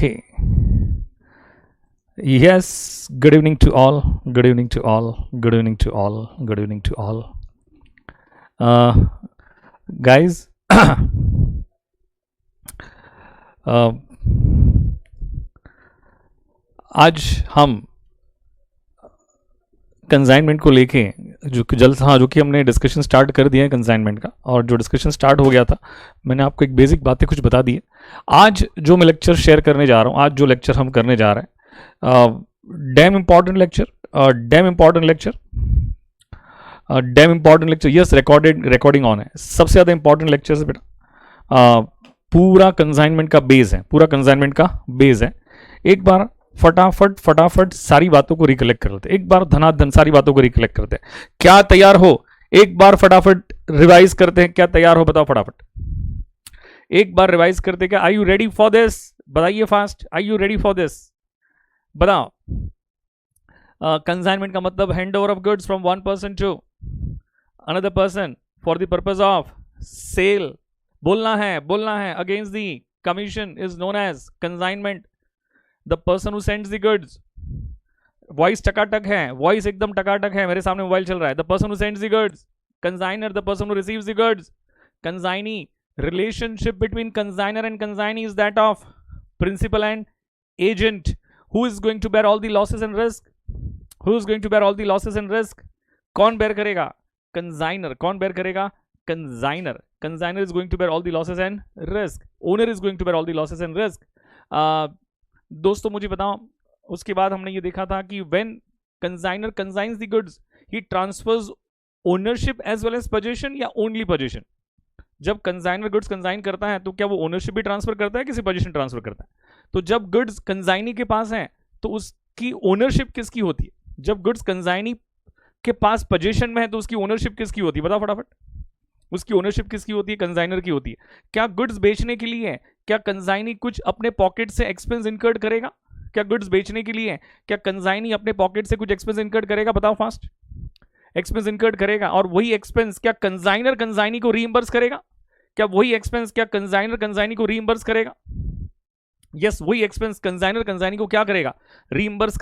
Okay. Yes, good evening to all. Good evening to all. Good evening to all. Good evening to all. Guys, आज हम consignment को लेके जो कि हमने डिस्कशन स्टार्ट कर दिया है कंसाइनमेंट का, और जो डिस्कशन स्टार्ट हो गया था मैंने आपको एक बेसिक बातें कुछ बता दी है। आज जो मैं लेक्चर शेयर करने जा रहा हूँ, आज जो लेक्चर हम करने जा रहे हैं, dam important lecture, yes, recording on है। सबसे ज़्यादा इंपॉर्टेंट लेक्चर है बेटा, पूरा कंसाइनमेंट का बेस है, एक बार फटाफट सारी बातों को रिकलेक्ट कर लेते हैं, एक बार धनाधन सारी बातों को रिकलेक्ट करते हैं। क्या तैयार हो? एक बार फटाफट रिवाइज करते हैं। क्या तैयार हो? बताओ फटाफट, एक बार रिवाइज करते हैं। क्या are you ready for this? बताइए fast, are you ready for this? बताओ। कंसाइनमेंट का मतलब hand over of goods from one person to another person for the purpose of sale. बोलना है against the commission is known as consignment. The person who sends the goods, voice टकाटक है, voice एकदम टकाटक है, मेरे सामने मोबाइल चल रहा है। The person who sends the goods, consignor the person who receives the goods, consignee. Relationship between consignor and consignee is that of principal and agent. Who is going to bear all the losses and risk? Who is going to bear all the losses and risk? कौन bear करेगा? Consigner. कौन bear करेगा? Consigner. Consigner is going to bear all the losses and risk. Owner is going to bear all the losses and risk. दोस्तों मुझे बताओ, उसके बाद हमने ये देखा था कि when consigner consigns the goods, he transfers ownership as well as possession या only possession? जब कंसाइनर गुड्स कंसाइन करता है तो क्या वो ओनरशिप भी ट्रांसफर करता है, किसी पोजीशन ट्रांसफर करता है? तो जब गुड्स कंसाइनी के पास हैं तो उसकी ओनरशिप किसकी होती है? जब गुड्स कंसाइनी के पास पोजीशन में है तो उसकी ओनरशिप किसकी होती है? बताओ फटाफट, उसकी ओनरशिप किसकी होती है? कंसाइनर की होती है। क्या गुड्स बेचने के लिए क्या कंसाइनी कुछ अपने पॉकेट से एक्सपेंस इनकर्ड करेगा? क्या गुड्स बेचने के लिए क्या कंसाइनी अपने पॉकेट से कुछ एक्सपेंस इनकर्ड करेगा? बताओ फास्ट। एक्सपेंस इनकर्ड करेगा, और वही एक्सपेंस क्या कंसाइनर कंसाइनी को रीइंबर्स करेगा? क्या वही एक्सपेंस क्या कंसाइनर कंसाइनी को रीइंबर्स करेगा? यस, वही एक्सपेंस कंसाइनर कंसाइनी को क्या करेगा? रीइंबर्स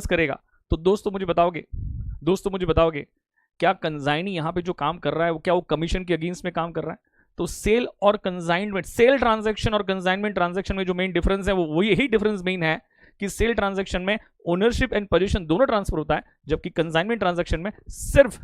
करेगा। तो दोस्तों मुझे बताओगे क्या कंसाइनी यहां पे जो काम कर रहा है वो क्या वो कमीशन के अगेंस्ट में काम कर रहा है? तो सेल और कंसाइनमेंट, सेल ट्रांजैक्शन और कंसाइनमेंट ट्रांजैक्शन में जो मेन डिफरेंस है वो यही डिफरेंस मेन है कि सेल ट्रांजैक्शन में ओनरशिप एंड पोजीशन दोनों ट्रांसफर होता है, जबकि कंसाइनमेंट ट्रांजैक्शन में सिर्फ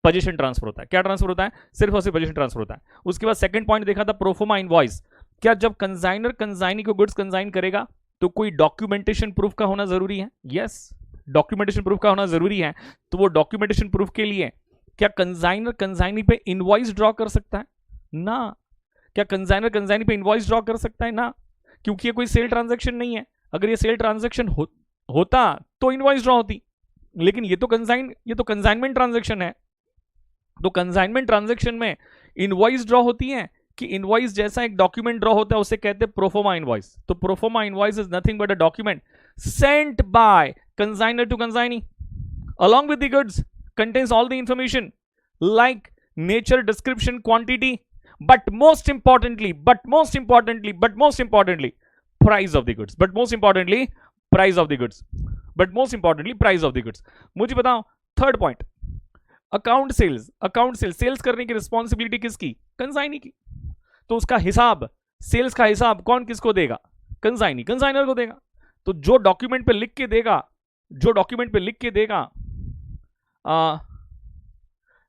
पोजीशन ट्रांसफर होता है। क्या ट्रांसफर होता है? सिर्फ और सिर्फ पोजीशन ट्रांसफर होता है। उसके बाद सेकंड पॉइंट देखा था प्रोफोमा इनवॉइस। क्या जब कंसाइनर कंसाइनी को गुड्स कंसाइन करेगा तो कोई डॉक्यूमेंटेशन प्रूफ का होना जरूरी है? यस, डॉक्यूमेंटेशन प्रूफ का होना जरूरी है। तो वो डॉक्यूमेंटेशन प्रूफ के लिए क्या कंसाइनर कंसाइनी पे इनवॉइस ड्रॉ कर सकता है? ना। क्या कंसाइनर कंसाइनी पे इनवॉइस ड्रॉ कर सकता है? ना, क्योंकि ये कोई सेल ट्रांजैक्शन नहीं है। अगर ये सेल ट्रांजैक्शन होता तो इनवॉइस ड्रॉ होती, लेकिन ये तो कंसाइनमेंट ट्रांजैक्शन है। तो कंसाइनमेंट ट्रांजैक्शन में इनवॉइस ड्रॉ होती है कि इनवॉइस जैसा एक डॉक्यूमेंट ड्रॉ होता है, उसे कहते हैं प्रोफोमा इनवॉइस। तो proforma invoice is nothing but a document sent by consignor to consignee along with the goods, contains all the information like nature, description, quantity, but most importantly price of the goods, मुझे बताओ third point, account sales करने की responsibility किसकी? Consignee की। तो उसका हिसाब, sales का हिसाब कौन किसको देगा? कंसाइनर को देगा। तो जो डॉक्यूमेंट पे लिख के देगा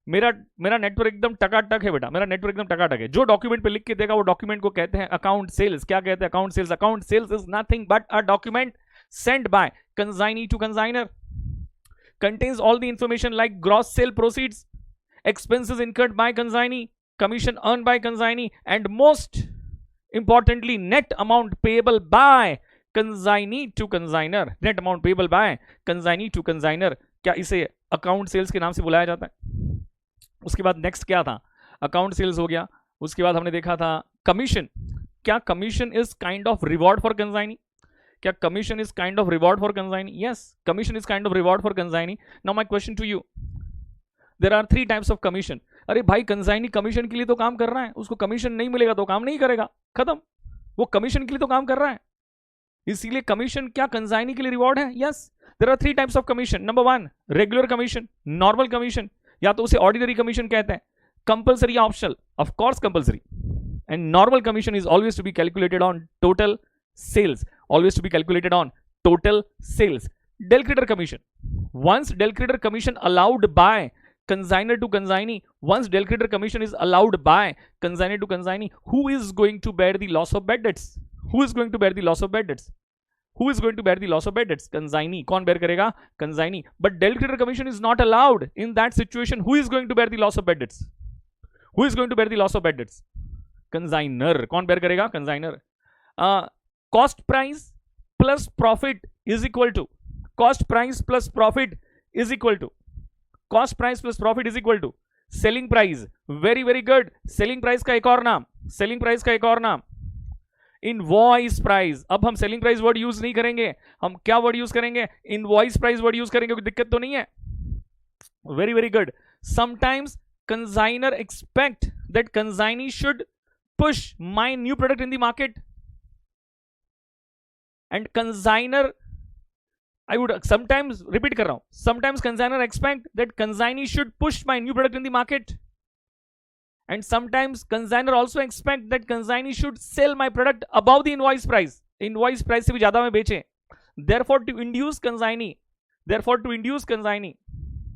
मेरा नेटवर्क एकदम टकाटक है बेटा, मेरा नेटवर्क एकदम टकाटक है। जो डॉक्यूमेंट पे लिख के देगा वो डॉक्यूमेंट को कहते हैं अकाउंट सेल्स। क्या कहते हैं? Account sales is nothing but a document sent by consignee to consignor, contains all the information like gross sale proceeds, expenses incurred by consignee, commission earned by consignee, and most importantly net amount payable by consignee to consigner। net amount payable by consignee to consigner, क्या इसे account sales के नाम से बुलाया जाता है? उसके बाद नेक्स्ट क्या था? अकाउंट सेल्स हो गया। उसके बाद हमने देखा था कमीशन। क्या commission is kind of reward for consignee? क्या commission is kind of reward for consignee? Yes, commission is kind of reward for consignee. Now my question to you, there are 3 types of commission. अरे भाई consignee commission के लिए तो काम कर रहा है, उसको कमीशन नहीं मिलेगा तो काम नहीं करेगा, खत्म। वो कमीशन के लिए तो काम कर रहा है, इसीलिए कमीशन क्या कंसाइनी के लिए रिवॉर्ड है? Yes, there are 3 types of commission. Number 1 regular commission, normal commission, या तो उसे ऑर्डिनरी कमीशन कहते हैं, कंपल्सरी या optional, of course compulsory. And normal commission is always to be calculated on total sales, always to be calculated on total sales. Del creditor commission, once del creditor commission allowed by consignor to consignee, once del creditor commission is allowed by consignor to consignee, who is going to bear the loss of bad debts? Who is going to bear the loss of bad debts? Who is going to bear the loss of bad debts? Consignee. कौन bear करेगा? Consignee. But del creditor commission is not allowed in that situation. Who is going to bear the loss of bad debts? Who is going to bear the loss of bad debts? Consignor. कौन bear करेगा? Consignor. Cost price plus profit is equal to, cost price plus profit is equal to, cost price plus profit is equal to selling price. very very good. selling price का एक और नाम, selling price का एक और नाम invoice price. अब हम selling price word यूज नहीं करेंगे, हम क्या word यूज करेंगे? invoice price word यूज करेंगे. कोई दिक्कत तो नहीं है? very very good. sometimes consignor expect that consignee should push my new product in the market, and consignor, I would sometimes repeat कर रहा हूं, sometimes consignor expect that consignee should push my new product in the market, and sometimes consignor also expect that consignee should sell my product above the invoice price, invoice price से भी ज्यादा में बेचे. therefore to induce consignee, therefore to induce consignee,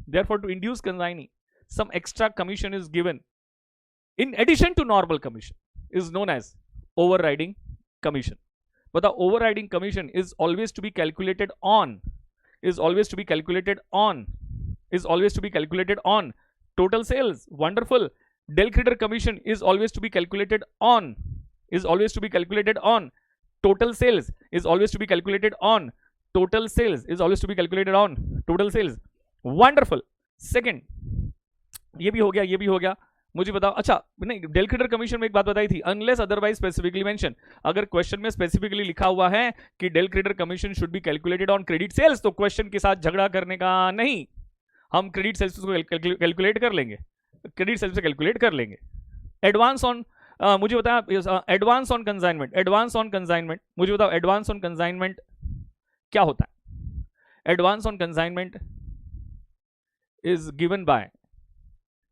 therefore to induce consignee, some extra commission is given in addition to normal commission, is known as overriding commission. But the overriding commission is always to be calculated on, is always to be calculated on, is always to be calculated on total sales. Wonderful. Del creditor commission is always to be calculated on, is always to be calculated on total sales, is always to be calculated on total sales, is always to be calculated on total sales. Wonderful. Second, ये भी हो गया, ये भी हो गया. मुझे बताओ, अच्छा नहीं, डेल क्रेडिटर कमीशन में एक बात बताई थी, अनलेस अदरवाइज स्पेसिफिकली मेंशन. अगर क्वेश्चन में स्पेसिफिकली लिखा हुआ है कि del credere commission should be calculated on credit sales, तो क्वेश्चन के साथ झगड़ा करने का नहीं, हम क्रेडिट सेल्स को कैलकुलेट कर लेंगे, क्रेडिट सेल्स से कैलकुलेट कर लेंगे. एडवांस ऑन, मुझे बताया advance on consignment, advance on consignment, मुझे बताओ एडवांस ऑन कंसाइनमेंट क्या होता है? Advance on consignment is given by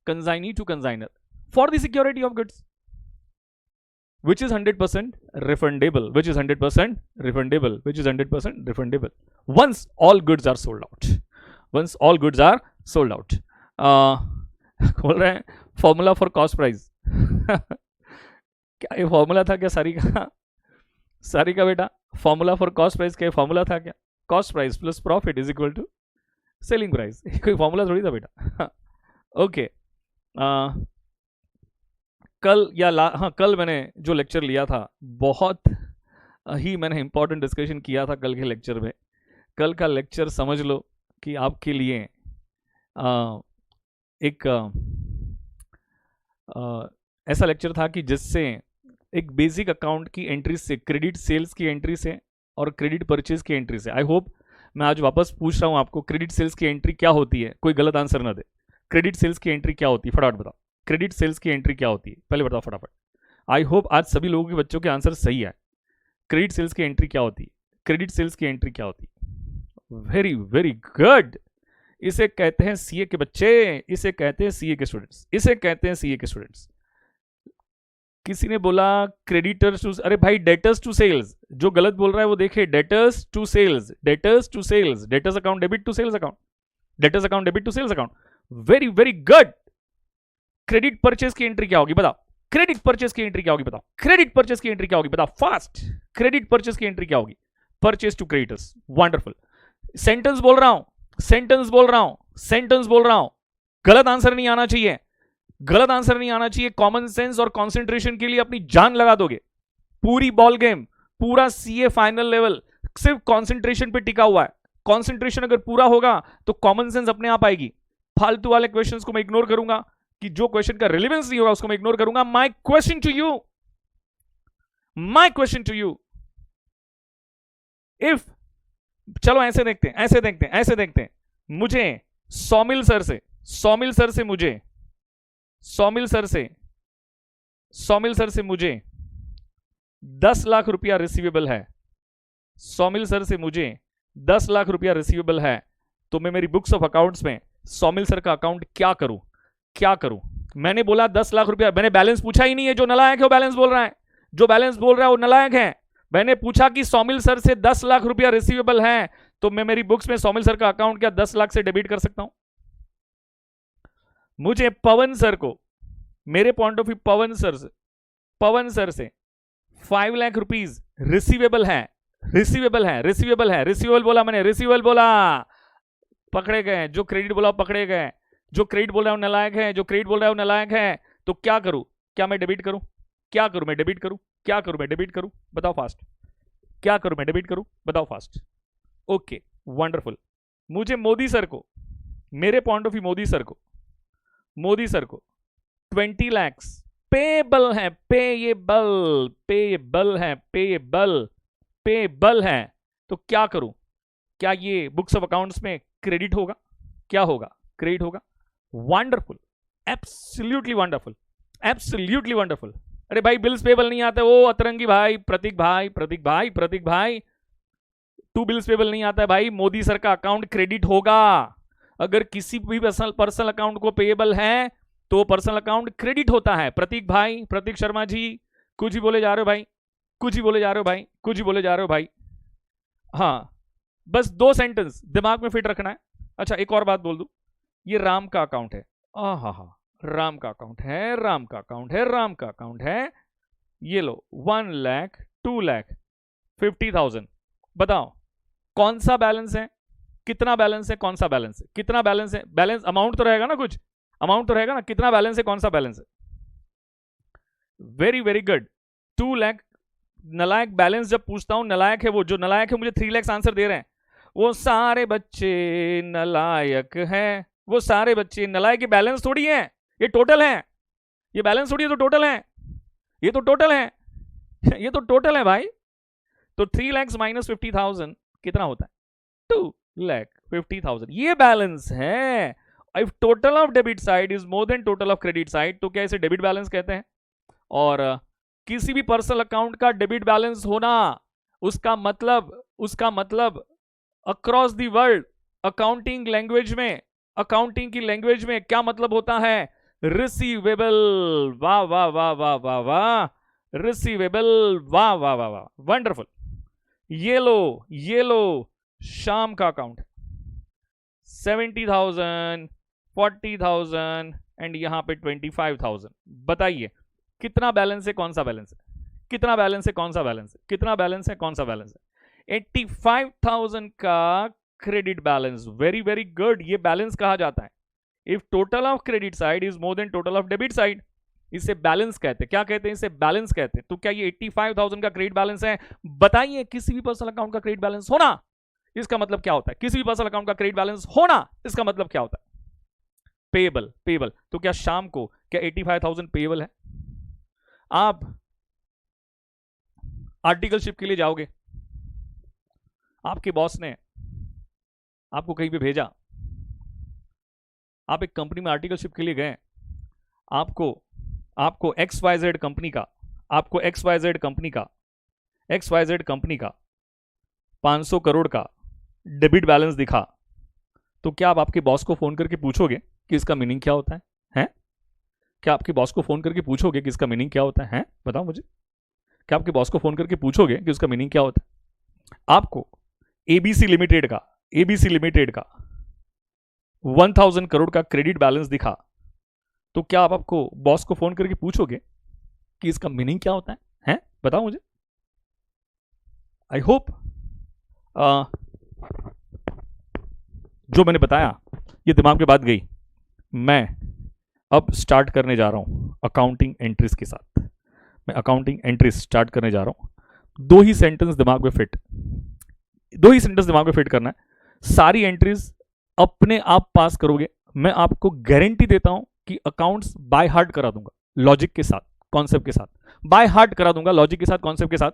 consignee to consignor for the security of goods, which is 100% refundable, which is 100% refundable, which is 100% refundable once all goods are sold out, once all goods are sold out. खोल रहे हैं formula for cost price. क्या ये formula था क्या सारी का? सारी का बेटा फॉर्मूला फॉर कॉस्ट प्राइस क्या फॉर्मूला था क्या? Cost price plus profit is equal to selling price. कोई फॉर्मूला थोड़ी था बेटा. ओके. कल या हाँ, कल मैंने जो लेक्चर लिया था, बहुत ही मैंने इंपॉर्टेंट डिस्कशन किया था कल के लेक्चर में. कल का लेक्चर समझ लो कि आपके लिए एक ऐसा लेक्चर था कि जिससे एक बेसिक अकाउंट की एंट्री से, क्रेडिट सेल्स की एंट्री से और क्रेडिट परचेज की एंट्री से, आई होप मैं आज वापस पूछ रहा हूँ आपको, क्रेडिट सेल्स की एंट्री क्या होती है? कोई गलत आंसर ना दे. क्रेडिट सेल्स की एंट्री क्या होती है? फटाफट बताओ. क्रेडिट सेल्स की एंट्री क्या होती है? पहले बताओ फटाफट. आई होप आज सभी लोगों के बच्चों के आंसर सही है. क्रेडिट सेल्स की एंट्री क्या होती है? क्रेडिट सेल्स की एंट्री क्या होती है? Very very good. इसे कहते हैं सीए के बच्चे, इसे कहते हैं सीए के स्टूडेंट्स, इसे कहते हैं सीए के स्टूडेंट्स. किसी ने बोला क्रेडिटर्स टू, अरे भाई डेटर्स टू सेल्स. जो गलत बोल रहा है वो देखे, debtors to sales, debtors to sales, debtors account debit to sales account, debtors account debit to sales account. Very very good. Credit purchase की एंट्री क्या होगी बताओ? क्रेडिट परचेज की एंट्री क्या होगी बताओ? क्रेडिट परचेज की एंट्री क्या होगी बताओ? फास्ट. क्रेडिट परचेज की एंट्री क्या होगी? Purchase to creditors. Wonderful. Sentence बोल रहा हूं, सेंटेंस बोल रहा हूं, सेंटेंस बोल रहा हूं. गलत आंसर नहीं आना चाहिए, गलत आंसर नहीं आना चाहिए. कॉमन सेंस और कॉन्सेंट्रेशन के लिए अपनी जान लगा दोगे. पूरी बॉल गेम, पूरा सीए फाइनल लेवल सिर्फ कॉन्सेंट्रेशन पे टिका हुआ है. कॉन्सेंट्रेशन अगर पूरा होगा तो कॉमन सेंस अपने आप आएगी. फालतू वाले क्वेश्चंस को मैं इग्नोर करूंगा, कि जो क्वेश्चन का रिलेवेंस नहीं होगा उसको मैं इग्नोर करूंगा. My question to you, my question to you, if, चलो ऐसे देखते हैं, ऐसे देखते हैं, ऐसे देखते हैं. मुझे सौमिल सर से, सौमिल सर से मुझे, सौमिल सर से, सौमिल सर से मुझे 10 लाख रुपया रिसीवेबल है, सौमिल सर से मुझे 10 लाख रुपया रिसीवेबल है, तो मैं मेरी बुक्स ऑफ अकाउंट्स में सौमिल सर का अकाउंट क्या करूं, क्या करूं? मैंने बोला 10 लाख रुपया, मैंने बैलेंस पूछा ही नहीं है, जो नलायक है वो बैलेंस बोल रहा है, जो बैलेंस बोल रहा है वो नलायक है। मैंने पूछा कि सौमिल सर से 10 लाख रुपया रिसीवेबल है, तो मैं मेरी बुक्स में सौमिल सर का अकाउंट क्या 10 लाख से डेबिट कर सकता हूं? मुझे पवन सर को, मेरे point of view Pawan sir से 5 लाख रुपीज रिसीवेबल है, रिसीवेबल बोला मैंने, रिसीवेबल बोला, पकड़े गए। जो क्रेडिट बोला पकड़े गए, जो क्रेडिट बोल रहा है वो नलायक है, जो क्रेडिट बोल रहा है वो नलायक है। तो क्या करूं? क्या मैं डेबिट करूं? क्या करूं मैं डेबिट करूं? क्या करूं मैं डेबिट करूं? बताओ फास्ट। क्या करूं मैं डेबिट करूं? बताओ फास्ट। Okay wonderful. मुझे मोदी सर को, मेरे point of view Modi sir को 20 लैक्स पेबल है, पेबल है। तो क्या करूं? क्या ये बुक्स ऑफ अकाउंट्स में क्रेडिट होगा? क्या होगा? क्रेडिट होगा। Wonderful, absolutely wonderful, absolutely wonderful. अरे भाई बिल्स पेबल नहीं आते, वो अतरंगी भाई, प्रतीक भाई, 2 बिल्स पेबल नहीं आता है भाई। मोदी सर का अकाउंट क्रेडिट होगा। अगर किसी भी पर्सनल अकाउंट को पेएबल है तो पर्सनल अकाउंट क्रेडिट होता है। प्रतीक शर्मा जी, कुछ ही बोले जा रहे हो भाई, हाँ बस 2 सेंटेंस दिमाग में फिट रखना है। अच्छा एक और बात बोल दूं, ये राम का अकाउंट है, राम का अकाउंट है। ये लो 1 लाख 2 लाख 50,000। बताओ कौन सा बैलेंस है, कितना बैलेंस है, कौन सा बैलेंस है, कितना बैलेंस है? बैलेंस अमाउंट तो रहेगा ना, कुछ अमाउंट तो रहेगा ना, कितना बैलेंस है, कौन सा बैलेंस है? Very very good. 2 लाख। नलायक बैलेंस जब पूछता हूं, नलायक है वो, जो नलायक है मुझे 3 लाख आंसर दे रहे हैं, वो सारे बच्चे नलायक हैं, वो सारे बच्चे नलायक। ये बैलेंस थोड़ी है, ये टोटल है, ये बैलेंस थोड़ी है, तो टोटल है, ये तो टोटल है, ये तो टोटल है भाई। तो 3 लाख माइनस 50,000 कितना होता है? 2 लाख 50,000। ये बैलेंस है। If total of debit side is more then total of credit side, तो क्या इसे डेबिट बैलेंस कहते हैं? और किसी भी पर्सनल अकाउंट का डेबिट बैलेंस होना, उसका मतलब अक्रॉस द वर्ल्ड अकाउंटिंग की लैंग्वेज में क्या मतलब होता है? रिसीवेबल। वाह वाह वाह वाह वाह वाह, रिसीवेबल, वाह वाह वाह वाह, वंडरफुल। ये लो शाम का अकाउंट है, 70,000, 40,000 एंड यहां पे 25,000। बताइए कितना बैलेंस है, कौन सा बैलेंस है, कितना बैलेंस है, कौन सा बैलेंस है, कितना बैलेंस है, कौन सा बैलेंस है? 85,000 का credit balance. Very very good. ये बैलेंस कहा जाता है if total of credit side is more then total of debit side. इसे बैलेंस कहते हैं। क्या कहते हैं? इसे बैलेंस कहते हैं। तो क्या ये 85,000 का क्रेडिट बैलेंस है? बताइए किसी भी पर्सनल अकाउंट का क्रेडिट बैलेंस होना, इसका मतलब क्या होता है? किसी भी पर्सनल अकाउंट का क्रेडिट बैलेंस होना, इसका मतलब क्या होता है? पेएबल। तो क्या शाम को क्या 85,000 पेएबल है? आप आर्टिकलशिप के लिए जाओगे, आपके बॉस ने आपको कहीं पे भेजा, आप एक कंपनी में आर्टिकलशिप के लिए गए, आपको XYZ कंपनी का 500 करोड़ का डेबिट बैलेंस दिखा, तो क्या आप आपके बॉस को फोन करके पूछोगे कि इसका मीनिंग क्या होता है? हैं? क्या आपके बॉस को फोन करके पूछोगे कि इसका मीनिंग क्या होता है? बताओ मुझे। क्या आपके बॉस को फोन करके पूछोगे कि उसका मीनिंग क्या होता है? आपको एबीसी लिमिटेड का 1,000 करोड़ का क्रेडिट बैलेंस दिखा, तो क्या आप आपको बॉस को फोन करके पूछोगे कि इसका मीनिंग क्या होता है? हैं? बताओ मुझे। आई होप जो मैंने बताया ये दिमाग में बात गई। मैं अब स्टार्ट करने जा रहा हूं अकाउंटिंग एंट्रीज के साथ। मैं अकाउंटिंग एंट्रीज स्टार्ट करने जा रहा हूं। 2 ही सेंटेंस दिमाग में फिट करना है। सारी एंट्रीज अपने आप पास करोगे। मैं आपको गारंटी देता हूं कि अकाउंट्स बाय हार्ट करा दूंगा, लॉजिक के साथ, कॉन्सेप्ट के साथ, बाय हार्ट करा दूंगा, लॉजिक के साथ, कॉन्सेप्ट के साथ।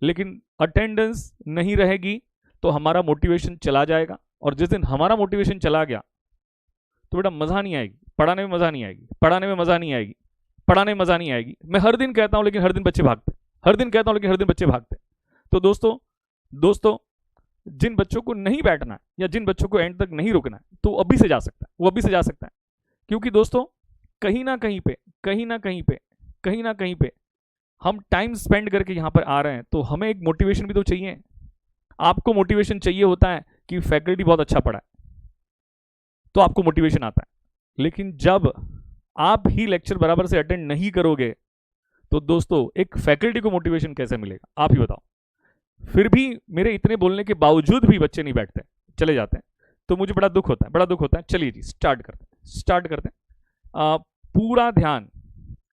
लेकिन अटेंडेंस नहीं रहेगी तो हमारा मोटिवेशन चला जाएगा, और जिस दिन हमारा मोटिवेशन चला गया तो बेटा मजा नहीं आएगी, पढ़ाने में मजा नहीं आएगी। मैं हर दिन कहता हूं लेकिन हर दिन बच्चे भागते। हर दिन कहता हूं लेकिन हर दिन बच्चे भागते हैं। तो दोस्तों जिन बच्चों को नहीं बैठना है या जिन बच्चों को एंड तक नहीं रुकना है तो अभी से जा सकता है, वो अभी से जा सकता है। क्योंकि दोस्तों कहीं ना कहीं पे हम टाइम स्पेंड करके यहां पर आ रहे हैं, तो हमें एक मोटिवेशन भी तो चाहिए। आपको मोटिवेशन चाहिए होता है कि फैकल्टी बहुत अच्छा पढ़ा है, तो आपको मोटिवेशन आता है। लेकिन जब आप ही लेक्चर बराबर से अटेंड नहीं करोगे तो दोस्तों एक फैकल्टी को मोटिवेशन कैसे मिलेगा, आप ही बताओ। फिर भी मेरे इतने बोलने के बावजूद भी बच्चे नहीं बैठते, चले जाते हैं, तो मुझे बड़ा दुख होता है। चलिए जी स्टार्ट करते हैं। पूरा ध्यान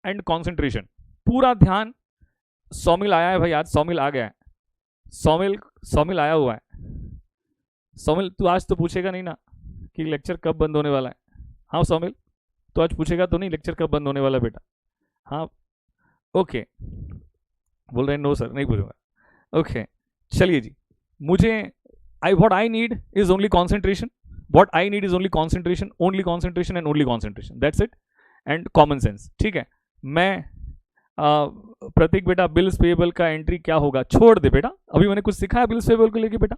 एंड कॉन्सेंट्रेशन, पूरा ध्यान। सौमिल आया है भाई, आज सौमिल आ गया है, सौमिल आया हुआ है। सौमिल तू आज तो पूछेगा नहीं ना कि लेक्चर कब बंद होने वाला है? हाँ सौमिल, तो आज पूछेगा तो नहीं लेक्चर कब बंद होने वाला है बेटा? हाँ ओके, बोल रहे हैं नो सर नहीं पूछूंगा। ओके चलिए जी, मुझे what I need is only concentration, only concentration and only concentration, that's it, and common sense. ठीक है, मैं प्रतीक बेटा बिल्स पेबल का एंट्री क्या होगा? छोड़ दे बेटा, अभी मैंने कुछ सिखाया बिल्स पेबल को लेके बेटा,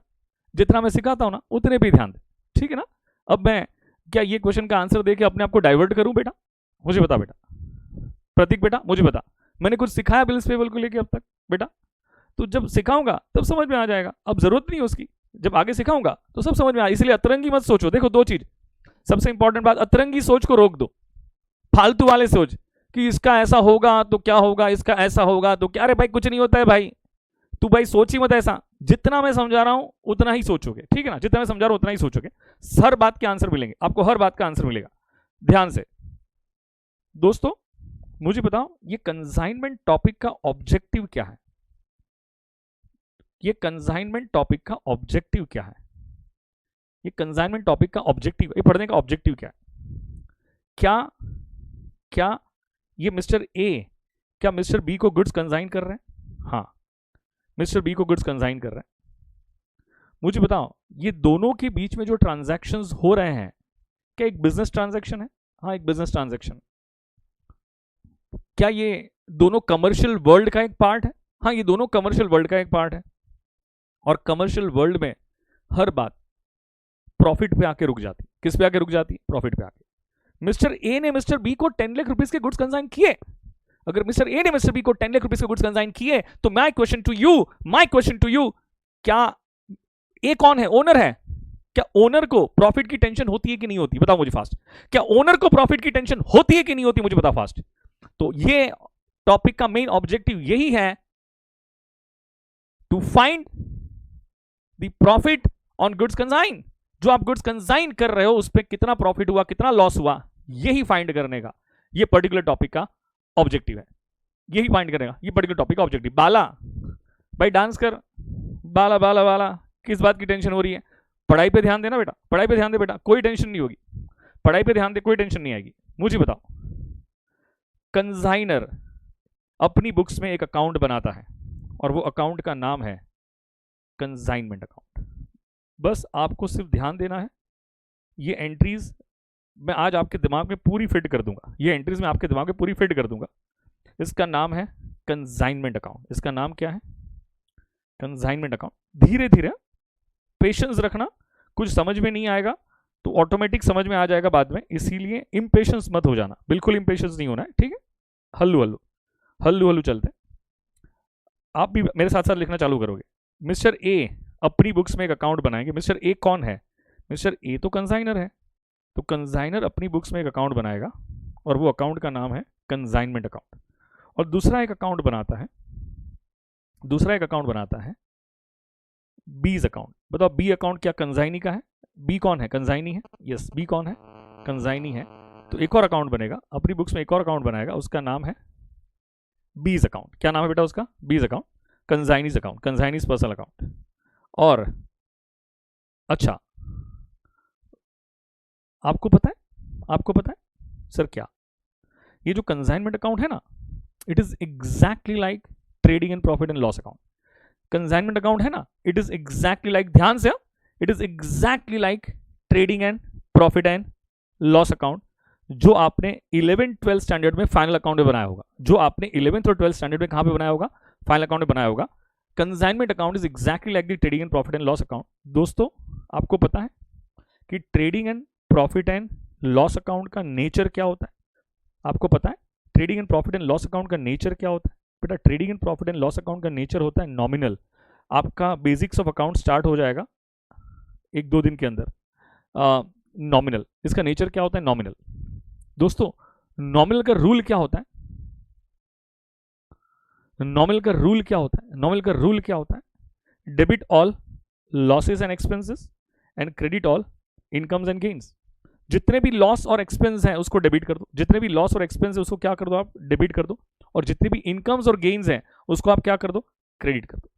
जितना मैं सिखाता हूं ना उतने पे ध्यान दे, ठीक है ना? अब मैं क्या ये क्वेश्चन का आंसर देके अपने आप को डाइवर्ट करूं बेटा? मुझे बता बेटा, प्रतीक बेटा मुझे बता, मैंने कुछ सिखाया बिल्स पेबल को लेके अब तक बेटा? तो जब सिखाऊंगा तब समझ में आ जाएगा, अब जरूरत नहीं है उसकी, जब आगे सिखाऊंगा तो सब समझ में आए। इसलिए अतरंगी मत सोचो। देखो दो चीज, सबसे इंपॉर्टेंट बात, अतरंगी सोच को रोक दो। फालतू वाले सोच कि इसका ऐसा होगा तो क्या होगा, इसका ऐसा होगा तो क्या, अरे भाई कुछ नहीं होता है भाई, तू भाई सोच ही मत ऐसा। जितना मैं समझा रहा हूं उतना ही सोचोगे, ठीक है ना? जितना मैं समझा रहा हूं उतना ही सोचोगे, हर बात के आंसर मिलेंगे आपको, हर बात का आंसर मिलेगा। ध्यान से दोस्तों मुझे बताओ, ये कंसाइनमेंट टॉपिक का ऑब्जेक्टिव क्या है? ये कंसाइनमेंट टॉपिक का ऑब्जेक्टिव क्या है? ये कंसाइनमेंट टॉपिक का ऑब्जेक्टिव, ये पढ़ने का ऑब्जेक्टिव क्या है? क्या ये मिस्टर ए क्या मिस्टर बी को गुड्स कंसाइन कर रहे हैं? हाँ, मिस्टर बी को गुड्स कंसाइन कर रहे हैं। मुझे बताओ, ये दोनों के बीच में जो ट्रांजैक्शंस हो रहे हैं, क्या एक बिजनेस ट्रांजैक्शन है? हाँ, एक बिजनेस ट्रांजैक्शन। क्या ये दोनों कमर्शियल वर्ल्ड का एक पार्ट है? हाँ, ये दोनों कमर्शियल वर्ल्ड का एक पार्ट है। और कमर्शियल वर्ल्ड में हर बात प्रॉफिट पे आके रुक जाती। किस पे आके रुक जाती? प्रॉफिट पे आके। मिस्टर ए ने मिस्टर बी को 10 लाख रुपीस के गुड्स कंसाइन किए। अगर मिस्टर ए ने मिस्टर बी को 10 लाख रुपीस के गुड्स कंसाइन किए, तो माय क्वेश्चन टू यू, क्या ए कौन है? ओनर है। क्या ओनर को प्रॉफिट की टेंशन होती है कि नहीं होती? बताओ मुझे फास्ट। क्या ओनर को प्रॉफिट की टेंशन होती है कि नहीं होती? मुझे बताओ फास्ट। तो ये टॉपिक का मेन ऑब्जेक्टिव यही है, to find the profit on goods consign. जो आप गुड्स कंसाइन कर रहे हो उस पर कितना प्रॉफिट हुआ, कितना लॉस हुआ, यही फाइंड करने का ये पर्टिकुलर टॉपिक का ऑब्जेक्टिव है। यही फाइंड करेगा ये पर्टिकुलर टॉपिक का ऑब्जेक्टिव। बाला भाई डांस कर, बाला बाला बाला, किस बात की टेंशन हो रही है? पढ़ाई पे ध्यान देना बेटा, पढ़ाई पे ध्यान दे बेटा, कोई टेंशन नहीं होगी। पढ़ाई पे ध्यान दे, कोई टेंशन नहीं आएगी। मुझे बताओ, कंसाइनर अपनी बुक्स में एक अकाउंट बनाता है और वो अकाउंट का नाम है कंसाइनमेंट अकाउंट। बस आपको सिर्फ ध्यान देना है। ये एंट्रीज मैं आज आपके दिमाग में पूरी फिट कर दूंगा, ये एंट्रीज मैं आपके दिमाग में पूरी फिट कर दूंगा। इसका नाम है कंसाइनमेंट अकाउंट। इसका नाम क्या है? Consignment account. धीरे धीरे पेशेंस रखना, कुछ समझ में नहीं आएगा तो ऑटोमेटिक समझ में आ जाएगा बाद में, इसीलिए इम्पेशंस मत हो जाना, बिल्कुल इम्पेशंस नहीं होना है, ठीक है? हल्लू हल्लू हल्लू हल्लू चलते। आप भी मेरे साथ साथ लिखना चालू करोगे। मिस्टर ए अपनी बुक्स में एक अकाउंट बनाएंगे। मिस्टर ए कौन है? मिस्टर ए तो कंसाइनर है, तो कंसाइनर अपनी बुक्स में एक अकाउंट बनाएगा और वो अकाउंट का नाम है कंसाइनमेंट अकाउंट। और दूसरा एक अकाउंट बनाता है बीज अकाउंट। बताओ बी अकाउंट क्या कंसाइनी का है? बी कौन है? कंसाइनी है। यस, बी कौन है? कंसाइनी है। तो एक और अकाउंट बनेगा, अपनी बुक्स में एक और अकाउंट बनाएगा, उसका नाम है बीज अकाउंट। क्या नाम है बेटा उसका? बीज account, consignee's account, consignee's personal account. और अच्छा, आपको पता है सर क्या? ये जो कंसाइनमेंट अकाउंट है ना, it is exactly like trading and profit and loss account. Consignment account है ना, इट इज एग्जैक्टली लाइक, ध्यान से, it is exactly like trading and profit and loss account, जो आपने 11th 12th स्टैंडर्ड में final account में बनाया होगा। जो आपने 11th और 12th स्टैंडर्ड में कहां पे बनाया होगा? फाइनल अकाउंट में बनाया होगा। Consignment account is exactly like the trading and profit and loss account. दोस्तों आपको पता है कि trading and profit and loss account का नेचर क्या होता है? आपको पता है trading and profit and loss account का नेचर क्या होता है? बेटा trading and profit and loss account का नेचर होता है नॉमिनल। आपका बेसिक्स ऑफ अकाउंट स्टार्ट हो जाएगा 1-2 दिन के अंदर। नॉमिनल, इसका नेचर क्या होता है? नॉमिनल। दोस्तों नॉमिनल का रूल क्या होता है? नॉमिनल का रूल क्या होता है? नॉमिनल का रूल क्या होता है? Debit all losses and expenses and credit all incomes and gains. जितने भी लॉस और एक्सपेंस हैं उसको डेबिट कर दो, जितने भी लॉस और एक्सपेंस है उसको क्या कर दो आप? डेबिट कर दो। और जितने भी इनकम्स और गेन्स हैं उसको आप क्या कर दो? क्रेडिट कर दो।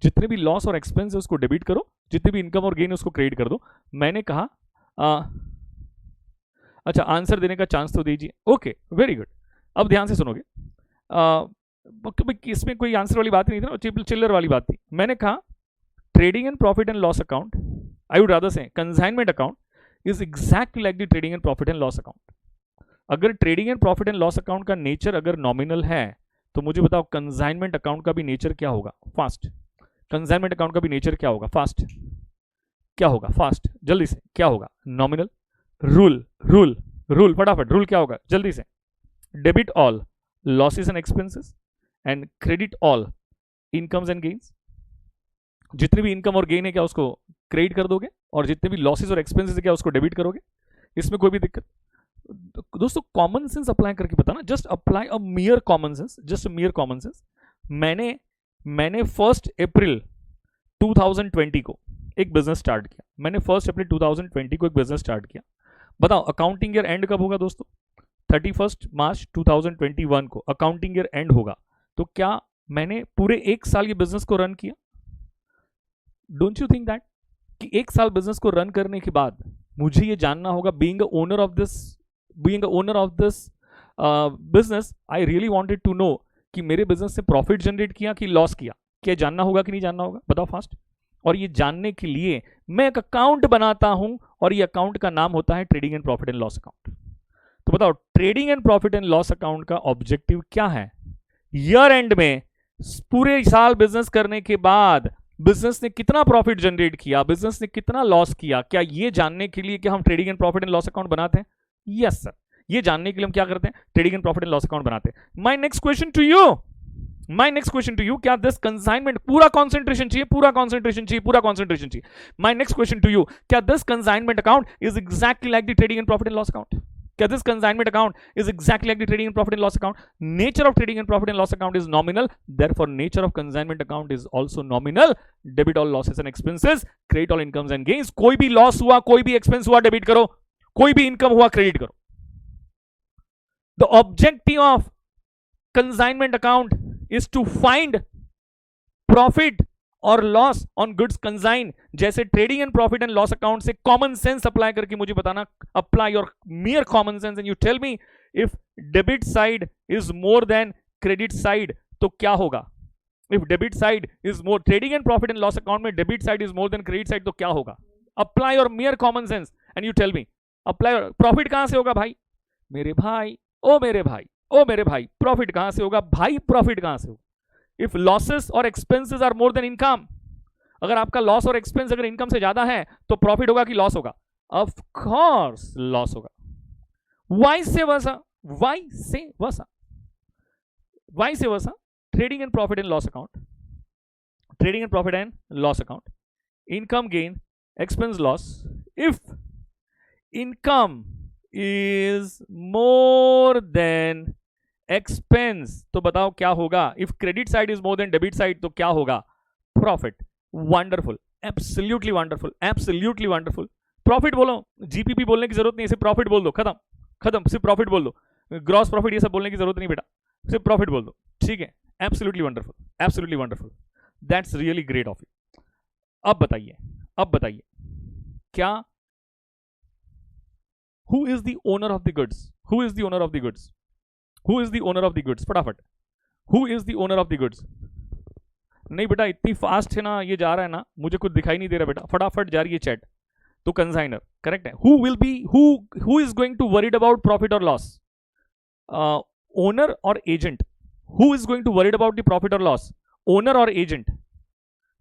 जितने भी लॉस और एक्सपेंस है उसको डेबिट करो, जितने भी इनकम और गेन है उसको क्रेडिट कर दो। मैंने कहा अच्छा आंसर देने का चांस तो दीजिए। ओके वेरी गुड, अब ध्यान से सुनोगे। इसमें कोई आंसर वाली बात नहीं थी ना, चिल्लर वाली बात थी। मैंने कहा trading and profit and loss account, I would rather say consignment account is exactly like the trading and profit and loss account. अगर trading and profit and loss account का नेचर अगर नॉमिनल है तो मुझे बताओ कंसाइनमेंट अकाउंट का भी nature क्या होगा? फास्ट। कंसाइनमेंट अकाउंट का भी नेचर क्या होगा? फास्ट। क्या होगा? फास्ट। जल्दी से क्या होगा? नॉमिनल। रूल रूल रूल फटाफट, रूल क्या होगा? जल्दी से। Debit all losses and expenses and credit all incomes and gains. जितने भी इनकम और गेन है क्या उसको क्रेडिट कर दोगे, और जितने भी लॉसेस और एक्सपेंसेस है क्या उसको डेबिट करोगे। इसमें कोई भी दिक्कत? दोस्तों कॉमन सेंस अप्लाई करके बताना, जस्ट अप्लाई अ मियर common sense, just मियर common sense. मैंने 1 अप्रैल 2020 को एक बिजनेस स्टार्ट किया। मैंने 1 अप्रैल 2020 को एक बिजनेस स्टार्ट किया। बताओ अकाउंटिंग ईयर एंड कब होगा दोस्तों? 31 मार्च 2021 को अकाउंटिंग ईयर एंड होगा। तो क्या मैंने पूरे 1 साल ये बिजनेस को रन किया? डोंट यू थिंक दैट कि 1 साल बिजनेस को रन करने के बाद मुझे ये जानना होगा, being a owner of this business, I really wanted to know कि मेरे बिजनेस से प्रॉफिट जनरेट किया कि लॉस किया। क्या जानना होगा कि नहीं जानना होगा? बताओ फास्ट। और ये जानने के लिए मैं एक अकाउंट बनाता हूं, और ये अकाउंट का नाम होता है trading and profit and loss account. तो बताओ trading and profit and loss account का ऑब्जेक्टिव क्या है? ईयर एंड में पूरे साल बिजनेस करने के बाद बिजनेस ने कितना प्रॉफिट जनरेट किया, बिजनेस ने कितना लॉस किया, क्या ये जानने के लिए कि हम trading and profit and loss account बनाते हैं? यस सर, ये जानने के लिए हम क्या करते हैं? Trading and profit and loss account बनाते हैं। My next question to you, क्या दिस कंसाइनमेंट, पूरा कंसंट्रेशन चाहिए, पूरा कंसंट्रेशन चाहिए। My next question to you, क्या this consignment account is exactly like the trading and profit and loss account? क्या this consignment account is exactly like the trading and profit and loss account? Nature of trading and profit and loss account is nominal, therefore nature of consignment account is also nominal. Debit all losses and expenses, credit all incomes and gains. कोई भी loss हुआ, कोई भी expense हुआ debit करो, कोई भी income हुआ क्रेडिट करो। The objective of consignment account is to find profit और लॉस ऑन गुड्स कंसाइन। जैसे trading and profit and loss account से कॉमन सेंस अप्लाई करके मुझे बताना, apply your mere common sense and you tell me if debit side is more than credit side तो क्या होगा? If debit side is more, trading and profit and loss account में debit side is more than credit side तो क्या होगा? Apply your mere common sense and you tell me. Apply. Profit कहां से होगा भाई? मेरे भाई, ओ मेरे भाई, ओ मेरे भाई, प्रॉफिट कहां से होगा भाई? प्रॉफिट कहां से होगा? इफ लॉसेस और expenses are more than income, अगर आपका लॉस और एक्सपेंस अगर इनकम से ज्यादा है तो प्रॉफिट होगा कि लॉस होगा? ऑफ कोर्स लॉस होगा। वाई से वसा trading and profit and loss account, income gain expense loss, if income is more then expense तो बताओ क्या होगा? If credit side is more then debit side तो क्या होगा? Profit. Wonderful, absolutely wonderful, absolutely wonderful. Profit बोलो, GPP बोलने की जरूरत नहीं, सिर्फ प्रॉफिट बोल दो, खत्म, सिर्फ प्रॉफिट बोल दो। ग्रॉस प्रॉफिट ये सब बोलने की जरूरत नहीं बेटा, सिर्फ प्रॉफिट बोल दो, ठीक है? Absolutely wonderful, that's really great of you. अब बताइए क्या, who is the owner of the goods? फटाफट, who is the owner of the goods? नहीं बेटा इतनी फास्ट है ना ये जा रहा है ना, मुझे कुछ दिखाई नहीं दे रहा बेटा, फटाफट जा रही है चैट। तो कंसाइनर करेक्ट है। Who is going to worried about profit और लॉस? ओनर और agent. Who is going to worried about the profit और लॉस, ओनर और एजेंट?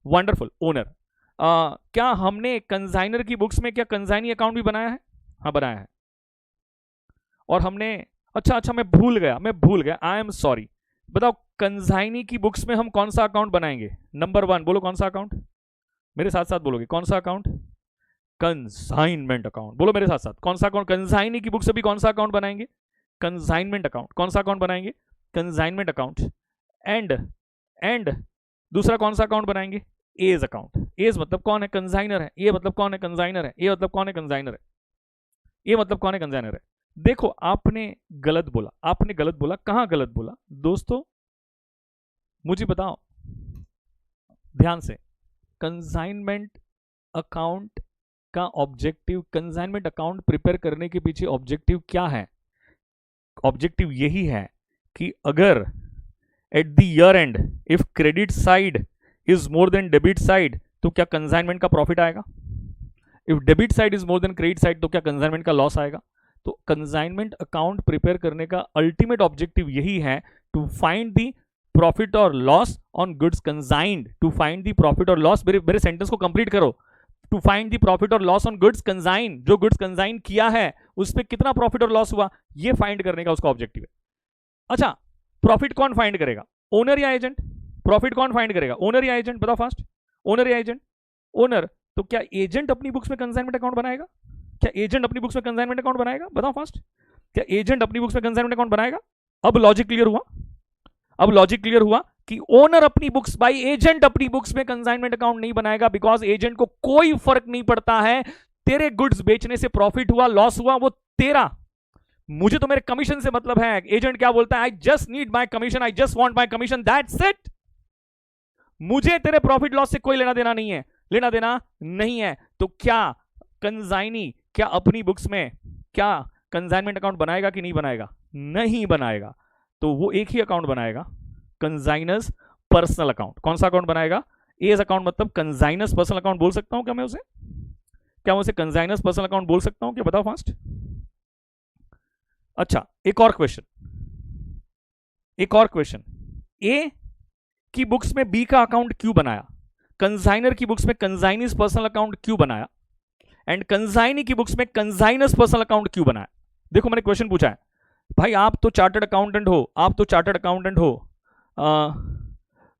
Wonderful, owner. क्या हमने कंसाइनर की बुक्स में क्या कंसाइनी अकाउंट भी बनाया है? हाँ बनाया है। और हमने, अच्छा मैं भूल गया, आई एम सॉरी। बताओ कंसाइनी की बुक्स में हम कौन सा अकाउंट बनाएंगे? नंबर 1 बोलो, कौन सा अकाउंट? मेरे साथ साथ बोलोगे, कौन सा अकाउंट? Consignment account. बोलो मेरे साथ साथ, कौन सा अकाउंट? कंसाइनी की बुक से भी कौन सा अकाउंट बनाएंगे? Consignment account. कौन सा अकाउंट बनाएंगे? Consignment account. एंड दूसरा कौन सा अकाउंट बनाएंगे? As account. एज मतलब कौन है? कंसाइनर है। ए मतलब कौन है? कंसाइनर है। ए मतलब कौन है? कंसाइनर है। ए मतलब कौन है? कंसाइनर है। देखो आपने गलत बोला, कहां गलत बोला दोस्तों? मुझे बताओ ध्यान से। कंसाइनमेंट अकाउंट का ऑब्जेक्टिव, कंसाइनमेंट अकाउंट प्रिपेयर करने के पीछे ऑब्जेक्टिव क्या है? ऑब्जेक्टिव यही है कि अगर at the year and if credit side is more then debit side तो क्या कंसाइनमेंट का प्रॉफिट आएगा? If debit side is more than credit side तो क्या कंसाइनमेंट का लॉस आएगा? तो कंसाइनमेंट अकाउंट प्रिपेयर करने का अल्टीमेट ऑब्जेक्टिव यही है, टू फाइंड द प्रॉफिट और loss on goods consigned. To find the profit और लॉस, मेरे सेंटेंस को कंप्लीट करो। टू फाइंड द प्रॉफिट और लॉस ऑन गुड्स कंसाइंड, जो गुड्स कंसाइन किया है उस पर कितना प्रॉफिट और लॉस हुआ, ये फाइंड करने का उसका ऑब्जेक्टिव है। अच्छा, प्रॉफिट कौन फाइंड करेगा? ओनर या एजेंट? प्रॉफिट कौन फाइंड करेगा? ओनर या एजेंट? बताओ फास्ट। ओनर या एजेंट? ओनर। तो क्या एजेंट अपनी बुक्स में कंसाइनमेंट अकाउंट बनाएगा? क्या एजेंट अपनी बुक्स में कंसाइनमेंट अकाउंट बनाएगा? बताओ फास्ट। क्या एजेंट अपनी बुक्स में कंसाइनमेंट अकाउंट बनाएगा? अब लॉजिक क्लियर हुआ? अब लॉजिक क्लियर हुआ कि ओनर अपनी बुक्स, बाई एजेंट अपनी बुक्स में कंसाइनमेंट अकाउंट नहीं बनाएगा, बिकॉज एजेंट को कोई फर्क नहीं पड़ता है तेरे गुड्स बेचने से प्रॉफिट हुआ लॉस हुआ वो तेरा, मुझे तो मेरे कमीशन से मतलब है। एजेंट क्या बोलता है? I just need my commission, I just want my commission, that's it. मुझे तेरे प्रॉफिट लॉस से कोई लेना देना नहीं है, लेना देना नहीं है। तो क्या कंसाइनी क्या अपनी बुक्स में क्या कंसाइनमेंट अकाउंट बनाएगा कि नहीं बनाएगा? नहीं बनाएगा। तो वो एक ही अकाउंट बनाएगा, कंसाइनर्स पर्सनल अकाउंट। कौन सा अकाउंट बनाएगा? A's account. मतलब कंसाइनर्स पर्सनल अकाउंट बोल सकता हूं क्या मैं उसे? क्या मैं उसे कंसाइनर्स पर्सनल अकाउंट बोल सकता हूं क्या? बताओ फास्ट। अच्छा एक और क्वेश्चन, ए की बुक्स में बी का अकाउंट क्यों बनाया? कंसाइनर की बुक्स में कंसाइनीज पर्सनल अकाउंट क्यों बनाया? एंड कंसाइनी की बुक्स में कंसाइनर्स पर्सनल अकाउंट क्यों बनाया? देखो मैंने क्वेश्चन पूछा है, भाई आप तो चार्टर्ड अकाउंटेंट हो,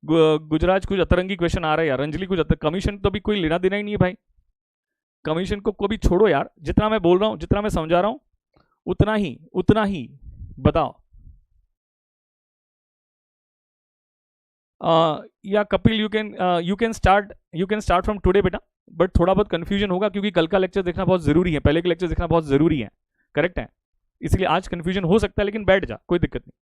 गुजरात कुछ अतरंगी क्वेश्चन आ रहा है यार, अंजलि कुछ कमीशन तो भी कोई लेना देना ही नहीं है भाई, कमीशन को भी छोड़ो यार, जितना मैं बोल रहा हूं, जितना मैं समझा रहा हूं उतना ही बताओ। या Kapil you can start from today बेटा, बट थोड़ा बहुत कंफ्यूजन होगा क्योंकि कल का लेक्चर देखना बहुत जरूरी है, पहले के लेक्चर देखना बहुत जरूरी है, करेक्ट है? इसलिए आज कंफ्यूजन हो सकता है लेकिन बैठ जा, कोई दिक्कत नहीं।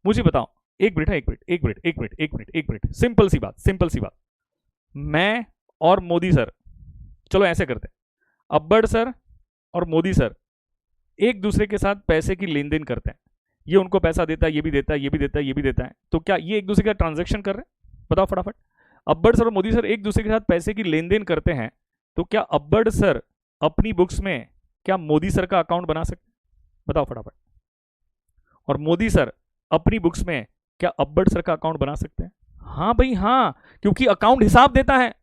मुझे बताओ, एक मिनट, सिंपल सी बात, मैं और मोदी सर, चलो ऐसे करते हैं, अब्बड़ सर और मोदी सर एक दूसरे के साथ पैसे की लेन देन करते हैं, ये उनको पैसा देता है, ये भी देता है, तो क्या ये एक दूसरे का ट्रांजेक्शन कर रहे हैं? बताओ फटाफट। अब्बड़ सर और मोदी सर एक दूसरे के साथ पैसे की लेन देन करते हैं, तो क्या अब्बड़ सर अपनी बुक्स में क्या मोदी सर का अकाउंट बना सकते हैं? बताओ फटाफट। और मोदी सर अपनी बुक्स में क्या अब्बड़ सर का अकाउंट बना सकते हैं? हाँ भाई हाँ, क्योंकि अकाउंट हिसाब देता है,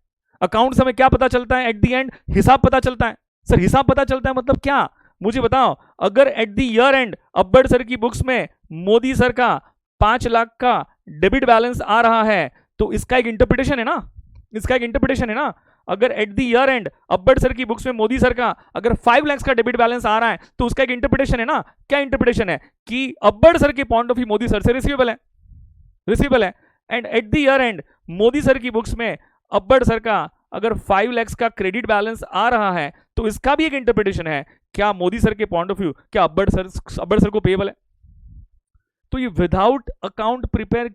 अकाउंट से हमें क्या पता चलता है? एट द एंड हिसाब पता चलता है। सर हिसाब पता चलता है मतलब क्या? मुझे बताओ, अगर एट द ईयर एंड अब्बड़ सर की बुक्स में मोदी सर का 5 लाख का डेबिट बैलेंस आ रहा है, तो इसका एक इंटरप्रिटेशन है ना, अगर एट द ईयर एंड अब्बड़ सर की बुक्स में मोदी सर का अगर 5 लाख का डेबिट बैलेंस आ रहा है, तो उसका एक इंटरप्रिटेशन है ना। क्या इंटरप्रिटेशन है? कि अब्बड़ सर के point of view Modi sir से रिसीवेबल है, and at the year and Modi sir की बुक्स में अब्बड़ सर का अगर 5 लाख का क्रेडिट बैलेंस आ रहा है, तो इसका भी एक इंटरप्रिटेशन है, क्या मोदी सर के पॉइंट ऑफ व्यू क्या अब्बड़ सर को पेएबल है? तो ये विदाउट अकाउंट प्रिपेयर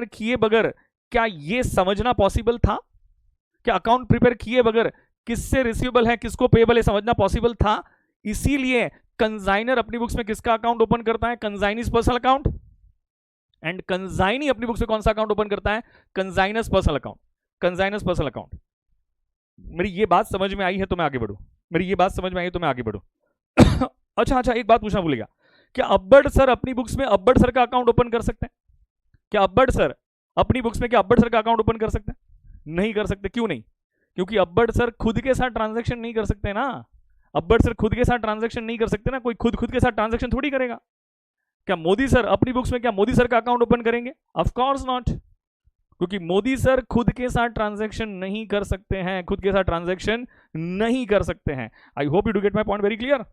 किए बगैर क्या ये समझना पॉसिबल था? क्या अकाउंट प्रिपेयर किए बगैर किससे रिसीवेबल है किसको पेएबल है समझना पॉसिबल था? इसीलिए कंसाइनर अपनी बुक्स में किसका अकाउंट ओपन करता है? Consignee's personal account. And consignee अपनी बुक्स में कौन सा अकाउंट ओपन करता है? Consignors personal account. मेरी ये बात समझ में आई है तो मैं आगे बढ़ू। अच्छा एक बात पूछना भूल गया, क्या अब्बड़ सर अपनी बुक्स में अब्बड़ सर का अकाउंट ओपन कर सकते हैं? क्या अब्बड़ सर अपनी बुक्स में क्या अब्बड़ सर का अकाउंट ओपन कर सकते हैं? नहीं कर सकते। क्यों नहीं? क्योंकि अब्बड़ सर खुद के साथ ट्रांजैक्शन नहीं कर सकते ना। अब्बड़ सर खुद के साथ ट्रांजैक्शन नहीं कर सकते ना, कोई खुद के साथ ट्रांजैक्शन थोड़ी करेगा। क्या मोदी सर अपनी बुक्स में क्या मोदी सर का अकाउंट ओपन करेंगे? ऑफ कोर्स नॉट, क्योंकि मोदी सर खुद के साथ ट्रांजैक्शन नहीं कर सकते हैं, खुद के साथ ट्रांजैक्शन नहीं कर सकते हैं। आई hope you do get my point very clear.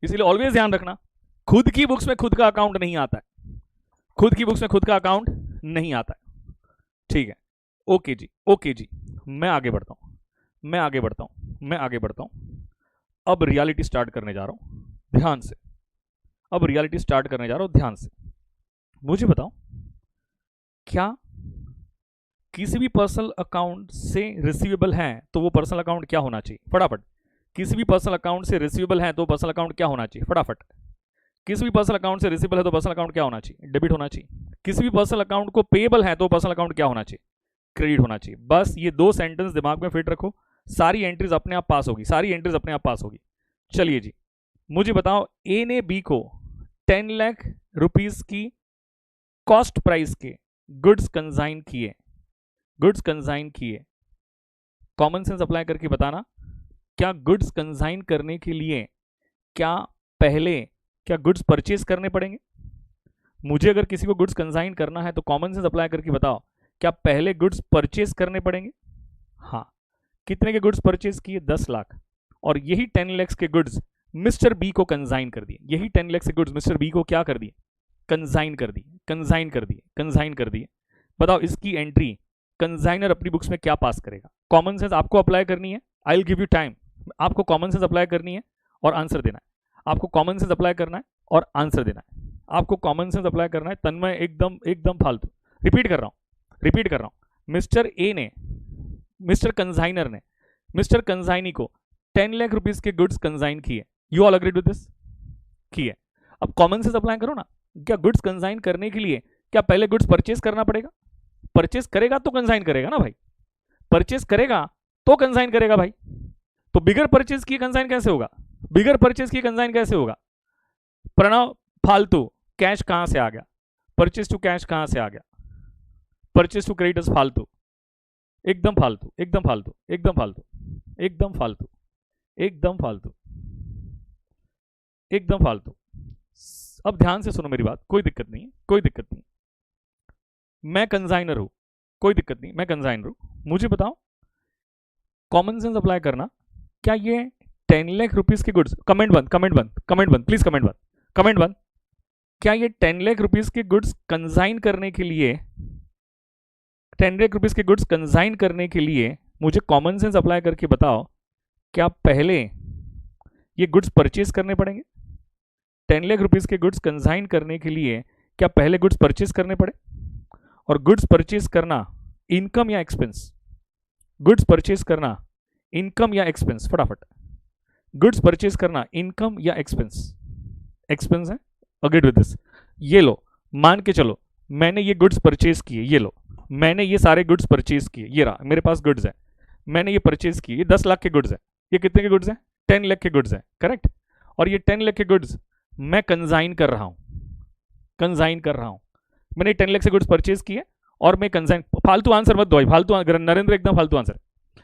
इसीलिए ऑलवेज ध्यान रखना, खुद की बुक्स में खुद का अकाउंट नहीं आता है, खुद की बुक्स में खुद का अकाउंट नहीं आता है। ठीक है, ओके जी, ओके जी, मैं आगे बढ़ता हूं, मैं आगे बढ़ता हूं, मैं आगे बढ़ता हूं। अब रियलिटी स्टार्ट करने जा रहा हूं, ध्यान से। अब रियलिटी स्टार्ट करने जा रहा हूं, ध्यान से। मुझे बताओ, क्या किसी भी पर्सनल अकाउंट से रिसीवेबल है तो वो पर्सनल अकाउंट क्या होना चाहिए? फटाफट। किसी भी पर्सनल अकाउंट से रिसीवेबल है तो पर्सनल अकाउंट क्या होना चाहिए? फटाफट। किसी भी पर्सनल अकाउंट से रिसीवेबल है तो पर्सनल अकाउंट क्या होना चाहिए? डेबिट होना चाहिए। किसी भी पर्सनल अकाउंट को पेएबल है तो पर्सनल अकाउंट क्या होना चाहिए? क्रेडिट होना चाहिए। बस ये दो सेंटेंस दिमाग में फिट रखो, सारी एंट्रीज अपने आप पास होगी, सारी एंट्रीज अपने आप पास होगी। चलिए जी, मुझे बताओ, ए ने बी को 10 लाख रुपीस की कॉस्ट प्राइस के गुड्स कंसाइन किए, गुड्स कंसाइन किए। कॉमन सेंस अप्लाई करके बताना, क्या गुड्स कंसाइन करने के लिए क्या पहले क्या गुड्स परचेज करने पड़ेंगे? मुझे अगर किसी को गुड्स कंसाइन करना है तो कॉमन सेंस अप्लाई करके बताओ, क्या पहले गुड्स परचेज करने पड़ेंगे? हाँ। कितने के गुड्स परचेज किए? 10 लाख। और यही 10 लाख के गुड्स मिस्टर बी को कंसाइन कर दिए, यही 10 लाख के गुड्स मिस्टर बी को क्या कर दिए? कंसाइन कर दिए, कंसाइन कर दिए, कंसाइन कर दिए। बताओ इसकी एंट्री कंसाइनर अपनी बुक्स में क्या पास करेगा? कॉमन सेंस आपको अप्लाई करनी है, I will give you time. आपको कॉमन सेंस अप्लाई करनी है और आंसर देना है, आपको कॉमन सेंस अप्लाई करना है और आंसर देना है, आपको कॉमन सेंस अप्लाई करना है। तन्मय एकदम एकदम फालतू, रिपीट कर रहा हूं, रिपीट कर रहा हूं। मिस्टर ए ने, मिस्टर कंसाइनर ने मिस्टर कंसाइनी को 10 लाख रुपीस के गुड्स कंसाइन किए। You all agreed with this? किए। अब कॉमन सेंस अप्लाई करो ना, क्या गुड्स कंसाइन करने के लिए क्या पहले गुड्स परचेज करना पड़ेगा? परचेज करेगा तो कंसाइन करेगा ना भाई, परचेज करेगा तो कंसाइन करेगा भाई। तो बिगर परचेज की कंसाइन कैसे होगा? बिगर परचेज की कंसाइन कैसे होगा? प्रणव फालतू, कैश कहां से आ गया? परचेज टू कैश कहां से आ गया? परचेज टू क्रेडिटर्स फालतू, एकदम फालतू, एकदम फालतू, एकदम फालतू, एकदम फालतू, एकदम फालतू, एकदम फालतू। अब ध्यान से सुनो मेरी बात, कोई दिक्कत नहीं, कोई दिक्कत नहीं। मैं कंसाइनर हूं, कोई दिक्कत नहीं, मैं कंसाइनर हूं। मुझे बताओ, कॉमन सेंस अप्लाई करना, क्या ये 10 लाख रुपीस के गुड्स, कमेंट बंद, कमेंट बंद, कमेंट बंद, प्लीज कमेंट बंद, कमेंट बंद। क्या ये 10 लाख रुपीस के गुड्स कंसाइन करने के लिए, 10 लाख रुपीस के गुड्स कंसाइन करने के लिए मुझे कॉमन सेंस अप्लाई करके बताओ, क्या पहले ये गुड्स परचेज करने पड़ेंगे? 10 लाख रुपीस के गुड्स कंसाइन करने के लिए क्या पहले गुड्स परचेज करने पड़े? और गुड्स परचेज करना इनकम या एक्सपेंस? गुड्स परचेज करना इनकम या एक्सपेंस? फटाफट। गुड्स परचेज करना इनकम या एक्सपेंस? एक्सपेंस है, अग्रीड विद दिस। ये लो, मान के चलो मैंने ये गुड्स परचेज किए, ये लो, मैंने ये सारे गुड्स परचेज किए, ये रहा मेरे पास गुड्स है, मैंने ये परचेज किए, ये 10 लाख के गुड्स है। ये कितने के गुड्स हैं? 10 लाख के गुड्स है, करेक्ट। और ये 10 लाख के गुड्स मैं कंसाइन कर रहा हूं, कंसाइन कर रहा हूं। मैंने 10 लाख से गुड्स परचेज किए और मैं कंसाइन, फालतू आंसर मत दो भाई, फालतू नरेंद्र एकदम फालतू आंसर।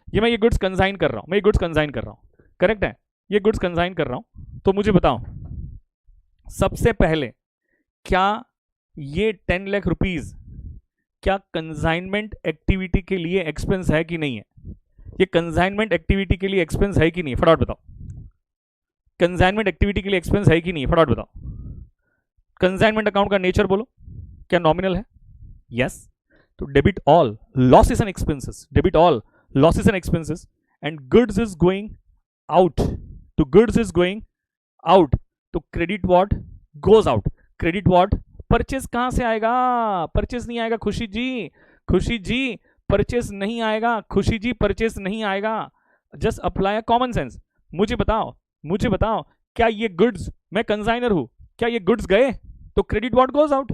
ये मैं ये गुड्स कंसाइन कर रहा हूं, मैं ये गुड्स कंसाइन कर रहा हूं, करेक्ट है, ये गुड्स कंसाइन कर रहा हूं। तो मुझे बताओ, सबसे पहले क्या ये 10 लाख रुपीज क्या कंसाइनमेंट एक्टिविटी के लिए एक्सपेंस है कि नहीं है? ये कंसाइनमेंट एक्टिविटी के लिए एक्सपेंस है कि नहीं है? फटाफट बताओ। कंसाइनमेंट एक्टिविटी के लिए एक्सपेंस है कि नहीं है? फटाफट बताओ। कंसाइनमेंट अकाउंट का नेचर बोलो, क्या नॉमिनल है? यस। तो debit all losses and expenses, debit all losses and expenses, and goods is going out, तो गुड्स इज गोइंग आउट, तो credit what goes out, credit what purchase कहां से आएगा? परचेज नहीं आएगा खुशी जी, खुशी जी परचेज नहीं आएगा, खुशी जी परचेज नहीं आएगा। Just apply common sense. मुझे बताओ, मुझे बताओ, क्या ये गुड्स, मैं कंसाइनर हूं, क्या ये गुड्स गए तो क्रेडिट व्हाट गोज आउट?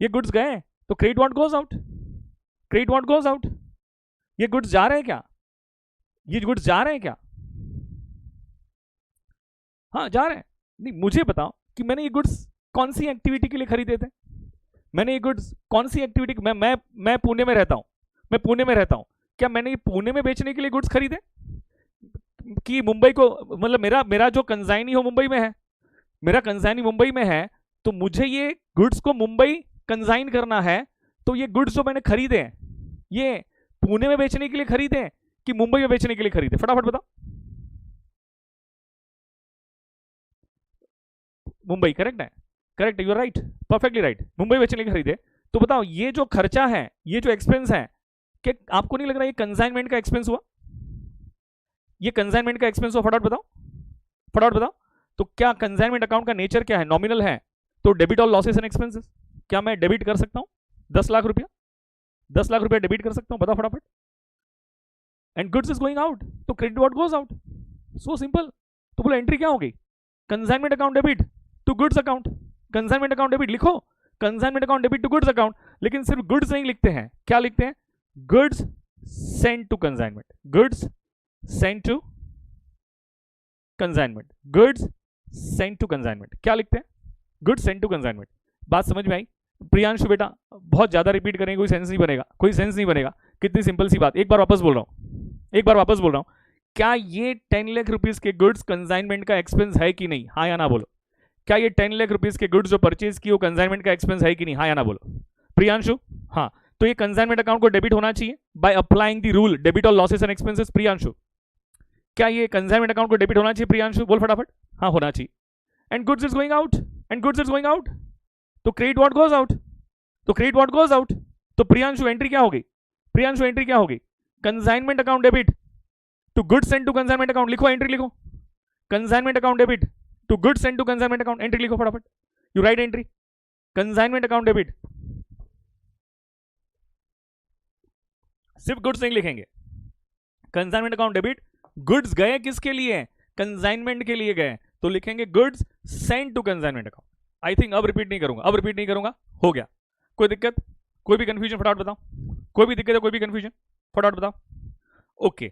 ये गुड्स गए तो credit what goes out, credit what goes out. ये गुड्स जा रहे हैं क्या? ये गुड्स जा रहे हैं क्या? हाँ जा रहे हैं। नहीं मुझे बताओ कि मैंने ये गुड्स कौन सी एक्टिविटी के लिए खरीदे थे, मैंने ये गुड्स कौन सी एक्टिविटी, मैं पुणे में रहता हूँ, मैं पुणे में रहता हूँ, क्या मैंने ये पुणे में बेचने के लिए गुड्स खरीदे कि मुंबई को, मतलब मेरा मेरा जो कंसाइनी हो मुंबई में है, मेरा कंसाइनी मुंबई में है, तो मुझे ये गुड्स को मुंबई कंसाइन करना है, तो ये गुड्स जो मैंने खरीदे हैं ये पुणे में बेचने के लिए खरीदे कि मुंबई में बेचने के लिए खरीदे, फटाफट बताओ। मुंबई, करेक्ट है, correct, you are right, perfectly right, Mumbai बेचने के लिए खरीदे। तो बताओ ये जो खर्चा है, ये जो एक्सपेंस है, कि आपको नहीं लग रहा ये कंसाइनमेंट का एक्सपेंस हुआ, ये कंसाइनमेंट का एक्सपेंस हुआ, फटाफट बताओ, फटाफट बताओ। तो क्या कंसाइनमेंट अकाउंट का नेचर क्या है, नॉमिनल है, तो debit all losses and expenses, क्या मैं डेबिट कर सकता हूं 10 लाख रुपया, 10 लाख रुपया डेबिट कर सकता हूं, बताओ फटाफट। And goods is going out, तो credit what goes out, so simple. तो बोलो एंट्री क्या होगी, consignment account debit to goods account, consignment account debit लिखो, consignment account debit to goods account, लेकिन सिर्फ गुड्स नहीं लिखते हैं, क्या लिखते हैं, goods sent to consignment, goods sent to consignment, goods sent to consignment, क्या लिखते हैं, गुड्स सेंट टू कंसाइनमेंट। बात समझ में आई? प्रियांशु बेटा बहुत ज्यादा रिपीट करेंगे कोई सेंस नहीं बनेगा, कोई सेंस नहीं बनेगा, कितनी सिंपल सी बात, एक बार वापस बोल रहा हूं, एक बार वापस बोल रहा हूं, क्या ये 10 लाख रुपीस के गुड्स कंसाइनमेंट का एक्सपेंस है कि नहीं, हाँ या ना बोलो। क्या ये 10 लाख रुपीस के गुड्स जो परचेज की वो कंसाइनमेंट का एक्सपेंस है कि नहीं, हाँ या ना बोलो। प्रियांशु हाँ, तो ये कंसाइनमेंट अकाउंट को डेबिट होना चाहिए by applying the rule debit all losses and expenses. Priyanshu क्या ये कंसाइनमेंट अकाउंट को डेबिट होना चाहिए, प्रियांशु बोल फटाफट, हाँ होना चाहिए। And goods is going out, and goods is going out, तो क्रेडिट व्हाट गोज आउट, तो क्रेडिट व्हाट गोज आउट, तो प्रियांशु एंट्री क्या होगी, प्रियांशु एंट्री क्या होगी, consignment account debit to goods sent to consignment account, लिखो एंट्री लिखो, consignment account debit to goods sent to consignment account, entry लिखो फटाफट, you write entry, consignment account debit, सिर्फ गुड्स नहीं लिखेंगे, कंसाइनमेंट अकाउंट डेबिट, गुड्स गए किसके लिए, कंसाइनमेंट के लिए गए, तो लिखेंगे goods sent to consignment account. I think अब रिपीट नहीं करूंगा, अब रिपीट नहीं करूंगा, हो गया, कोई दिक्कत, कोई भी कंफ्यूजन फटाफट बताओ, कोई भी दिक्कत है, कोई भी कंफ्यूजन फटाफट बताओ। ओके,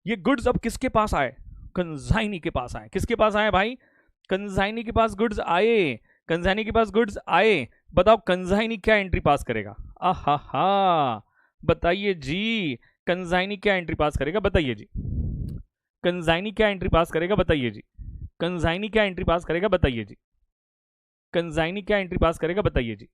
ये गुड्स अब किसके पास आए, कंसाइनी के पास आए, किसके पास आए भाई, कंसाइनी के पास गुड्स आए, कंसाइनी के पास गुड्स आए, बताओ कंसाइनी क्या एंट्री पास करेगा, आहा बताइए जी, कंसाइनी क्या एंट्री पास करेगा, बताइए जी, कंसाइनी क्या एंट्री पास करेगा, बताइए जी, कंसाइनी क्या एंट्री पास करेगा, बताइए जी, कंसाइनी क्या एंट्री पास करेगा, बताइए जी।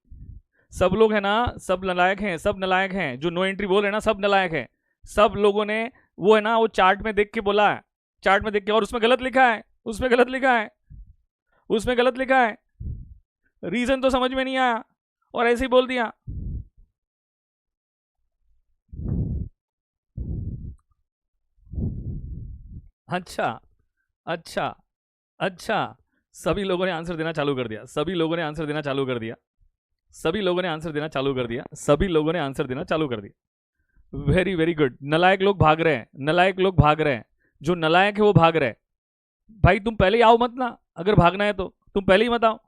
सब लोग है ना, सब नलायक हैं, सब नलायक हैं, जो नो एंट्री बोल रहे हैं ना सब नलायक हैं, सब लोगों ने वो है ना वो चार्ट में देख के बोला है, चार्ट में देख के, और उसमें गलत लिखा है, उसमें गलत लिखा है, उसमें गलत लिखा है, रीजन तो समझ में नहीं आया और ऐसे ही बोल दिया। अच्छा अच्छा अच्छा, सभी लोगों ने आंसर देना चालू कर दिया, सभी लोगों ने आंसर देना चालू कर दिया, सभी लोगों ने आंसर देना चालू कर दिया, सभी लोगों ने आंसर देना चालू कर दिया, वेरी वेरी गुड। नलायक लोग भाग रहे हैं, नलायक लोग भाग रहे हैं, जो नलायक है वो भाग रहे हैं। भाई तुम पहले ही आओ मत ना, अगर भागना है तो तुम पहले ही मत आओ,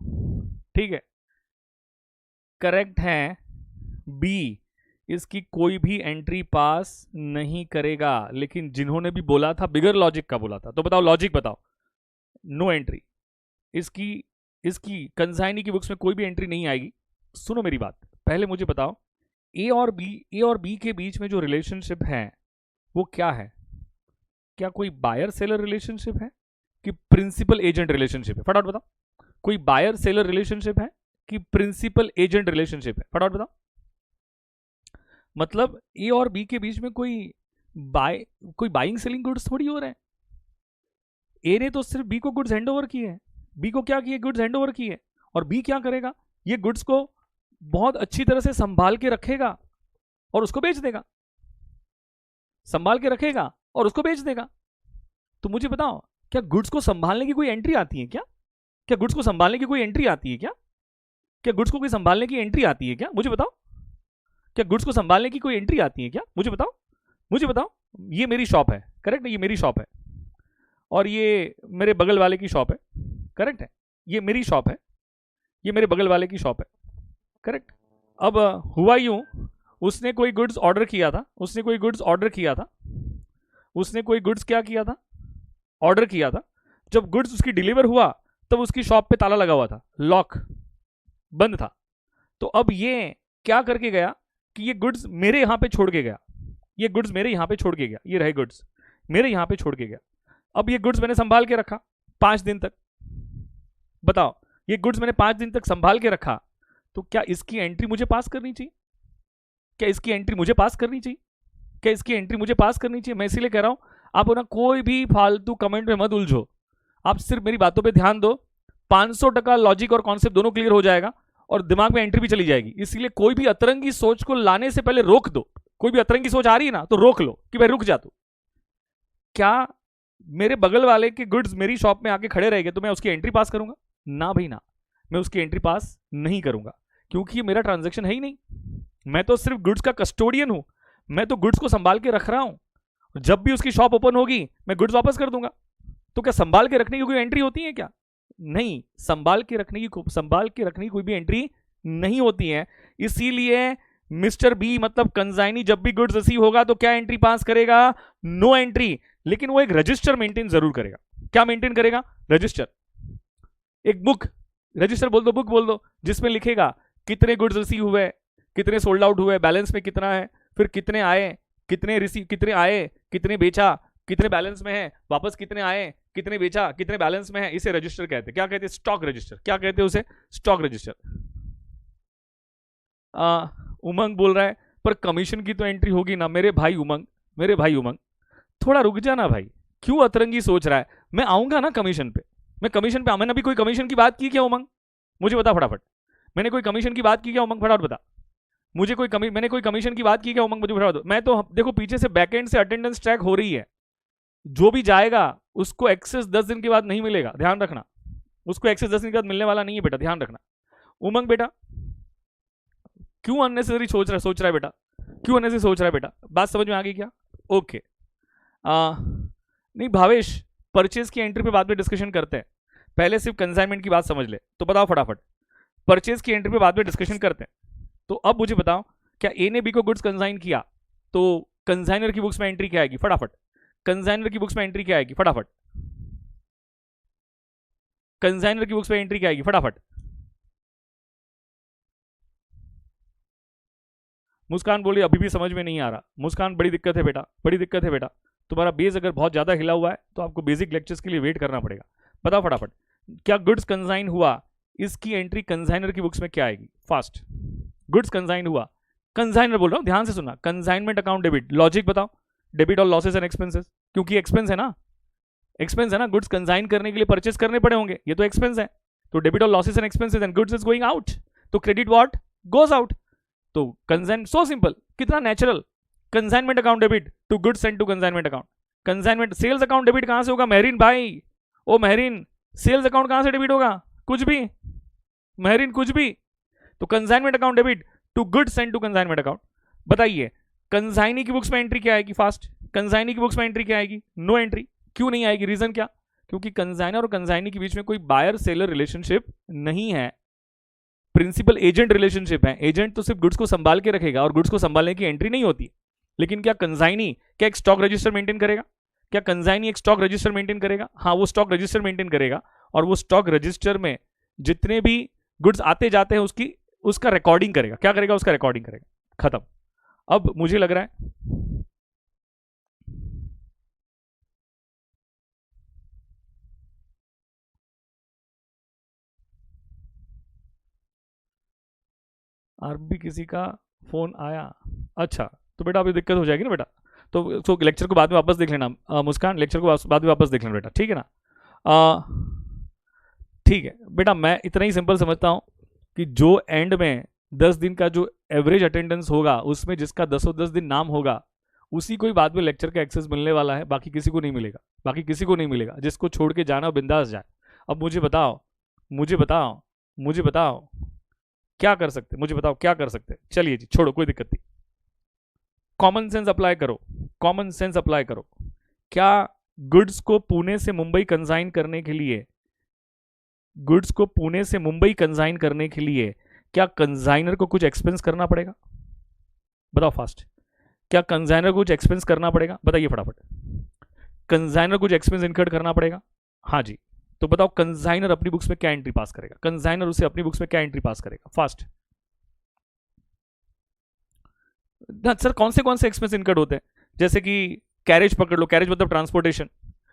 ठीक है। करेक्ट है बी, इसकी कोई भी एंट्री पास नहीं करेगा, लेकिन जिन्होंने भी बोला था बिगर लॉजिक का बोला था, तो बताओ लॉजिक बताओ, नो एंट्री, इसकी इसकी कंसाइनी की बुक्स में कोई भी एंट्री नहीं आएगी। सुनो मेरी बात, पहले मुझे बताओ ए और बी के बीच में जो रिलेशनशिप है वो क्या है, क्या कोई बायर सेलर रिलेशनशिप है कि प्रिंसिपल एजेंट रिलेशनशिप है, फटाफट बताओ, कोई बायर सेलर रिलेशनशिप है कि प्रिंसिपल एजेंट रिलेशनशिप है, फटाफट बताओ। मतलब ए और बी के बीच में कोई बाइंग सेलिंग गुड्स थोड़ी हो रहे हैं, ए ने तो सिर्फ बी को गुड्स हैंड ओवर किए हैं, बी को क्या किए, गुड्स हैंड ओवर किए, और बी क्या करेगा, ये गुड्स को बहुत अच्छी तरह से संभाल के रखेगा और उसको बेच देगा, संभाल के रखेगा और उसको बेच देगा। तो मुझे बताओ क्या गुड्स को संभालने की कोई एंट्री आती है क्या, क्या गुड्स को संभालने की कोई एंट्री आती है क्या, क्या गुड्स को कोई संभालने की एंट्री आती है क्या, मुझे बताओ, क्या गुड्स को संभालने की कोई एंट्री आती है क्या, मुझे बताओ, मुझे बताओ। ये मेरी शॉप है, करेक्ट है, ये मेरी शॉप है, और ये मेरे बगल वाले की शॉप है, करेक्ट है, ये मेरी शॉप है, ये मेरे बगल वाले की शॉप है, करेक्ट। अब हुआ यूं, उसने कोई गुड्स ऑर्डर किया था, उसने कोई गुड्स ऑर्डर किया था, उसने कोई गुड्स क्या किया था, ऑर्डर किया था, जब गुड्स उसकी डिलीवर हुआ तब उसकी शॉप पे ताला लगा हुआ था, लॉक बंद था। तो अब ये क्या करके गया कि ये गुड्स मेरे यहां पे छोड़ के गया, ये गुड्स मेरे यहां पे छोड़ के गया, ये रहे गुड्स मेरे यहां पे छोड़ के गया। अब ये गुड्स मैंने संभाल के रखा 5 दिन तक। बताओ, ये गुड्स मैंने 5 दिन तक संभाल के रखा, तो क्या इसकी एंट्री मुझे पास करनी चाहिए? क्या इसकी एंट्री मुझे पास करनी चाहिए? क्या इसकी एंट्री मुझे पास करनी चाहिए? मैं इसीलिए कह रहा हूं, आप ना कोई भी फालतू कमेंट में मत उलझो, आप सिर्फ मेरी बातों पे ध्यान दो। 500% लॉजिक और कॉन्सेप्ट दोनों क्लियर हो जाएगा और दिमाग में एंट्री भी चली जाएगी। इसलिए कोई भी अतरंगी सोच को लाने से पहले रोक दो। कोई भी अतरंगी सोच आ रही है ना, तो रोक लो कि भाई रुक जा तू। क्या मेरे बगल वाले के गुड्स मेरी शॉप में आके खड़े रहेंगे तो मैं उसकी एंट्री पास करूंगा? ना भाई ना, मैं उसकी एंट्री पास नहीं करूंगा, क्योंकि ये मेरा ट्रांजैक्शन है ही नहीं। मैं तो सिर्फ गुड्स का कस्टोडियन हूं, मैं तो गुड्स को संभाल के रख रहा हूं। जब भी उसकी शॉप ओपन होगी मैं गुड्स वापस कर दूंगा। तो क्या संभाल के रखने की कोई एंट्री होती है क्या? नहीं, संभाल के रखने की कोई भी एंट्री नहीं होती है। इसीलिए मिस्टर बी मतलब कंजाइनी जब भी गुड्स रिसीव होगा तो क्या एंट्री पास करेगा? No entry. लेकिन वो एक रजिस्टर मेंटेन जरूर करेगा। क्या मेंटेन करेगा? रजिस्टर, एक बुक, रजिस्टर बोल दो, बुक बोल दो, जिसमें लिखेगा कितने गुड्स रिसीव हुए, कितने सोल्ड आउट हुए, बैलेंस में कितना है, फिर कितने आए, कितने रिसीव, कितने आए, कितने बेचा, कितने बैलेंस में है, वापस कितने आए, कितने बेचा, कितने बैलेंस में है। इसे रजिस्टर कहते हैं। क्या कहते हैं? Stock register. क्या कहते हैं उसे? Stock register. उमंग बोल रहा है पर कमीशन की तो एंट्री होगी ना। मेरे भाई उमंग, मेरे भाई उमंग, थोड़ा रुक जाना भाई, क्यों अतरंगी सोच रहा है? मैं आऊंगा ना कमीशन पे, मैं कमीशन पे। मैंने अभी कोई कमीशन की बात की क्या उमंग? मुझे बता फटाफट, मैंने कोई कमीशन की बात की क्या उमंग? फटाफट बता मुझे, मैंने कोई कमीशन की बात की क्या उमंग? मुझे फटाफट। मैं तो देखो पीछे से बैकएंड से अटेंडेंस ट्रैक हो रही है, जो भी जाएगा उसको एक्सेस 10 दिन के बाद नहीं मिलेगा, ध्यान रखना। उसको एक्सेस 10 दिन के बाद मिलने वाला नहीं है बेटा, ध्यान रखना। उमंग बेटा क्यों अननेसेसरी सोच रहा है बेटा? क्यों अननेसेसरी सोच रहा है बेटा? बात समझ में आ गई क्या? ओके। नहीं भावेश, परचेज की एंट्री पे बाद में डिस्कशन करते हैं, पहले सिर्फ कंसाइनमेंट की बात समझ ले। तो बताओ फटाफट, परचेज की एंट्री पे बाद में डिस्कशन करते हैं। तो अब मुझे बताओ, क्या ए ने बी को गुड्स कंसाइन किया तो कंसाइनर की बुक्स में एंट्री क्या आएगी? फटाफट, कंसाइनर की बुक्स में एंट्री क्या आएगी? फटाफट, कंसाइनर की बुक्स में एंट्री क्या आएगी? फटाफट। मुस्कान बोली अभी भी समझ में नहीं आ रहा। मुस्कान बड़ी दिक्कत है बेटा, बड़ी दिक्कत है बेटा। तुम्हारा बेस अगर बहुत ज्यादा हिला हुआ है तो आपको बेसिक लेक्चर्स के लिए वेट करना पड़ेगा। बताओ फटाफट, क्या गुड्स कंसाइन हुआ, इसकी एंट्री कंसाइनर की बुक्स में क्या आएगी? फास्ट, गुड्स कंसाइन हुआ, कंसाइनर बोल रहा हूं, ध्यान से सुनना। कंसाइनमेंट अकाउंट डेबिट, लॉजिक बताओ। डेबिट और लॉसेस एंड एक्सपेंसेस, क्योंकि एक्सपेंस है ना, एक्सपेंस है ना, गुड्स कंसाइन करने के लिए परचेस करने पड़े होंगे, ये तो एक्सपेंस है। तो डेबिट और losses and expenses and goods is going out, तो क्रेडिट व्हाट गोज आउट। तो कंसाइन, सो सिंपल, कितना natural. Consignment account debit to goods send to consignment account. Consignment, sales account debit कहां से होगा? मेहरीन भाई, ओ मेहरीन, सेल्स अकाउंट कहां से debit होगा? कुछ भी मेहरीन, कुछ भी। तो consignment account debit to goods send to consignment account. बताइए कंसाइनी की बुक्स में एंट्री क्या आएगी? फास्ट, कंसाइनी की बुक्स में एंट्री क्या आएगी? No entry. क्यों नहीं आएगी? रीजन क्या? क्योंकि कंसाइनर और कंसाइनी के बीच में कोई बायर सेलर रिलेशनशिप नहीं है, प्रिंसिपल एजेंट रिलेशनशिप है। एजेंट तो सिर्फ गुड्स को संभाल के रखेगा और गुड्स को संभालने की एंट्री नहीं होती। लेकिन क्या कंसाइनी क्या एक स्टॉक रजिस्टर मेंटेन करेगा? क्या कंसाइनी एक स्टॉक रजिस्टर मेंटेन करेगा? हाँ, वो स्टॉक रजिस्टर मेंटेन करेगा और वो स्टॉक रजिस्टर में जितने भी गुड्स आते जाते हैं उसका रिकॉर्डिंग करेगा। क्या करेगा? उसका रिकॉर्डिंग करेगा। खत्म। अब मुझे लग रहा है भी किसी का फोन आया। अच्छा, तो बेटा अभी दिक्कत हो जाएगी ना बेटा, तो लेक्चर को बाद में वापस देख लेना। मुस्कान, लेक्चर को बाद में वापस देख लेना बेटा, ठीक है ना? ठीक है बेटा, मैं इतना ही सिंपल समझता हूं कि जो एंड में 10 दिन का जो एवरेज अटेंडेंस होगा उसमें जिसका 10 दिन नाम होगा उसी को ही बाद में लेक्चर का एक्सेस मिलने वाला है, बाकी किसी को नहीं मिलेगा। बाकी किसी को नहीं मिलेगा। जिसको छोड़ के जाना बिंदास जाए। अब मुझे बताओ, मुझे बताओ, मुझे बताओ क्या कर सकते? मुझे बताओ क्या कर सकते? चलिए जी, छोड़ो, कोई दिक्कत नहीं। कॉमन सेंस अप्लाई करो, कॉमन सेंस अप्लाई करो। क्या गुड्स को पुणे से मुंबई कंसाइन करने के लिए, गुड्स को पुणे से मुंबई कंसाइन करने के लिए क्या कंसाइनर को कुछ एक्सपेंस करना पड़ेगा? बताओ फास्ट, क्या कंसाइनर को कुछ एक्सपेंस करना पड़ेगा? बताइए फटाफट, कंसाइनर कुछ एक्सपेंस इनकर्ड करना पड़ेगा? हाँ जी, तो बताओ कंसाइनर अपनी बुक्स में क्या एंट्री पास करेगा, कंसाइनर उसे अपनी बुक्स में क्या एंट्री पास करेगा, फास्ट। सर कौन से एक्सपेंस इनकर्ड होते हैं, जैसे कि कैरेज पकड़ लो, कैरेज मतलब ट्रांसपोर्टेशन,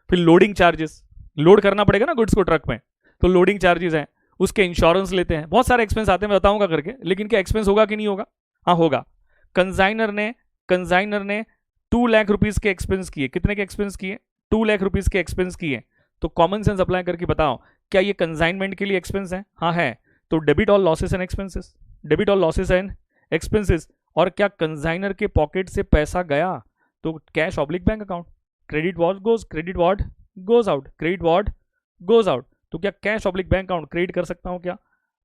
फिर लोडिंग चार्जेस, लोड करना पड़ेगा ना गुड्स को ट्रक में, तो लोडिंग चार्जेस हैं, उसके इंश्योरेंस लेते हैं, बहुत सारे एक्सपेंस आते हैं, मैं बताऊंगा करके, लेकिन क्या एक्सपेंस होगा कि नहीं होगा, हाँ होगा। कंसाइनर ने 2 लाख रुपीज के एक्सपेंस किए, कितने के एक्सपेंस किए, 2 लाख रुपीज के एक्सपेंस किए, तो कॉमन सेंस अप्लाई करके बताओ क्या ये कंसाइनमेंट के लिए एक्सपेंस है, हाँ है, तो debit all losses and expenses, debit all losses and expenses. और क्या कंसाइनर के पॉकेट से पैसा गया तो cash oblique bank account, credit what goes, credit what goes out, credit what goes out, तो क्या cash oblique bank account credit कर सकता हूं क्या,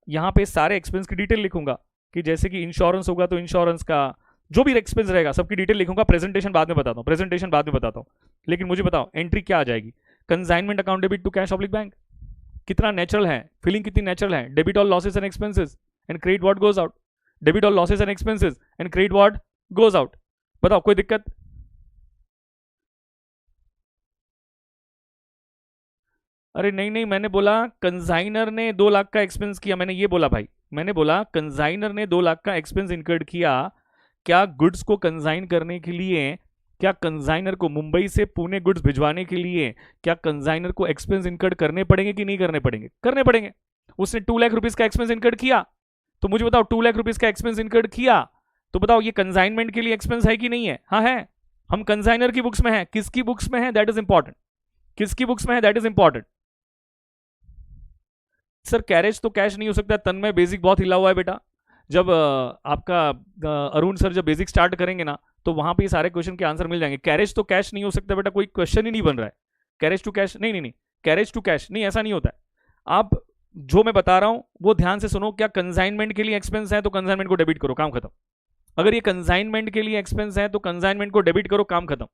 यहां पे सारे एक्सपेंस की डिटेल लिखूंगा कि जैसे कि इंश्योरेंस होगा तो इंश्योरेंस का जो भी एक्सपेंस रहेगा सबकी डिटेल लिखूंगा, प्रेजेंटेशन बाद में बताता हूं, प्रेजेंटेशन बाद में बताता हूं, लेकिन मुझे बताओ एंट्री क्या आ जाएगी, consignment account debit to cash oblique bank, कितना नेचुरल है, फीलिंग कितनी नेचुरल है, debit all losses and expenses and credit what goes out, debit all losses and expenses and credit what goes out, बताओ कोई दिक्कत। अरे नहीं नहीं, मैंने बोला कंसाइनर ने 2 लाख का एक्सपेंस किया, मैंने ये बोला भाई, मैंने बोला कंसाइनर ने 2 लाख का एक्सपेंस इनकर्ड किया, क्या गुड्स को कंसाइन करने के लिए, क्या कंसाइनर को मुंबई से पुणे गुड्स भिजवाने के लिए क्या कंसाइनर को एक्सपेंस इनकर्ड करने पड़ेंगे कि नहीं करने पड़ेंगे, करने पड़ेंगे। उसने 2 लाख रुपीज का एक्सपेंस इनकर्ड किया, तो मुझे बताओ 2 लाख रुपीज का एक्सपेंस इनकर्ड किया, तो बताओ ये कंसाइनमेंट के लिए एक्सपेंस है कि नहीं है, हाँ है, हम कंसाइनर की बुक्स में है, किसकी बुक्स में है दैट इज इंपॉर्टेंट, किसकी बुक्स में है that is important. Sir carriage तो कैश नहीं हो सकता, तन्मय बेसिक बहुत हिला हुआ है बेटा, जब आपका अरुण सर जब बेसिक स्टार्ट करेंगे ना तो वहां पे ये सारे क्वेश्चन के आंसर मिल जाएंगे, कैरेज तो कैश नहीं हो सकता बेटा, कोई क्वेश्चन ही नहीं बन रहा है, कैरेज टू कैश नहीं नहीं नहीं, कैरेज टू कैश नहीं, ऐसा नहीं होता है। आप जो मैं बता रहा हूं वो ध्यान से सुनो, क्या कंसाइनमेंट के लिए एक्सपेंस है तो कंसाइनमेंट को डेबिट करो, काम खत्म। अगर ये कंसाइनमेंट के लिए एक्सपेंस है तो कंसाइनमेंट को डेबिट करो, काम खत्म।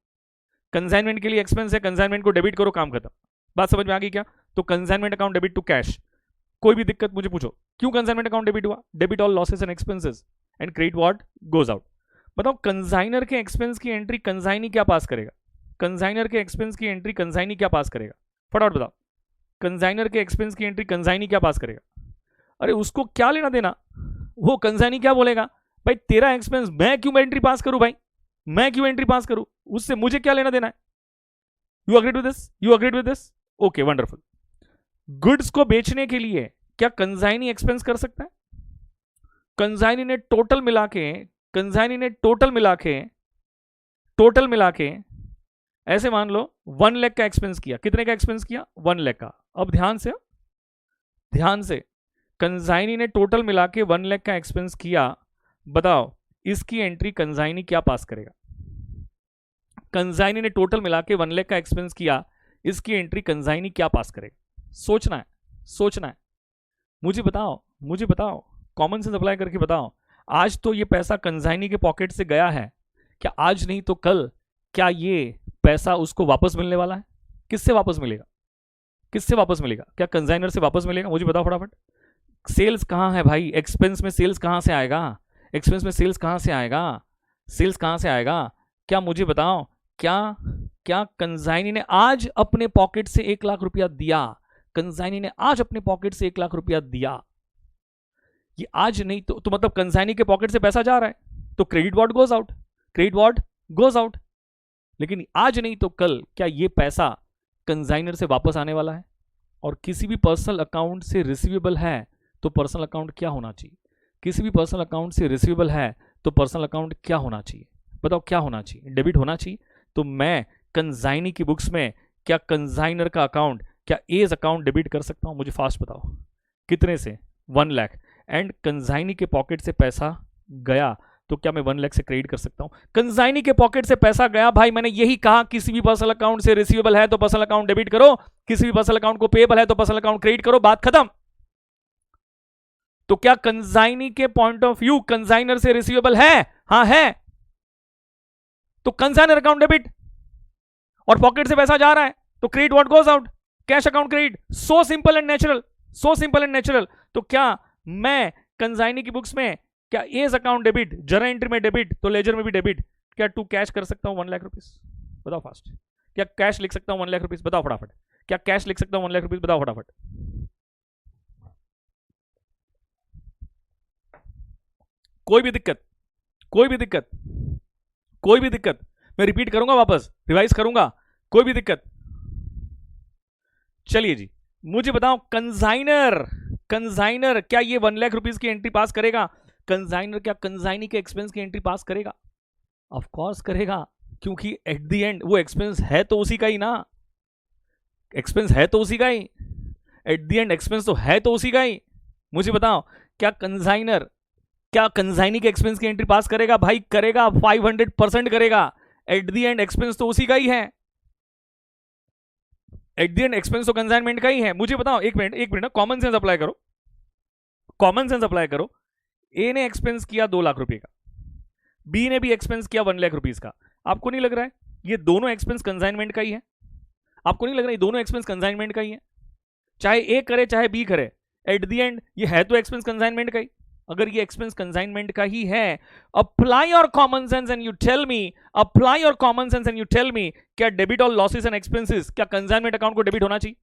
कंसाइनमेंट के लिए एक्सपेंस है, कंसाइनमेंट को डेबिट करो, काम खत्म। बात समझ में आ गई क्या, तो consignment account debit to cash, कोई भी दिक्कत मुझे पूछो, क्यों कंसाइनमेंट अकाउंट डेबिट हुआ, debit all losses and expenses and credit what goes out. बताओ कंसाइनर के एक्सपेंस की एंट्री कंसाइनी क्या पास करेगा, कंसाइनर के एक्सपेंस की एंट्री कंसाइनी क्या पास करेगा, फटाफट बताओ, कंसाइनर के एक्सपेंस की एंट्री कंसाइनी क्या पास करेगा। अरे उसको क्या लेना देना, वो कंसाइनी क्या बोलेगा, भाई तेरा एक्सपेंस मैं क्यों एंट्री पास करूं, भाई मैं क्यों एंट्री पास करूं, उससे मुझे क्या लेना देना है। You agreed with this, you agreed with this, okay wonderful. Goods को बेचने के लिए क्या कंसाइनी एक्सपेंस कर सकता है, कंसाइनी ने टोटल मिला के, कंसाइनी ने टोटल मिला के ऐसे मान लो 1 लाख का एक्सपेंस किया, कितने का एक्सपेंस किया, 1 लाख का। अब ध्यान से कंसाइनी ने टोटल मिला के 1 लाख का एक्सपेंस किया, बताओ इसकी एंट्री कंसाइनी क्या पास करेगा, कंसाइनी ने टोटल मिला के 1 लाख का एक्सपेंस किया, इसकी एंट्री कंसाइनी क्या पास करेगा, सोचना है, सोचना है, मुझे बताओ कॉमन सेंस अप्लाई करके बताओ। आज तो ये पैसा कंसाइनी के पॉकेट से गया है, क्या आज नहीं तो कल क्या ये पैसा उसको वापस मिलने वाला है, किससे वापस मिलेगा, किससे वापस मिलेगा, क्या कंसाइनर से वापस मिलेगा, मुझे बताओ फटाफट। सेल्स कहां है भाई, एक्सपेंस में सेल्स कहां से आएगा, एक्सपेंस में सेल्स कहां से आएगा, सेल्स कहां से आएगा, क्या मुझे बताओ, क्या कंसाइनी ने आज अपने पॉकेट से 1 लाख रुपया दिया, कंसाइनी ने आज अपने पॉकेट से 1 लाख रुपया दिया, ये आज नहीं तो मतलब कंसाइनी के पॉकेट से पैसा जा रहा है, तो credit what goes out, credit what goes out, लेकिन आज नहीं तो कल क्या ये पैसा कंसाइनर से वापस आने वाला है, और किसी भी पर्सनल अकाउंट से रिसीवेबल है तो पर्सनल अकाउंट क्या होना चाहिए, किसी भी पर्सनल अकाउंट से रिसीवेबल है तो पर्सनल अकाउंट क्या होना चाहिए, बताओ क्या होना चाहिए, डेबिट होना चाहिए। तो मैं कंसाइनी की बुक्स में क्या कंसाइनर का अकाउंट, क्या एज अकाउंट डेबिट कर सकता हूं, मुझे फास्ट बताओ, कितने से, 1 लाख, एंड कंसाइनी के पॉकेट से पैसा गया तो क्या मैं 1 लाख से क्रेडिट कर सकता हूं, कंसाइनी के पॉकेट से पैसा गया भाई, मैंने यही कहा किसी भी पर्सनल अकाउंट से रिसीवेबल है तो पर्सनल अकाउंट डेबिट करो, किसी भी पर्सनल अकाउंट को पेएबल है तो पर्सनल अकाउंट क्रेडिट करो, बात खत्म। तो क्या कंसाइनी के पॉइंट ऑफ व्यू कंसाइनर से रिसीवेबल है, हाँ है, तो कंसाइनर अकाउंट डेबिट, और पॉकेट से पैसा जा रहा है तो credit what goes out, cash account credit, so simple and natural, so simple and natural. तो क्या मैं कंसाइनी की बुक्स में क्या A's account debit, journal entry में डेबिट तो लेजर में भी डेबिट, क्या टू कैश कर सकता हूं 1 लाख रुपीस, बताओ फास्ट, क्या कैश लिख सकता हूं 1 लाख रुपीस, बताओ फटाफट, क्या कैश लिख सकता हूं 1 लाख रुपीज? बताओ फटाफट। कोई भी दिक्कत, कोई भी दिक्कत, कोई भी दिक्कत? मैं रिपीट करूंगा, वापस रिवाइज करूंगा, कोई भी दिक्कत? चलिए जी, मुझे बताओ कंसाइनर, कंसाइनर क्या ये 1 लाख रुपीज की एंट्री पास करेगा? कंसाइनर क्या कंसाइनी के एक्सपेंस की एंट्री पास करेगा? ऑफ कोर्स करेगा, क्योंकि एट द एंड वो एक्सपेंस है तो उसी का ही ना, एक्सपेंस है तो उसी का ही, एट द एंड एक्सपेंस तो है तो उसी का ही। मुझे बताओ क्या कंसाइनर क्या कंसाइनी के एक्सपेंस की एंट्री पास करेगा? भाई करेगा, 500% करेगा। एट द एंड एक्सपेंस तो उसी का ही है, एट द एंड एक्सपेंस तो कंसाइनमेंट का ही है। मुझे बताओ, एक मिनट, कॉमन सेंस अप्लाई करो, कॉमन सेंस अप्लाई करो। ए ने एक्सपेंस किया 2 लाख रुपए का, बी ने भी एक्सपेंस किया 1 लाख रुपीज का। आपको नहीं लग रहा है ये दोनों एक्सपेंस कंसाइनमेंट का ही है? आपको नहीं लग रहा है ये दोनों एक्सपेंस कंसाइनमेंट का ही है? चाहे ए करे चाहे बी करे, एट द एंड ये है तो एक्सपेंस कंसाइनमेंट का ही। अगर ये एक्सपेंस कंसाइनमेंट का ही है, apply your common sense and you tell me, apply your common sense and you tell me, क्या डेबिट और लॉसेस एंड एक्सपेंसेस क्या कंसाइनमेंट अकाउंट को डेबिट होना चाहिए?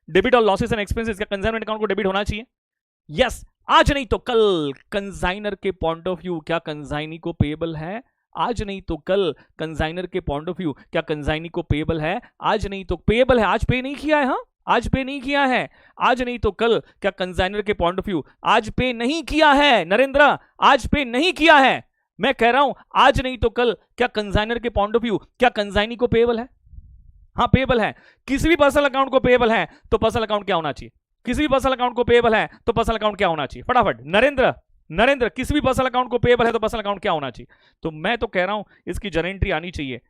डेबिट और लॉसेस एंड एक्सपेंसेस क्या कंसाइनमेंट अकाउंट को डेबिट होना चाहिए? यस, आज नहीं तो कल कंसाइनर के पॉइंट ऑफ व्यू क्या कंसाइनी को पेएबल है? आज नहीं तो कल कंसाइनर के पॉइंट ऑफ व्यू क्या कंसाइनी को पेएबल है? आज नहीं तो पेएबल है, आज पे नहीं किया है, हाँ आज पे नहीं किया है। आज नहीं तो कल क्या कंसाइनर के पॉइंट ऑफ व्यू आज पे नहीं किया है? नरेंद्र, आज पे नहीं किया है। मैं कह रहा हूं आज नहीं तो कल क्या कंसाइनर के पॉइंट ऑफ व्यू क्या कंसाइनी को पेएबल है? हाँ पेएबल है। किसी भी पर्सनल अकाउंट को पेएबल है तो पर्सनल अकाउंट क्या होना चाहिए? किसी भी पर्सनल अकाउंट को पेएबल है तो पर्सनल अकाउंट क्या होना चाहिए? फटाफट नरेंद्र, नरेंद्र किसी भी पर्सनल अकाउंट को पेएबल है तो पर्सनल अकाउंट क्या होना चाहिए? तो मैं तो कह रहा हूं इसकी जर्नल एंट्री आनी चाहिए,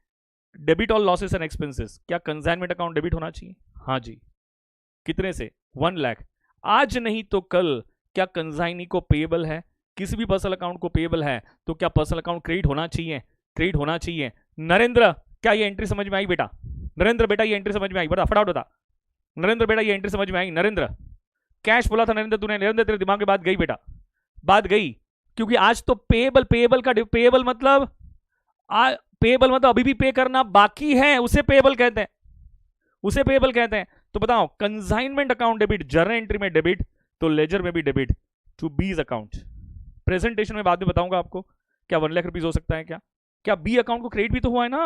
debit all losses and expenses क्या कंसाइनमेंट अकाउंट डेबिट होना चाहिए? हाँ जी। कितने से? 1 लाख। आज नहीं तो कल क्या कंसाइनी को पेएबल है? किसी भी पर्सनल अकाउंट को पेएबल है तो क्या पर्सनल अकाउंट क्रेडिट होना चाहिए? क्रेडिट होना चाहिए। नरेंद्र क्या ये एंट्री समझ में आई बेटा? नरेंद्र बेटा ये एंट्री समझ में आई? बता फटाफट बता। नरेंद्र बेटा ये एंट्री समझ में आई? नरेंद्र कैश बोला था नरेंद्र तूने, नरेंद्र तेरे दिमाग में बात गई बेटा, बात गई, क्योंकि आज तो पेएबल, पेएबल का पेएबल मतलब पेएबल मतलब अभी भी पे करना बाकी है, उसे पेएबल कहते हैं, उसे पेएबल कहते हैं। तो बताओ consignment account debit, journal entry में डेबिट तो लेजर में भी debit to B's account. Presentation में बाद में बताऊंगा आपको क्या 1 लाख रुपीज हो सकता है क्या? क्या बी अकाउंट को क्रेडिट भी तो हुआ है ना,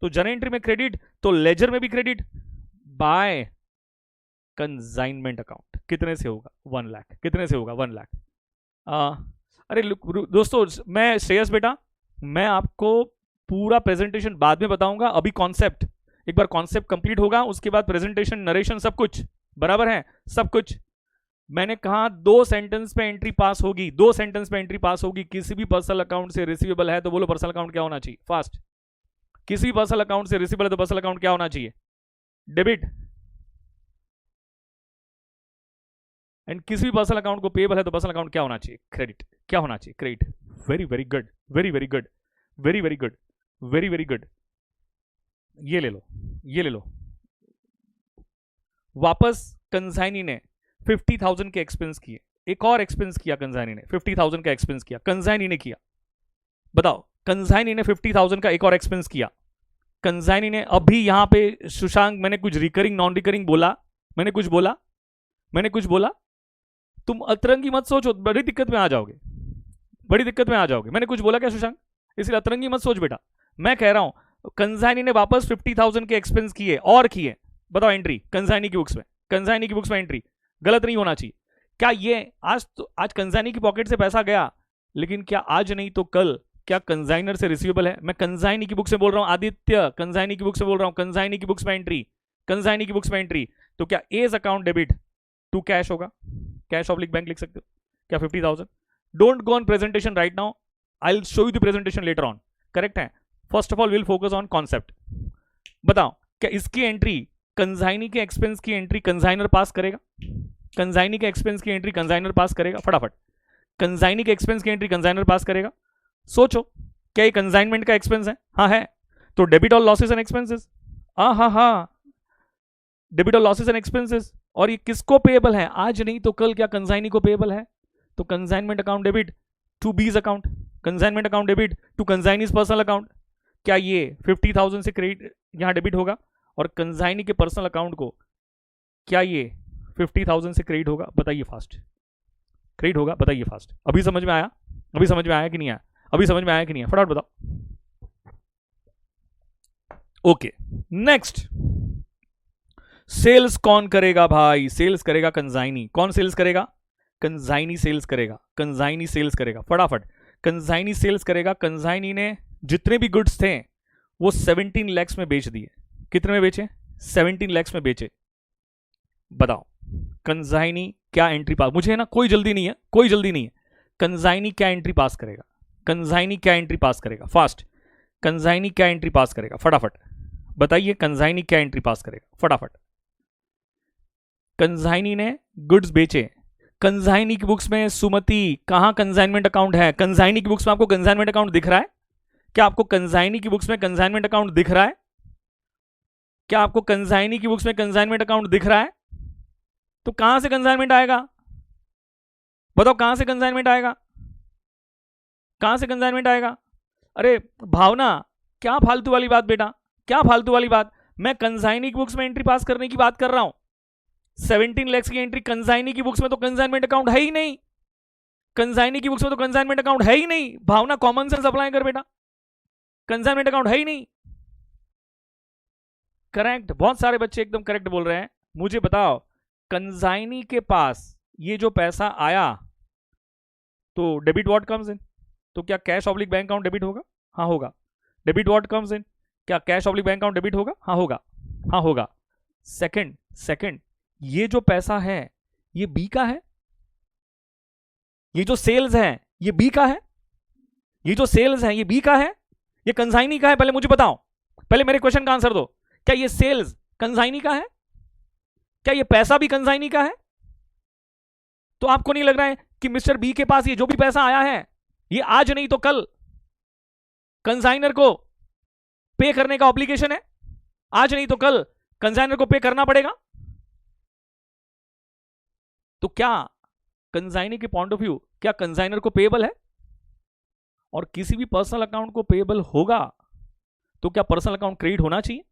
तो जर्नल एंट्री में क्रेडिट तो लेजर में भी क्रेडिट बाय कंसाइनमेंट अकाउंट। कितने से होगा? 1 लाख। कितने से होगा? 1 लाख। अरे दोस्तों, मैं श्रेयस बेटा, मैं आपको पूरा प्रेजेंटेशन बाद में बताऊंगा, अभी कॉन्सेप्ट, एक बार कॉन्सेप्ट कंप्लीट होगा उसके बाद प्रेजेंटेशन, नरेशन सब कुछ बराबर है, सब कुछ। मैंने कहा 2 सेंटेंस पे एंट्री पास होगी, 2 सेंटेंस पे एंट्री पास होगी। किसी भी पर्सनल अकाउंट से रिसीवेबल है तो बोलो पर्सनल अकाउंट क्या होना चाहिए? फास्ट। किसी भी पर्सनल अकाउंट से रिसीवेबल है तो पर्सनल अकाउंट क्या होना चाहिए? डेबिट। एंड किसी भी पर्सनल अकाउंट को पेएबल है तो पर्सनल अकाउंट क्या होना चाहिए? क्रेडिट। क्या होना चाहिए? Credit. Very very good, very very good, very very good, very very good. ये ले लो, ये ले लो। वापस कंसाइनी ने 50,000 के एक्सपेंस किए, एक और एक्सपेंस किया कंसाइनी ने, 50,000 का एक्सपेंस किया कंसाइनी ने किया। बताओ कंसाइनी ने 50,000 का एक और एक्सपेंस किया कंसाइनी ने। अभी यहां पे सुशांक मैंने कुछ रिकरिंग नॉन रिकरिंग बोला? मैंने कुछ बोला? मैंने कुछ बोला? तुम अतरंगी मत सोचो, बड़ी दिक्कत में आ जाओगे, बड़ी दिक्कत में आ जाओगे। मैंने कुछ बोला क्या सुशांक? इसलिए अतरंगी मत सोच बेटा। मैं कह रहा हूं कंसाइनी ने वापस 50,000 के एक्सपेंस किए और किए। बताओ एंट्री कंसाइनी की बुक्स में, कंसाइनी की बुक्स में एंट्री गलत नहीं होना चाहिए। क्या ये आज कंसाइनी की पॉकेट से पैसा गया, लेकिन क्या आज नहीं तो कल क्या कंसाइनर से रिसीवेबल है? मैं कंसाइनी की बुक से बोल रहा हूं आदित्य, कंसाइनी की बुक से बोल रहा हूं, कंसाइनी की बुक्स में एंट्री, कंसाइनी की बुक्स में एंट्री। तो क्या A's account debit to cash होगा? कैश ऑब्लिक बैंक लिख सकते हो क्या? 50,000। Don't go on presentation right now, I will show you the presentation later on. Correct है? First of all will focus on concept. बताओ क्या इसकी एंट्री कंसाइनी के एक्सपेंस की एंट्री कंसाइनर पास करेगा? कंसाइनी के एक्सपेंस की एंट्री कंसाइनर पास करेगा? फटाफट कंसाइनी के एक्सपेंस की एंट्री कंसाइनर पास करेगा? सोचो, क्या ये कंसाइनमेंट का एक्सपेंस है? हाँ है। तो debit all losses and expenses, हाँ debit all losses and expenses. और ये किसको पेएबल है? आज नहीं तो कल क्या कंसाइनी को पेएबल है? तो consignment account debit to B's account, consignment account debit to consignee's personal account. क्या ये 50,000 से क्रेडिट यहां डेबिट होगा और कंसाइनी के पर्सनल अकाउंट को, क्या ये 50,000 से क्रेडिट होगा? बताइए फास्ट, क्रेडिट होगा? बताइए फास्ट। अभी समझ में आया? अभी समझ में आया कि नहीं आया? अभी समझ में आया कि नहीं आया? फटाफट बताओ। ओके, नेक्स्ट, सेल्स कौन करेगा भाई? सेल्स करेगा कंसाइनी। कौन सेल्स करेगा? कंसाइनी सेल्स करेगा। कंसाइनी सेल्स करेगा, फटाफट कंसाइनी सेल्स करेगा। कंसाइनी ने जितने भी गुड्स थे वो 17 लैक्स में बेच दिए। कितने में बेचे? 17 लैक्स में बेचे। बताओ कंसाइनी क्या एंट्री पास, मुझे ना कोई जल्दी नहीं है, कोई जल्दी नहीं है, कंसाइनी क्या एंट्री पास करेगा? कंसाइनी क्या एंट्री पास करेगा? फास्ट, कंसाइनी क्या एंट्री पास करेगा? फटाफट बताइए, कंसाइनी क्या एंट्री पास करेगा? फटाफट। कंसाइनी ने गुड्स बेचे। कंसाइनी की बुक्स में सुमति कहां कंसाइनमेंट अकाउंट है? कंसाइनी की बुक्स में आपको कंसाइनमेंट अकाउंट दिख रहा है? क्या आपको कंसाइनी की बुक्स में कंसाइनमेंट अकाउंट दिख रहा है? क्या आपको कंसाइनी की बुक्स में कंसाइनमेंट अकाउंट दिख रहा है? तो कहां से कंसाइनमेंट आएगा? बताओ कहां से कंसाइनमेंट आएगा? कहां से कंसाइनमेंट आएगा? अरे भावना, क्या फालतू वाली बात बेटा, क्या फालतू वाली बात? मैं कंसाइनी की बुक्स में एंट्री पास करने की बात कर रहा हूं। 17 लैक्स की एंट्री कंसाइनी की बुक्स में तो कंसाइनमेंट अकाउंट है ही नहीं। कंसाइनी की बुक्स में तो कंसाइनमेंट अकाउंट है ही नहीं। भावना कॉमन सेंस अप्लाई कर बेटा, कंसाइनमेंट अकाउंट है ही नहीं। करेक्ट, बहुत सारे बच्चे एकदम करेक्ट बोल रहे हैं। मुझे बताओ, कंसाइनी के पास ये जो पैसा आया तो डेबिट व्हाट कम्स इन, तो क्या cash oblique bank account debit होगा? हाँ होगा। डेबिट व्हाट कम्स इन, क्या cash oblique bank account debit होगा? हाँ होगा, हाँ होगा। सेकंड, ये जो पैसा है ये बी का है? ये जो सेल्स है ये बी का है? ये जो सेल्स है ये बी का है? ये कंसाइनी का है? पहले मुझे बताओ, पहले मेरे क्वेश्चन का आंसर दो। क्या ये सेल्स कंसाइनी का है? क्या ये पैसा भी कंसाइनी का है? तो आपको नहीं लग रहा है कि मिस्टर बी के पास ये जो भी पैसा आया है ये आज नहीं तो कल कंसाइनर को पे करने का ऑब्लिगेशन है? आज नहीं तो कल कंसाइनर को पे करना पड़ेगा। तो क्या कंसाइनी के पॉइंट ऑफ व्यू क्या कंसाइनर को पेएबल है? और किसी भी पर्सनल अकाउंट को पेएबल होगा तो क्या पर्सनल अकाउंट क्रेडिट होना चाहिए?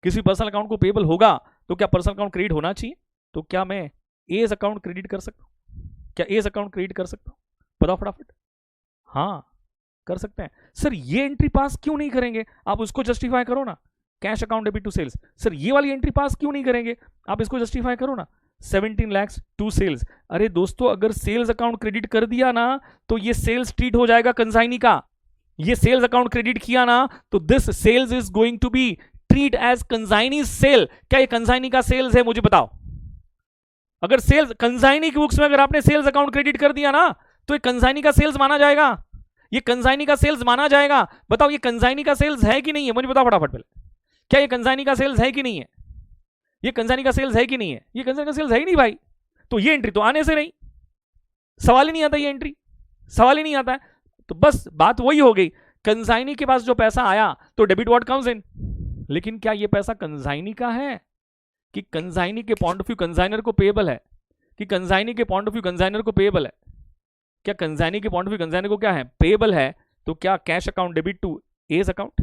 किसी पर्सनल अकाउंट को पेएबल होगा तो क्या पर्सनल अकाउंट क्रेडिट होना चाहिए? तो क्या मैं एज अकाउंट क्रेडिट कर सकता हूं? क्या एज अकाउंट क्रेडिट कर सकता हूं? बताओ फटाफट। हाँ कर सकते हैं। सर ये एंट्री पास क्यों नहीं करेंगे? आप उसको जस्टिफाई करो ना। Cash account debit to sales, sir ये वाली एंट्री पास क्यों नहीं करेंगे? आप इसको जस्टिफाई करो ना। 17 लैक्स टू सेल्स। अरे दोस्तों, अगर सेल्स अकाउंट क्रेडिट कर दिया ना तो ये सेल्स ट्रीट हो जाएगा कंसाइनी का। ये सेल्स अकाउंट क्रेडिट किया ना तो this sales is going to be treat as consignee sale. क्या ये कंसाइनी का सेल्स है? मुझे बताओ। अगर सेल्स कंसाइनी की बुक्स में अगर आपने सेल्स अकाउंट क्रेडिट कर दिया ना तो ये कंसाइनी का सेल्स माना जाएगा। ये कंसाइनी का सेल्स माना जाएगा। बताओ ये कंसाइनी का सेल्स है कि नहीं है? मुझे बताओ फटाफट पहले। क्या ये कंसाइनी का सेल्स है कि नहीं है? ये कंसाइनी का सेल्स है कि नहीं है? ये कंसाइनी का सेल्स है ही नहीं भाई। तो ये एंट्री तो आने से नहीं, सवाल ही नहीं आता। ये एंट्री सवाल ही नहीं आता है। तो बस बात वही हो गई, कंसाइनी के पास जो पैसा आया तो डेबिट व्हाट कम्स इन। लेकिन क्या ये पैसा कंसाइनी का है कि कंसाइनी के पॉइंट ऑफ व्यू कंसाइनर को पेएबल है? कि कंसाइनी के पॉइंट ऑफ व्यू कंसाइनर को पेएबल है? क्या कंसाइनी के पॉइंट ऑफ व्यू कंसाइनर को क्या है? पेएबल है। तो क्या cash account debit to A's account,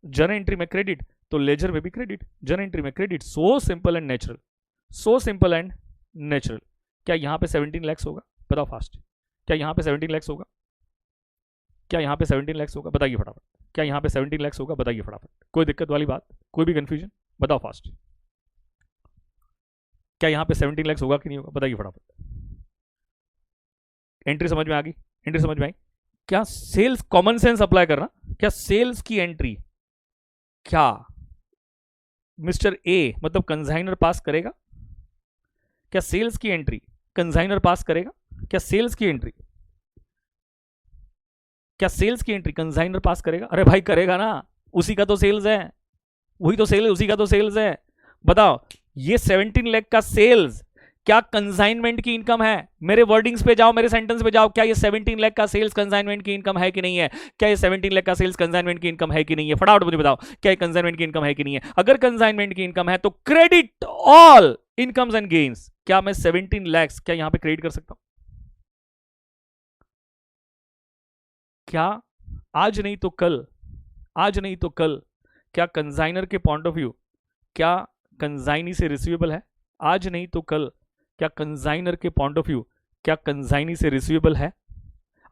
journal entry में क्रेडिट तो लेजर में भी क्रेडिट, जर्नल एंट्री में credit. So simple and natural, so simple and natural. क्या यहां पे 17 लैक्स होगा? बताओ फास्ट। क्या यहां पे 17 लैक्स होगा? क्या यहां पे 17 लैक्स होगा? बताइए फटाफट। क्या यहां पे 17 लैक्स होगा? बताइए फटाफट। कोई दिक्कत वाली बात, कोई भी कंफ्यूजन? बताओ फास्ट। क्या यहां पे 17 लैक्स होगा कि नहीं होगा? बताइए फटाफट। एंट्री समझ में आ गई? एंट्री समझ में आई? क्या सेल्स, कॉमन सेंस अप्लाई करना, क्या सेल्स की एंट्री क्या मिस्टर ए मतलब कंसाइनर पास करेगा? क्या सेल्स की एंट्री कंसाइनर पास करेगा? क्या सेल्स की एंट्री, क्या सेल्स की एंट्री कंसाइनर पास करेगा? अरे भाई करेगा ना, उसी का तो सेल्स है, वही तो सेल है, उसी का तो सेल्स है। बताओ ये 17 लाख का सेल्स क्या कंसाइनमेंट की इनकम है? मेरे वर्डिंग्स पे जाओ, मेरे सेंटेंस पे जाओ। क्या ये 17 लाख का सेल्स कंसाइनमेंट की इनकम है कि नहीं है? क्या ये 17 लाख का सेल्स कंसाइनमेंट की इनकम है कि नहीं है? फटाफट मुझे बताओ, क्या ये कंसाइनमेंट की इनकम है कि नहीं है? अगर कंसाइनमेंट की इनकम है तो credit all incomes and gains. क्या मैं 17 लाख क्या यहां पे क्रेडिट कर सकता हूं? क्या आज नहीं तो कल, आज नहीं तो कल क्या कंसाइनर के पॉइंट ऑफ व्यू क्या कंजाइनी से रिसीवेबल है? आज नहीं तो कल क्या कंजाइनर के पॉइंट ऑफ व्यू क्या कंजाइनी से रिसीवेबल है?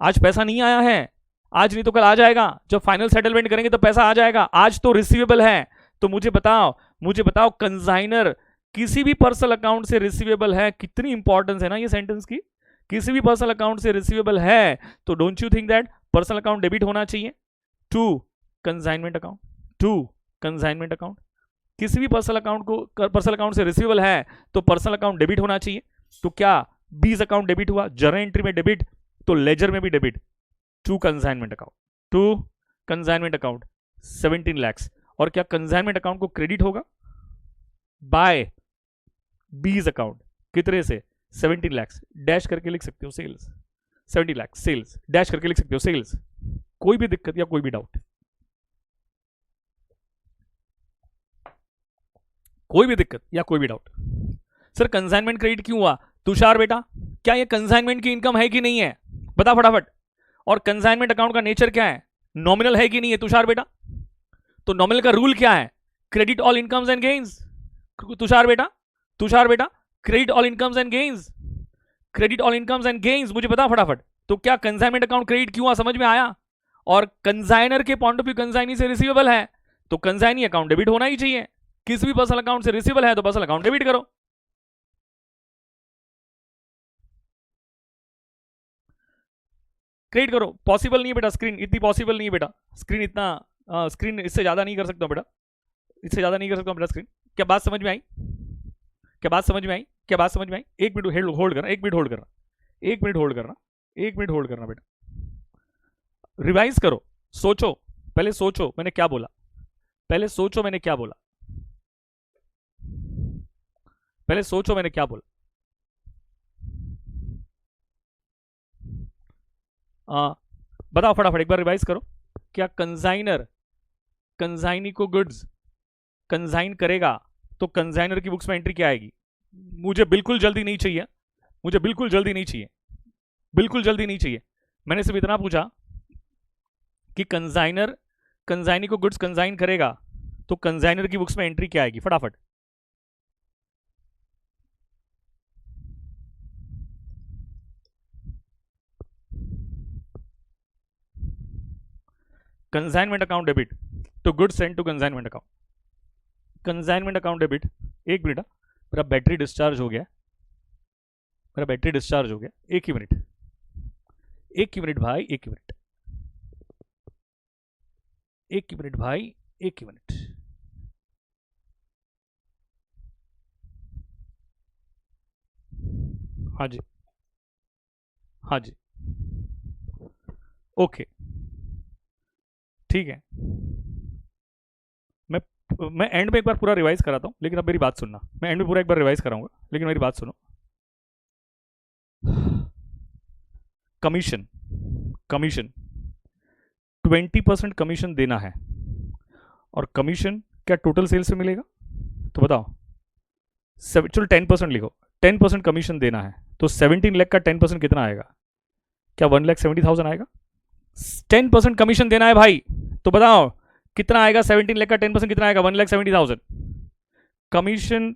आज पैसा नहीं आया है, आज नहीं तो कल आ जाएगा। जब फाइनल सेटलमेंट करेंगे तो पैसा आ जाएगा, आज तो रिसीवेबल है। तो मुझे बताओ कंजाइनर किसी भी पर्सनल अकाउंट से रिसीवेबल है। कितनी इंपॉर्टेंस है ना ये सेंटेंस की। किसी भी पर्सनल अकाउंट से रिसीवेबल है तो don't you think that personal account debit होना चाहिए टू कंसाइनमेंट अकाउंट। किसी भी पर्सनल अकाउंट से रिसीवेबल है तो पर्सनल अकाउंट डेबिट होना चाहिए। तो क्या बीज अकाउंट डेबिट हुआ, जर्नल एंट्री में डेबिट, तो लेजर में भी debit to consignment account 17 lakhs। और क्या कंसाइनमेंट अकाउंट को क्रेडिट होगा बाय बीज अकाउंट कितने से? 17 lakhs। डैश करके लिख सकते हो सेल्स, 70 lakhs सेल्स, डैश करके लिख सकते हो सेल्स। कोई भी दिक्कत या कोई भी डाउट? कोई भी दिक्कत या कोई भी डाउट? सर कंसाइनमेंट क्रेडिट क्यों हुआ? तुषार बेटा क्या ये कंसाइनमेंट की इनकम है कि नहीं है? बता फटाफट। और कंसाइनमेंट अकाउंट का नेचर क्या है? नॉमिनल है कि नहीं है तुषार बेटा? तो नॉमिनल का रूल क्या है? Credit all incomes and gains. Tushar बेटा credit all incomes and gains, मुझे बता फटाफट। तो क्या कंसाइनमेंट अकाउंट क्रेडिट क्यों हुआ? समझ में आया? और कंसाइनर के पॉइंट ऑफ व्यू कंसाइनी से रिसीवेबल है तो कंसाइनी अकाउंट डेबिट होना ही चाहिए। किसी भी पर्सनल अकाउंट से रिसीवेबल है तो पर्सनल अकाउंट डेबिट करो। क्रिएट करो। पॉसिबल नहीं है बेटा, स्क्रीन इतनी पॉसिबल नहीं है बेटा, स्क्रीन इतना स्क्रीन इससे ज़्यादा नहीं कर सकता बेटा, इससे ज़्यादा नहीं कर सकता बेटा स्क्रीन। क्या बात समझ में आई? क्या बात समझ में आई? क्या बात समझ में आई? एक मिनट होल्ड करना, एक मिनट होल्ड करना, एक मिनट होल्ड करना, एक मिनट होल्ड करना बेटा। रिवाइज करो, सोचो, पहले सोचो मैंने क्या बोला, पहले सोचो मैंने क्या बोला, पहले सोचो मैंने क्या बोला। बताओ फटाफट, एक बार रिवाइज करो। क्या कंसाइनर कंसाइनी को गुड्स कंसाइन करेगा तो कंसाइनर की बुक्स में एंट्री क्या आएगी? मुझे बिल्कुल जल्दी नहीं चाहिए, मुझे बिल्कुल जल्दी नहीं चाहिए, बिल्कुल जल्दी नहीं चाहिए। मैंने सिर्फ इतना पूछा कि कंसाइनर कंसाइनी को गुड्स कंसाइन करेगा तो कंसाइनर की बुक्स में एंट्री क्या आएगी? फटाफट। कंसाइनमेंट अकाउंट डेबिट तो goods send to consignment account, consignment account debit. एक मिनट, मेरा बैटरी डिस्चार्ज हो गया, मेरा बैटरी डिस्चार्ज हो गया, एक ही मिनट, एक ही मिनट भाई, एक ही मिनट, एक ही मिनट भाई, एक ही मिनट। हाँ जी, हाँ जी, ओके ठीक है। मैं एंड में एक बार पूरा रिवाइज कराता हूँ, लेकिन अब मेरी बात सुनना। मैं एंड में पूरा एक बार रिवाइज कराऊंगा, लेकिन मेरी बात सुनो। कमीशन कमीशन 20% कमीशन देना है, और कमीशन क्या टोटल सेल्स से मिलेगा? तो बताओ, चलो 10% लिखो, 10% कमीशन देना है तो 17 लाख का 10% कितना आएगा? क्या 1,70,000 आएगा? 10% कमीशन देना है भाई, तो बताओ कितना आएगा? 17 लाख का 10% कितना आएगा? 1,70,000। कमीशन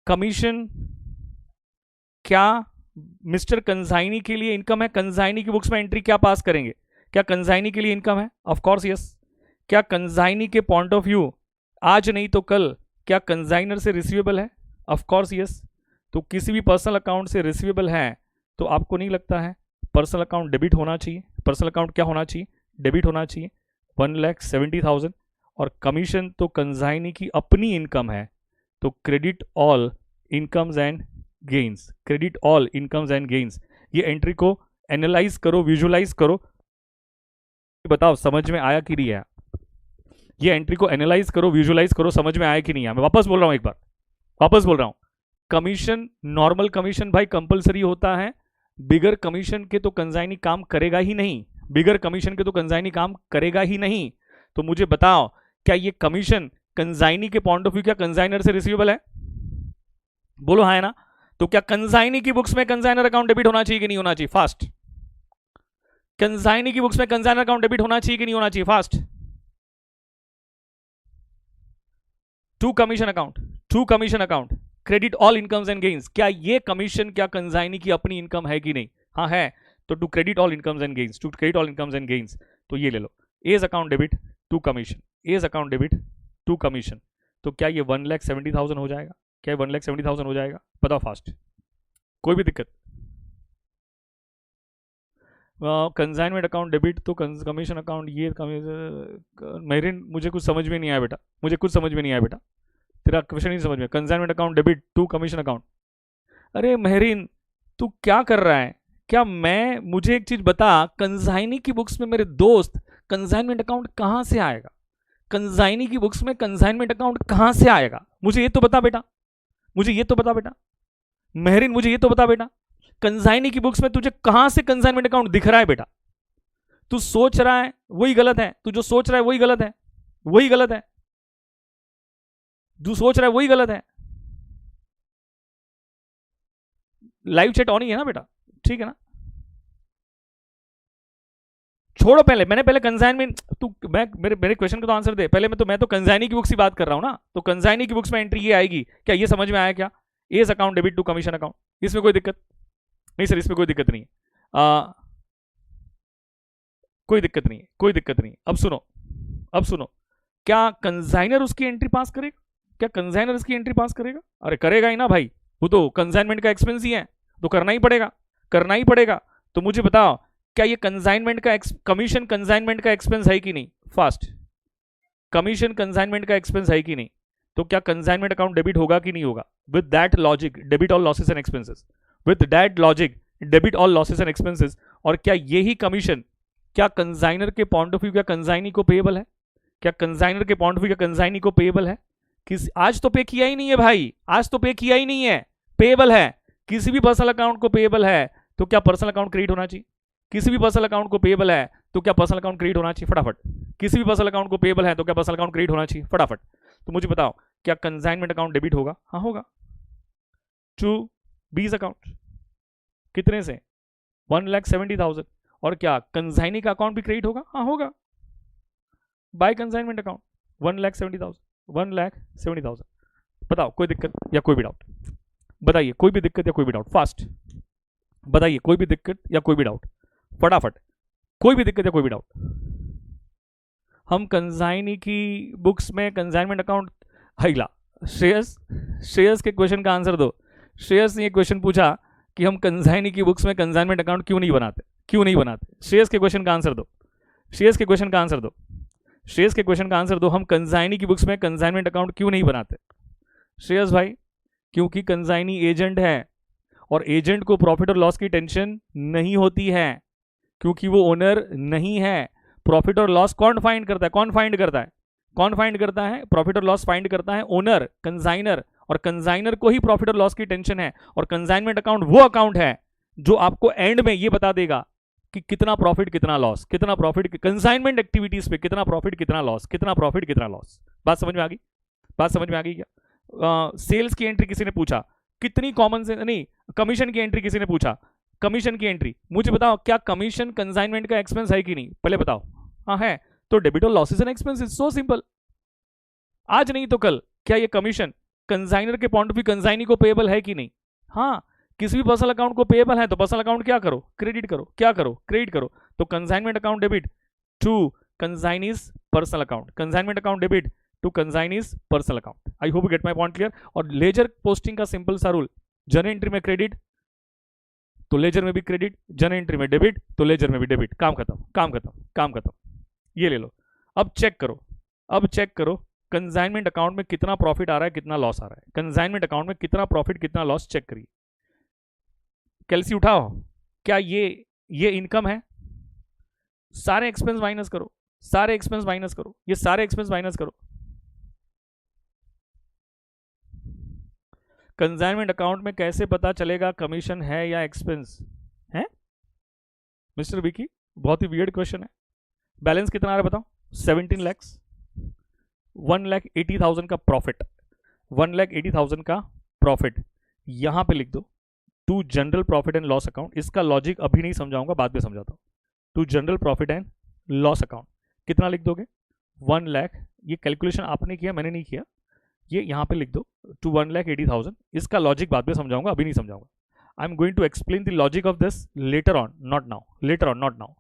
कमीशन क्या मिस्टर कंसाइनी के लिए इनकम है? कंसाइनी की बुक्स में एंट्री क्या पास करेंगे? क्या कंसाइनी के लिए इनकम है? Of course yes. क्या कंसाइनी के पॉइंट ऑफ व्यू आज नहीं तो कल क्या कंसाइनर से रिसीवेबल है? Of course yes. तो किसी भी पर्सनल अकाउंट से रिसीवेबल है तो आपको नहीं लगता है पर्सनल अकाउंट डेबिट होना चाहिए? पर्सनल अकाउंट क्या होना चाहिए? डेबिट होना चाहिए 1,70,000। और कमीशन तो कंसाइनी की अपनी इनकम है तो credit all incomes and gains, credit all incomes and gains. ये एंट्री को एनालाइज करो, विजुअलाइज करो, बताओ समझ में आया कि नहीं आया? ये एंट्री को एनालाइज करो, विजुअलाइज करो, समझ में आया कि नहीं आया? मैं वापस बोल रहा हूं, एक बार वापस बोल रहा हूं। कमीशन, नॉर्मल कमीशन भाई कंपलसरी होता है, बिगर कमीशन के तो कंसाइनी काम करेगा ही नहीं, बिगर कमीशन के तो कंसाइनी काम करेगा ही नहीं। तो मुझे बताओ क्या ये कमीशन कंसाइनी के पॉइंट ऑफ व्यू क्या कंसाइनर से रिसीवेबल है? बोलो हाँ है ना? तो क्या कंसाइनी की बुक्स में कंसाइनर अकाउंट डेबिट होना चाहिए कि नहीं होना चाहिए? फास्ट। कंसाइनी की बुक्स में कंसाइनर अकाउंट डेबिट होना चाहिए कि नहीं होना चाहिए? Fast. To commission account, to commission account, credit all incomes and gains. क्या ये कमीशन क्या कंसाइनी की अपनी इनकम है कि नहीं? हाँ है, तो to credit all incomes and gains, to credit all incomes and gains, तो ये ले लो, A's account debit to commission, A's account debit to commission. तो क्या ये 1,70,000 हो जाएगा? क्या 1,70,000 हो जाएगा? बताओ फास्ट, कोई भी दिक्कत? कंसाइनमेंट अकाउंट डेबिट तो कमीशन अकाउंट, ये मेरिन मुझे कुछ समझ में नहीं आया बेटा, मुझे कुछ समझ में नहीं आया बेटा, तेरा क्वेश्चन नहीं समझ में। Consignment account debit to commission account, अरे मेहरीन तू क्या कर रहा है? क्या मैं, मुझे एक चीज बता, कंसाइनी की बुक्स में मेरे दोस्त कंसाइनमेंट अकाउंट कहां से आएगा? कंसाइनी की बुक्स में कंसाइनमेंट अकाउंट कहां से आएगा? मुझे ये तो बता बेटा, मुझे ये तो बता बेटा मेहरीन, मुझे ये तो बता बेटा, कंसाइनी की बुक्स में तुझे कहां से कंसाइनमेंट अकाउंट दिख रहा है बेटा? तू सोच रहा है वही गलत है, तू जो सोच रहा है वही गलत है, वही गलत है, तू सोच रहा है वही गलत है। लाइव चैट ऑन ही है ना बेटा, ठीक है ना? छोड़ो, पहले मैंने पहले कंसाइनमेंट, तू मैं मेरे क्वेश्चन का तो आंसर दे पहले। मैं तो कंसाइनी की बुक्स की बात कर रहा हूं ना, तो कंसाइनी की बुक्स में एंट्री ये आएगी क्या? ये समझ में आया क्या? A's account debit to commission account, इसमें कोई दिक्कत नहीं सर, इसमें कोई दिक्कत नहीं, कोई दिक्कत नहीं, कोई दिक्कत नहीं। अब सुनो, अब सुनो, क्या कंसाइनर उसकी एंट्री पास करेगा? क्या कंसाइनर इसकी एंट्री पास करेगा? अरे करेगा ही ना भाई, वो तो कंसाइनमेंट का एक्सपेंस ही है, तो करना ही पड़ेगा, करना ही पड़ेगा। तो मुझे बताओ, क्या ये कंसाइनमेंट का कमीशन कंसाइनमेंट का एक्सपेंस है कि नहीं? फास्ट, कमीशन कंसाइनमेंट का एक्सपेंस है कि नहीं? तो क्या कंसाइनमेंट अकाउंट डेबिट होगा कि नहीं होगा? With that logic debit all losses and expenses, with that logic debit all losses and expenses. और क्या यही कमीशन, क्या कंसाइनर के पॉइंट ऑफ व्यू क्या कंसाइनी को पेएबल है? क्या कंसाइनर के पॉइंट ऑफ व्यू क्या कंसाइनी को पेएबल है? किस, आज तो पे किया ही नहीं है भाई, आज तो पे किया ही नहीं है, पेएबल है। किसी भी पर्सनल अकाउंट को पेएबल है तो क्या पर्सनल अकाउंट क्रेडिट होना चाहिए? किसी भी पर्सनल अकाउंट को पेएबल है तो क्या पर्सनल अकाउंट क्रेडिट होना चाहिए? फटाफट, किसी भी पर्सनल अकाउंट को पेएबल है तो क्या पर्सनल अकाउंट क्रेडिट होना चाहिए? फटाफट। तो मुझे बताओ, क्या कंसाइनमेंट अकाउंट डेबिट होगा? हाँ होगा। टू बीज अकाउंट कितने से? 1,70,000। और क्या कंसाइनी का अकाउंट भी क्रेडिट होगा? हाँ होगा, बाय कंसाइनमेंट अकाउंट 1,70,000, 1,70,000। बताओ कोई दिक्कत या कोई भी डाउट? बताइए कोई भी दिक्कत या कोई भी डाउट? फास्ट बताइए, कोई भी दिक्कत या कोई भी डाउट? फटाफट, कोई भी दिक्कत या कोई भी डाउट? हम कंसाइनी की बुक्स में कंसाइनमेंट अकाउंट, हाइला श्रेयस, श्रेयस के क्वेश्चन का आंसर दो। श्रेयस ने ये क्वेश्चन पूछा कि हम कंसाइनी की बुक्स में कंसाइनमेंट अकाउंट क्यों नहीं बनाते, क्यों नहीं बनाते? श्रेयस के क्वेश्चन का आंसर दो, श्रेयस के क्वेश्चन का आंसर दो, श्रेयस के क्वेश्चन का आंसर दो। हम कंसाइनी की बुक्स में कंसाइनमेंट अकाउंट क्यों नहीं बनाते? श्रेयस भाई, क्योंकि कंसाइनी एजेंट है और एजेंट को प्रॉफिट और लॉस की टेंशन नहीं होती है, क्योंकि वो ओनर नहीं है। प्रॉफिट और लॉस कौन फाइंड करता है? कौन फाइंड करता है? कौन फाइंड करता है? प्रॉफिट और लॉस फाइंड करता है ओनर, कंसाइनर। और कंसाइनर को ही प्रॉफिट और लॉस की टेंशन है। और कंसाइनमेंट अकाउंट वो अकाउंट है जो आपको एंड में ये बता देगा कि कितना प्रॉफिट कितना लॉस, कितना प्रॉफिट कंसाइनमेंट एक्टिविटीज पे, कितना प्रॉफिट कितना लॉस, कितना प्रॉफिट कितना लॉस। बात समझ में आ गई? बात समझ में आ गई क्या? सेल्स की एंट्री किसी ने पूछा, कितनी कॉमन से नहीं, कमीशन की एंट्री किसी ने पूछा, कमीशन की एंट्री मुझे बताओ, क्या कमीशन कंसाइनमेंट का एक्सपेंस है कि नहीं? पहले बताओ। हाँ है, तो डेबिट और losses and expenses, so simple. आज नहीं तो कल क्या ये कमीशन कंसाइनर के पॉइंट ऑफ व्यू कंसाइनी को पेएबल है कि नहीं? हाँ, किसी भी पर्सनल अकाउंट को पेएबल है तो पर्सनल अकाउंट क्या करो? क्रेडिट करो। क्या करो? क्रेडिट करो। तो consignment account debit to consignee's personal account, consignment account debit to consignee's personal account. I hope you get my point clear. और लेजर पोस्टिंग का सिंपल सा रूल, जर्नल एंट्री में क्रेडिट तो लेजर में भी क्रेडिट, जर्नल एंट्री में debit तो ledger में भी डेबिट। काम खत्म, काम खत्म, काम खत्म। ये ले लो। अब चेक करो, अब चेक करो कंसाइनमेंट अकाउंट में कितना प्रॉफिट आ रहा है, कितना लॉस आ रहा है। कंसाइनमेंट अकाउंट में कितना प्रॉफिट कितना लॉस चेक करिए। कैलसी उठाओ, क्या ये इनकम है? सारे एक्सपेंस माइनस करो, सारे एक्सपेंस माइनस करो, ये सारे एक्सपेंस माइनस करो। कंसाइनमेंट अकाउंट में कैसे पता चलेगा कमीशन है या एक्सपेंस है? मिस्टर विकी, बहुत ही वियर्ड क्वेश्चन है। बैलेंस कितना आ रहा है बताओ? 17 lakhs, 1,80,000 का प्रॉफिट, 1,80,000 का प्रॉफिट यहां पे लिख दो to general profit and loss account. इसका लॉजिक अभी नहीं समझाऊंगा, बाद में समझाता हूं। To general profit and loss account कितना लिख दोगे? 1 लाख। ये कैलकुलेशन आपने किया, मैंने नहीं किया, ये यहाँ पे लिख दो टू 1,80,000। इसका लॉजिक बाद में समझाऊंगा, अभी नहीं समझाऊंगा। I am going to explain the logic of this later on, not now, later on not now.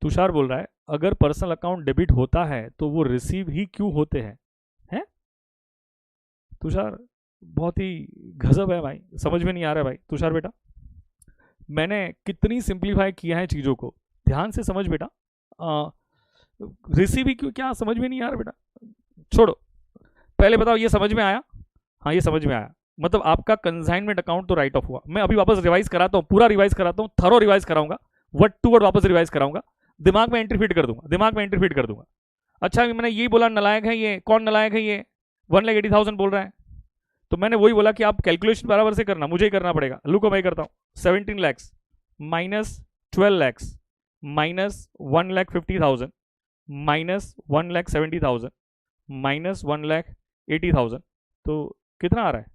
Tushar बोल रहा है अगर पर्सनल अकाउंट डेबिट होता है तो वो रिसीव ही क्यों होते हैं? हैं तुषार, बहुत ही गजब है भाई, समझ में नहीं आ रहा है भाई तुषार बेटा। मैंने कितनी सिंप्लीफाई किया है चीज़ों को, ध्यान से समझ बेटा। रिसीव ही क्यों, क्या समझ में नहीं आ रहा बेटा? छोड़ो, पहले बताओ ये समझ में आया? हाँ ये समझ में आया, मतलब आपका कंसाइनमेंट अकाउंट तो राइट ऑफ हुआ। मैं अभी वापस रिवाइज कराता हूँ, पूरा रिवाइज कराता हूँ, थरो रिवाइज कराऊंगा, वर्ड टू वर्ड वापस रिवाइज कराऊंगा, दिमाग में एंट्री फिट कर दूंगा, दिमाग में एंट्री फिट कर दूंगा। अच्छा मैंने यही बोला नलायक है ये, कौन नलायक है ये? 1,80,000 बोल रहा है, तो मैंने वही बोला कि आप कैलकुलेशन बराबर से करना, मुझे ही करना पड़ेगा। लुको मैं करता हूँ, 17 lakhs minus 12 lakhs minus 1,50,000 minus 1,70,000 minus 1,80,000, तो कितना आ रहा है?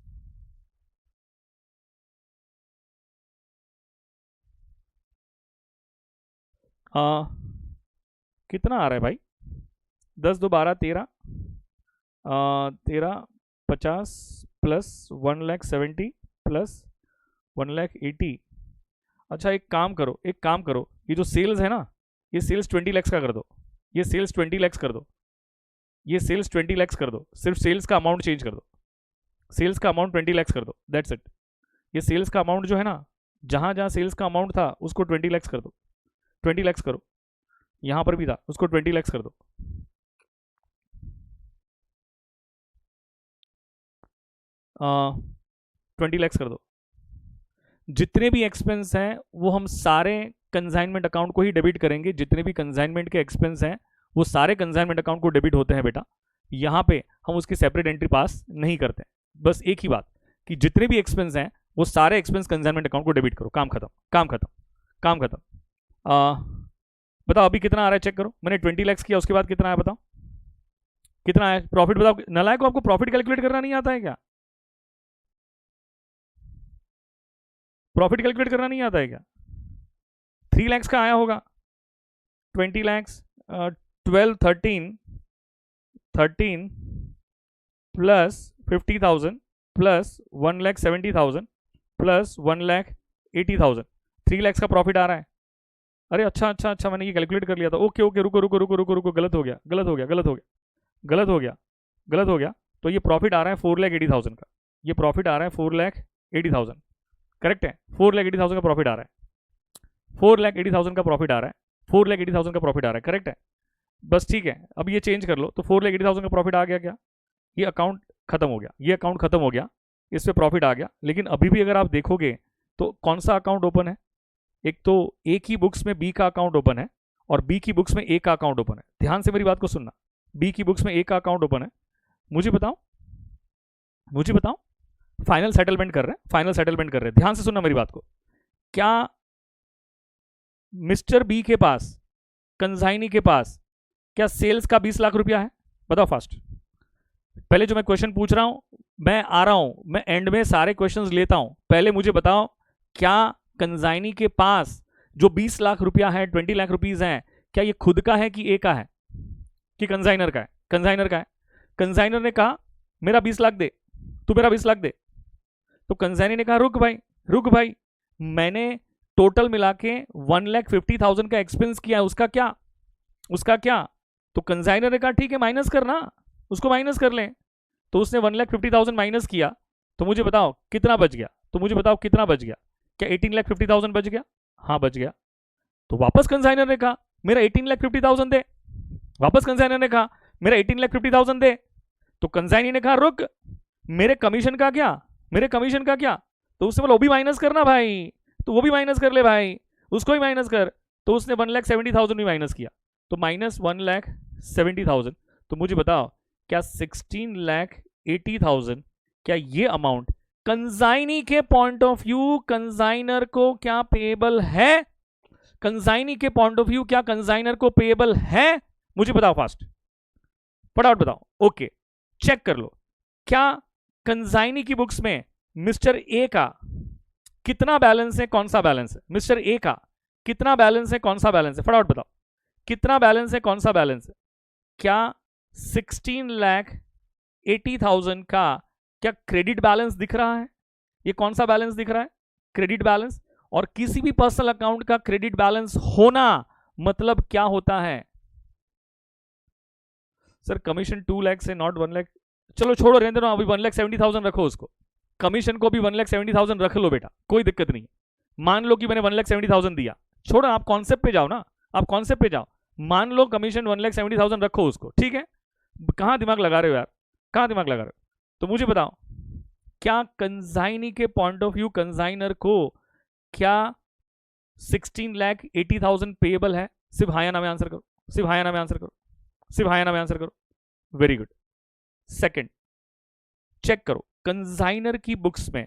कितना आ रहा है भाई? 10 2 12 13 13 50 प्लस 1,70,000 प्लस 1,80,000। अच्छा एक काम करो, एक काम करो, ये जो सेल्स है ना, ये सेल्स 20 lakhs का कर दो, ये सेल्स 20 lakhs कर दो, ये सेल्स 20 lakhs कर दो, सिर्फ सेल्स का अमाउंट चेंज कर दो, सेल्स का अमाउंट 20 lakhs कर दो, दैट्स इट। ये सेल्स का अमाउंट जो है ना, जहां जहां सेल्स का अमाउंट था उसको 20 lakhs कर दो, 20 lakhs करो, यहां पर भी था उसको 20 lakhs कर दो। 20 lakhs कर दो। जितने भी एक्सपेंस हैं वो हम सारे कंसाइनमेंट अकाउंट को ही डेबिट करेंगे, जितने भी कंसाइनमेंट के एक्सपेंस हैं वो सारे कंसाइनमेंट अकाउंट को डेबिट होते हैं बेटा। यहाँ पे हम उसकी सेपरेट एंट्री पास नहीं करते, बस एक ही बात कि जितने भी एक्सपेंस हैं वो सारे एक्सपेंस कंसाइनमेंट अकाउंट को डेबिट करो, काम खत्म, काम खत्म, काम खत्म। बताओ अभी कितना आ रहा है, चेक करो। मैंने 20 lakhs किया, उसके बाद कितना आया बताओ, कितना आया प्रॉफिट? बताओ नलायक को, आपको प्रॉफिट कैलकुलेट करना नहीं आता है क्या? प्रॉफिट कैलकुलेट करना नहीं आता है क्या? 3 lakhs का आया होगा, 20 lakhs 12 13 plus 50,000 plus 1,70,000 plus 1,80,000, 3 lakhs का प्रॉफिट आ रहा है। अरे अच्छा अच्छा अच्छा, मैंने ये कैलकुलेट कर लिया था। ओके ओके, रुको रुको रुको रुको रुको, गलत हो गया, गलत हो गया, गलत हो गया, गलत हो गया, गलत हो गया। तो ये प्रॉफिट आ रहा है 4,80,000 का, ये प्रॉफिट आ रहा है 4,80,000, करेक्ट है? 4,80,000 का प्रॉफिट आ रहा है, 4,80,000 का प्रॉफिट आ रहा है, 4,80,000 का प्रॉफिट आ रहा है, करेक्ट है? बस ठीक है, अब ये चेंज कर लो, तो 4,80,000 का प्रॉफिट आ गया क्या? ये अकाउंट खत्म हो गया, ये अकाउंट खत्म हो गया, इस पे प्रॉफिट आ गया। लेकिन अभी भी अगर आप देखोगे तो कौन सा अकाउंट ओपन है? एक तो ए की बुक्स में बी का अकाउंट ओपन है और बी की बुक्स में ए का अकाउंट ओपन है। ध्यान से मेरी बात को सुनना, बी की बुक्स में ए का अकाउंट ओपन है। मुझे बताओ, मुझे बताओ, फाइनल सेटलमेंट कर रहे हैं, फाइनल सेटलमेंट कर रहे हैं, ध्यान से सुनना मेरी बात को। क्या मिस्टर बी के पास, कंसाइनी के पास, क्या सेल्स का 20 लाख रुपया है? बताओ फास्ट। पहले जो मैं क्वेश्चन पूछ रहा हूं, मैं आ रहा हूं, मैं एंड में सारे क्वेश्चंस लेता हूं, पहले मुझे बताओ क्या कंसाइनी के पास जो 20 लाख रुपया है, 20 लाख रुपीज है, क्या ये खुद का है कि ए का है कि कंसाइनर का है? कंसाइनर का है। कंसाइनर ने कहा मेरा 20 लाख दे, तू मेरा 20 लाख दे, तो कंसाइनी ने कहा रुक भाई, रुक भाई, मैंने टोटल मिला के 1,50,000 का एक्सपेंस किया है, उसका क्या, उसका क्या? तो कंसाइनर ने कहा ठीक है माइनस करना, उसको माइनस कर लें। तो उसने 1,50,000 माइनस किया, तो मुझे बताओ कितना बच गया, तो मुझे बताओ कितना बच गया? क्या 18,50,000 बच गया? हाँ बच गया। तो वापस कंसाइनर ने कहा मेरा 18,50,000 दे, वापस कंसाइनर ने कहा मेरा 18,50,000 दे, तो कंसाइनी ने कहा रुक, मेरे कमीशन का क्या, मेरे कमीशन का क्या? तो उसने बोला वो भी माइनस करना भाई, तो वो भी माइनस कर ले भाई, उसको भी माइनस कर। तो उसने 1,70,000 भी माइनस किया, तो माइनस 1,70,000। तो मुझे बताओ क्या 16,80,000, क्या ये अमाउंट कंसाइनी के पॉइंट ऑफ व्यू कंसाइनर को क्या पेएबल है? कंसाइनी के पॉइंट ऑफ व्यू क्या कंसाइनर को पेएबल है? मुझे बताओ फास्ट, फटाफट बताओ। ओके चेक कर लो, क्या कंसाइनी की बुक्स में मिस्टर ए का कितना बैलेंस है, कौन सा बैलेंस है? मिस्टर ए का कितना बैलेंस है, कौन सा बैलेंस है? फटाफट बताओ कितना बैलेंस है, कौन सा बैलेंस है? क्या 16,80,000 का क्या क्रेडिट बैलेंस दिख रहा है? ये कौन सा बैलेंस दिख रहा है? Credit balance. और किसी भी पर्सनल अकाउंट का क्रेडिट बैलेंस होना मतलब क्या होता है? सर कमीशन 2 लाख से नॉट 1 लाख। चलो छोड़ो, रहने दो, अभी 1,70,000 रखो उसको, कमीशन को भी 1,70,000 रख लो बेटा, कोई दिक्कत नहीं। मान लो कि मैंने 1,70,000 दिया, छोड़ो आप कॉन्सेप्ट पे जाओ ना, आप कॉन्सेप्ट पे जाओ। मान लो कमीशन 1,70,000 रखो उसको, ठीक है। कहां दिमाग लगा रहे हो यार, कहां दिमाग लगा रहे हो? तो मुझे बताओ, क्या कंसाइनी के पॉइंट ऑफ व्यू कंसाइनर को क्या 16,80,000 पेएबल है? सिर्फ हाँ या ना में आंसर करो, सिर्फ हाँ या ना में आंसर करो, सिर्फ हाँ या ना में आंसर करो। Very good. सेकंड, चेक करो कंसाइनर की बुक्स में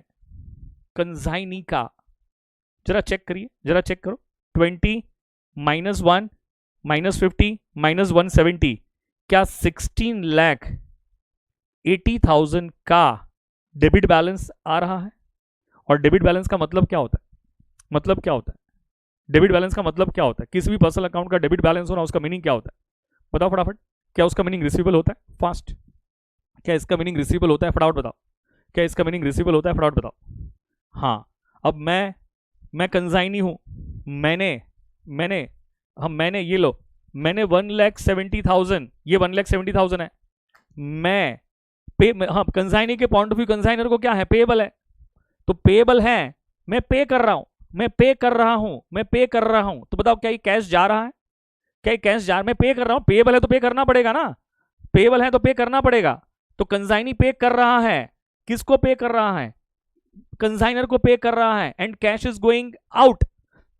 कंसाइनी का, जरा चेक करिए, जरा चेक करो। 20 -1 -50 -170, क्या 16,80,000 का डेबिट बैलेंस आ रहा है? और डेबिट बैलेंस का मतलब क्या होता है? मतलब क्या होता है? डेबिट बैलेंस का मतलब क्या होता है? किसी भी पर्सनल अकाउंट का डेबिट बैलेंस होना, उसका मीनिंग क्या होता है? बताओ फटाफट। क्या उसका मीनिंग रिसीवेबल होता है? फास्ट। क्या इसका मीनिंग रिसीवेबल होता है? फटाफट बताओ। क्या इसका मीनिंग रिसीवेबल होता है? फटाफट बताओ। हाँ। अब मैं कंसाइनी हूं, मैंने मैंने ये लो, मैंने 1,70,000, ये 1,70,000 है। मैं पे, हाँ, कंसाइनी के पॉइंट ऑफ व्यू कंसाइनर को क्या है? पेएबल है। तो पेएबल है, मैं पे कर रहा हूं, मैं पे कर रहा हूं, मैं पे कर रहा हूं। तो बताओ क्या ये कैश जा रहा है? क्या ये कैश जा, मैं पे कर रहा हूं, पेएबल है तो पे करना पड़ेगा ना, पेएबल है तो पे करना पड़ेगा। तो कंसाइनी पे कर रहा है, किसको पे कर रहा है? कंसाइनर को पे कर रहा है, and cash is going out,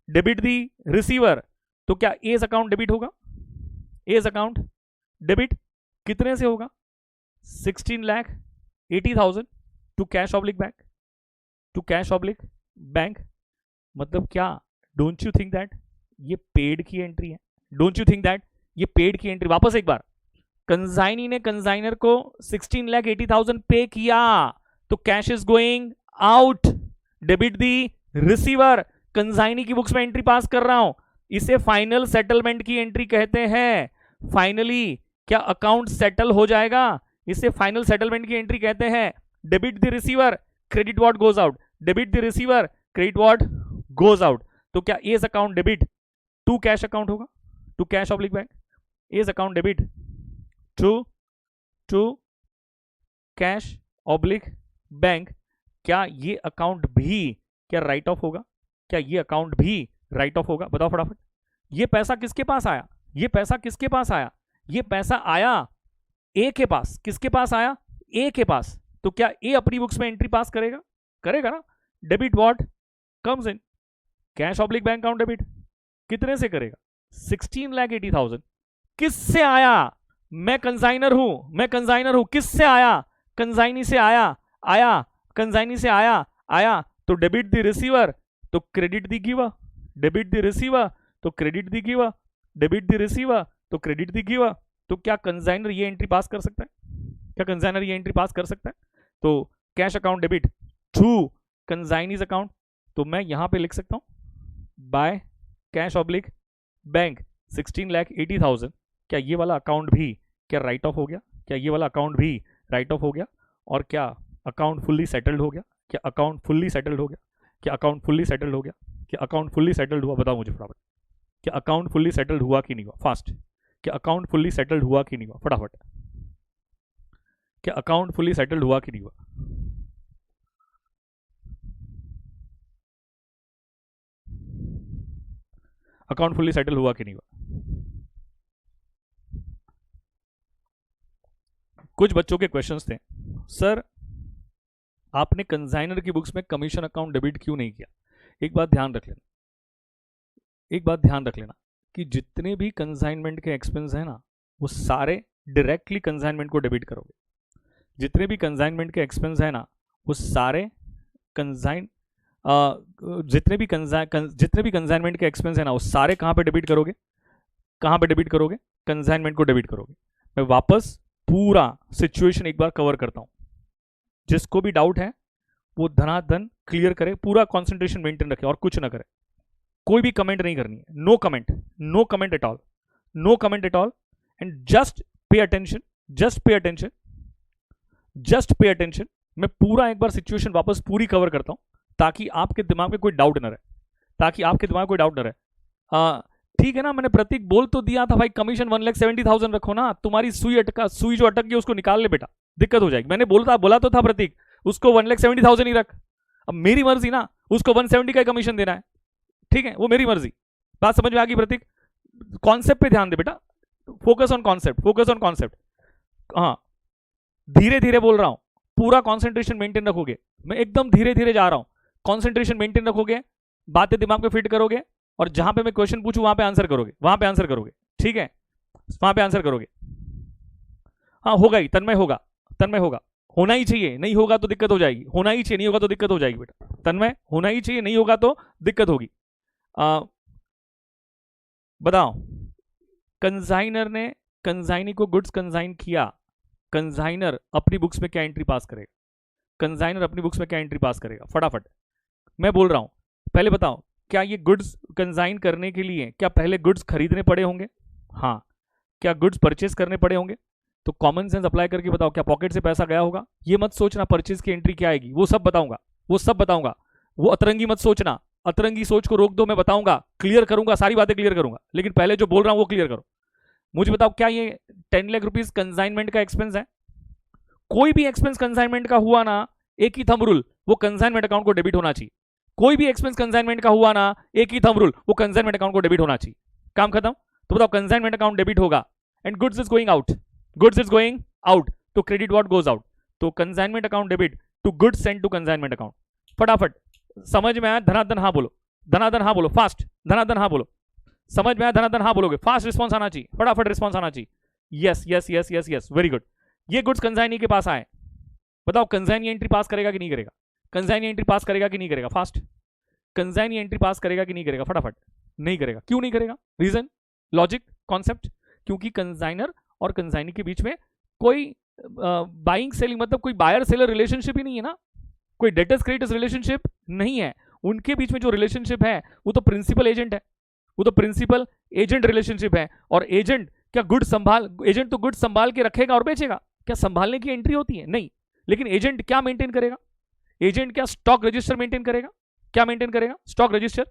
debit the receiver. तो क्या एज अकाउंट डेबिट होगा? एज अकाउंट डेबिट कितने से होगा? 16,80,000 to cash oblique bank, to cash oblique bank. मतलब क्या? डोंट यू थिंक दैट ये पेड की एंट्री है? डोंट यू थिंक दैट ये पेड की एंट्री? वापस एक बार, कंसाइनी ने कंसाइनर को 16,80,000 पे किया, तो cash is going out, debit the receiver. Consignee की बुक्स में एंट्री पास कर रहा हूं, इसे फाइनल सेटलमेंट की एंट्री कहते हैं। फाइनली क्या अकाउंट सेटल हो जाएगा, इसे फाइनल सेटलमेंट की एंट्री कहते हैं। Debit the receiver, credit what goes out, debit the receiver, credit what goes out. तो क्या A's account debit to cash account होगा, to cash oblique bank, A's account debit to cash oblique bank. क्या ये account भी क्या right of होगा? क्या ये अकाउंट भी राइट ऑफ होगा? बताओ फटाफट। ये पैसा किसके पास आया? ये पैसा किसके पास आया? ये पैसा आया ए के पास। किसके पास आया? ए के पास। तो क्या ए अपनी बुक्स में एंट्री पास करेगा? करेगा ना। Debit what comes in cash oblique bank account debit. कितने से करेगा? 16,80,000। किससे आया? मैं कंसाइनर हूं, मैं कंसाइनर हूं। किससे आया? कंसाइनी से आया, आया, कंसाइनी से आया, आया। तो डेबिट द रिसीवर, तो credit the giver, debit the receiver तो credit the giver, debit the receiver तो क्रेडिट द गिवर। तो क्या कंसाइनर ये एंट्री पास कर सकता है? क्या कंसाइनर ये एंट्री पास कर सकता है? तो cash account debit to consignee's account. तो मैं यहां पे लिख सकता हूं बाय कैश ऑब्लिक बैंक 16,80,000। क्या ये वाला अकाउंट भी क्या राइट ऑफ हो गया? क्या ये वाला अकाउंट भी राइट ऑफ हो गया? और क्या अकाउंट फुल्ली सेटल्ड हो गया? क्या अकाउंट फुल्ली सेटल्ड हो गया? क्या अकाउंट फुल्ली सेटल्ड हो गया? क्या अकाउंट फुल्ली सेटल्ड हुआ? बताओ मुझे फटाफट। क्या अकाउंट फुल्ली सेटल्ड हुआ कि नहीं हुआ? फास्ट। क्या अकाउंट फुल्ली सेटल्ड हुआ कि नहीं हुआ? फटाफट। क्या अकाउंट फुल्ली सेटल्ड हुआ कि नहीं हुआ? अकाउंट फुल्ली सेटल हुआ कि नहीं हुआ? कुछ बच्चों के क्वेश्चंस थे, सर आपने कंसाइनर की बुक्स में कमीशन अकाउंट डेबिट क्यों नहीं किया? एक बात ध्यान रख लेना, एक बात ध्यान रख लेना कि जितने भी कंसाइनमेंट के एक्सपेंस है ना, वो सारे डायरेक्टली कंसाइनमेंट को डेबिट करोगे। जितने भी कंसाइनमेंट के एक्सपेंस है ना, वो सारे कंसाइन जितने भी कंसाइनमेंट के एक्सपेंस है ना, वो सारे कहां पे डेबिट करोगे? कहां पे डेबिट करोगे? कंसाइनमेंट को डेबिट करोगे। मैं वापस पूरा सिचुएशन एक बार कवर करता हूं, जिसको भी डाउट है वो धनाधन क्लियर करे, पूरा कंसंट्रेशन मेंटेन रखे और कुछ ना करे, कोई भी कमेंट नहीं करनी है, no comment, no comment at all. No comment at all, and just pay attention, just pay attention, just pay attention. मैं पूरा एक बार सिचुएशन वापस पूरी कवर करता हूं ताकि आपके दिमाग में कोई डाउट न रहे, ताकि आपके दिमाग में कोई डाउट न रहे। ठीक है ना, मैंने प्रतीक बोल तो दिया था भाई कमीशन 1,70,000 रखो ना, तुम्हारी सुई जो अटक गई उसको निकाल ले बेटा, दिक्कत हो जाएगी। मैंने बोला तो था प्रतीक उसको 1,70,000 ही रख, अब मेरी मर्जी ना, उसको 170 का कमीशन देना है, ठीक है, वो मेरी मर्जी। बात समझ में आ गई प्रतीक? कॉन्सेप्ट पे ध्यान दे बेटा, focus on concept, focus on concept. हाँ, धीरे धीरे बोल रहा हूं, पूरा कॉन्सेंट्रेशन मेंटेन रखोगे, मैं एकदम धीरे धीरे जा रहा हूं, कॉन्सेंट्रेशन मेंटेन रखोगे, बातें दिमाग में फिट करोगे, और जहां पे मैं क्वेश्चन पूछूं वहां पे आंसर करोगे, वहां पे आंसर करोगे, ठीक है, वहां पे आंसर करोगे। हाँ होगा ही, तन्मय होगा, तन्मय होगा, होना ही चाहिए, नहीं होगा तो दिक्कत हो जाएगी, होना ही चाहिए, नहीं होगा तो दिक्कत हो जाएगी बेटा, तन्मय होना ही चाहिए, नहीं होगा तो दिक्कत होगी। बताओ, कंसाइनर ने कंसाइनी को गुड्स कंसाइन किया, कंसाइनर अपनी बुक्स में क्या एंट्री पास करेगा? कंसाइनर अपनी बुक्स में क्या एंट्री पास करेगा? फटाफट मैं बोल रहा हूं, पहले बताओ, क्या ये गुड्स कंसाइन करने के लिए क्या पहले गुड्स खरीदने पड़े होंगे? हाँ। क्या गुड्स परचेज करने पड़े होंगे? तो कॉमन सेंस अप्लाई करके बताओ, क्या पॉकेट से पैसा गया होगा? ये मत सोचना परचेज की एंट्री क्या आएगी, वो सब बताऊंगा, वो सब बताऊंगा, वो अतरंगी मत सोचना, अतरंगी सोच को रोक दो, मैं बताऊंगा, क्लियर करूंगा, सारी बातें क्लियर करूंगा, लेकिन पहले जो बोल रहा हूं वो क्लियर करो। मुझे बताओ, क्या ये 10 लाख रुपीज कंसाइनमेंट का एक्सपेंस है? कोई भी एक्सपेंस कंसाइनमेंट का हुआ ना, एक ही थंब रूल, वो कंसाइनमेंट अकाउंट को डेबिट होना चाहिए। कोई भी एक्सपेंस कंसाइनमेंट का हुआ ना, एक ही थंब रूल, वो कंसाइनमेंट अकाउंट को डेबिट होना चाहिए, काम खत्म। तो बताओ, कंसाइनमेंट अकाउंट डेबिट होगा, and goods is going out, goods is going out, तो क्रेडिट व्हाट गोज आउट, तो consignment account debit to goods send to consignment account. फटाफट समझ में आया? धनाधन हाँ बोलो, धनाधन हाँ बोलो, फास्ट, धनाधन हाँ बोलो, समझ में आया? धनाधन हाँ बोलोगे, फास्ट रिस्पॉन्स आना चाहिए, फटाफट रिस्पॉन्स आना चाहिए। Yes yes yes yes yes, very good. ये गुड्स कंसाइनी के पास आए, बताओ कंसाइनी एंट्री पास करेगा कि नहीं करेगा? कंसाइनी एंट्री पास करेगा कि नहीं करेगा? फास्ट, कंसाइनी एंट्री पास करेगा कि नहीं करेगा? फटाफट। नहीं करेगा, क्यों नहीं करेगा? रीजन, लॉजिक, कॉन्सेप्ट, क्योंकि कंसाइनर और कंसाइनी के बीच में कोई बाइंग सेलिंग मतलब कोई बायर सेलर रिलेशनशिप ही नहीं है ना, कोई डेटर्स क्रेडिटर्स रिलेशनशिप नहीं है, उनके बीच में जो रिलेशनशिप है वो तो प्रिंसिपल एजेंट है, वो तो प्रिंसिपल एजेंट रिलेशनशिप है। और एजेंट क्या गुड संभाल, एजेंट तो गुड संभाल के रखेगा और बेचेगा, क्या संभालने की एंट्री होती है? नहीं। लेकिन एजेंट क्या मेंटेन करेगा? एजेंट क्या स्टॉक रजिस्टर मेंटेन करेगा? क्या मेंटेन करेगा? Stock register.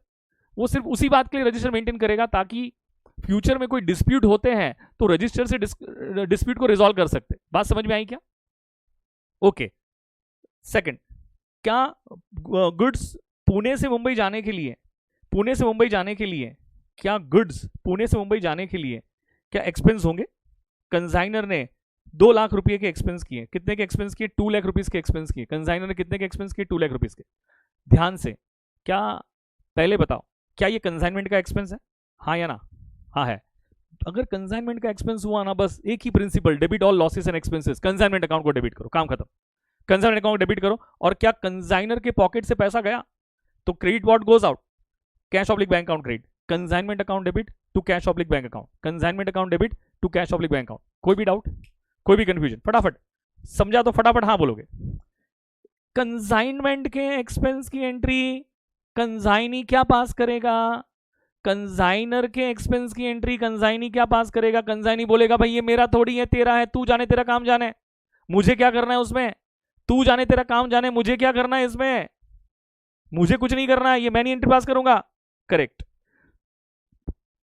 वो सिर्फ उसी बात के लिए रजिस्टर मेंटेन करेगा ताकि फ्यूचर में कोई डिस्प्यूट होते हैं तो रजिस्टर से डिस्प्यूट को रिजॉल्व कर सकते। बात समझ में आई क्या? ओके। सेकंड, क्या गुड्स पुणे से मुंबई जाने के लिए, पुणे से मुंबई जाने के लिए क्या गुड्स पुणे से मुंबई जाने के लिए क्या एक्सपेंस होंगे? कंसाइनर ने 2 लाख रुपए के एक्सपेंस किए, कितने के एक्सपेंस किए? 2 लाख रुपीज के एक्सपेंस किए। कंसाइनर ने कितने के एक्सपेंस किए? 2 लाख रुपीज के। ध्यान से, क्या पहले बताओ, क्या ये कंसाइनमेंट का एक्सपेंस है? हाँ या ना? हाँ है। अगर कंसाइनमेंट का एक्सपेंस हुआ ना, बस एक ही principle, debit all losses and expenses, consignment account को डेबिट करो, काम खत्म। कंसाइनमेंट अकाउंट डेबिट करो। और क्या कंसाइनर के पॉकेट से पैसा गया तो credit what goes out? Cash oblique bank account credit. Consignment account debit to cash oblique bank account, consignment account debit to cash oblique bank account. कोई भी डाउट, कोई भी कंफ्यूजन? फटाफट समझा तो फटाफट हाँ बोलोगे। कंसाइनमेंट के एक्सपेंस की एंट्री कंसाइनी क्या पास करेगा? कंसाइनर के एक्सपेंस की एंट्री कंसाइनी क्या पास करेगा? कंसाइनी बोलेगा भाई ये मेरा थोड़ी है, तेरा है, तू जाने तेरा काम जाने, मुझे क्या करना है उसमें, तू जाने तेरा काम जाने, मुझे क्या करना है इसमें, मुझे कुछ नहीं करना है, ये मैं नहीं एंट्री पास करूंगा। करेक्ट।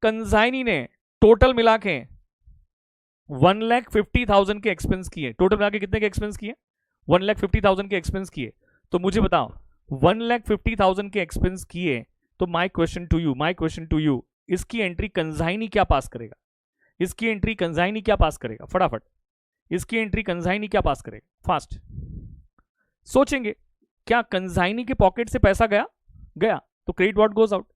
कंसाइनी ने टोटल मिला के 1,50,000 के एक्सपेंस किए, टोटल मिला के कितने के एक्सपेंस किए? 1,50,000 के एक्सपेंस किए। तो मुझे बताओ 1,50,000 के एक्सपेंस किए, तो माय क्वेश्चन टू यू, इसकी एंट्री कंसाइनी क्या पास करेगा? इसकी एंट्री कंसाइनी क्या पास करेगा? फटाफट इसकी एंट्री कंसाइनी क्या पास करेगा? फास्ट सोचेंगे। क्या कंसाइनी के पॉकेट से पैसा गया? गया, तो क्रेडिट व्हाट गोज आउट।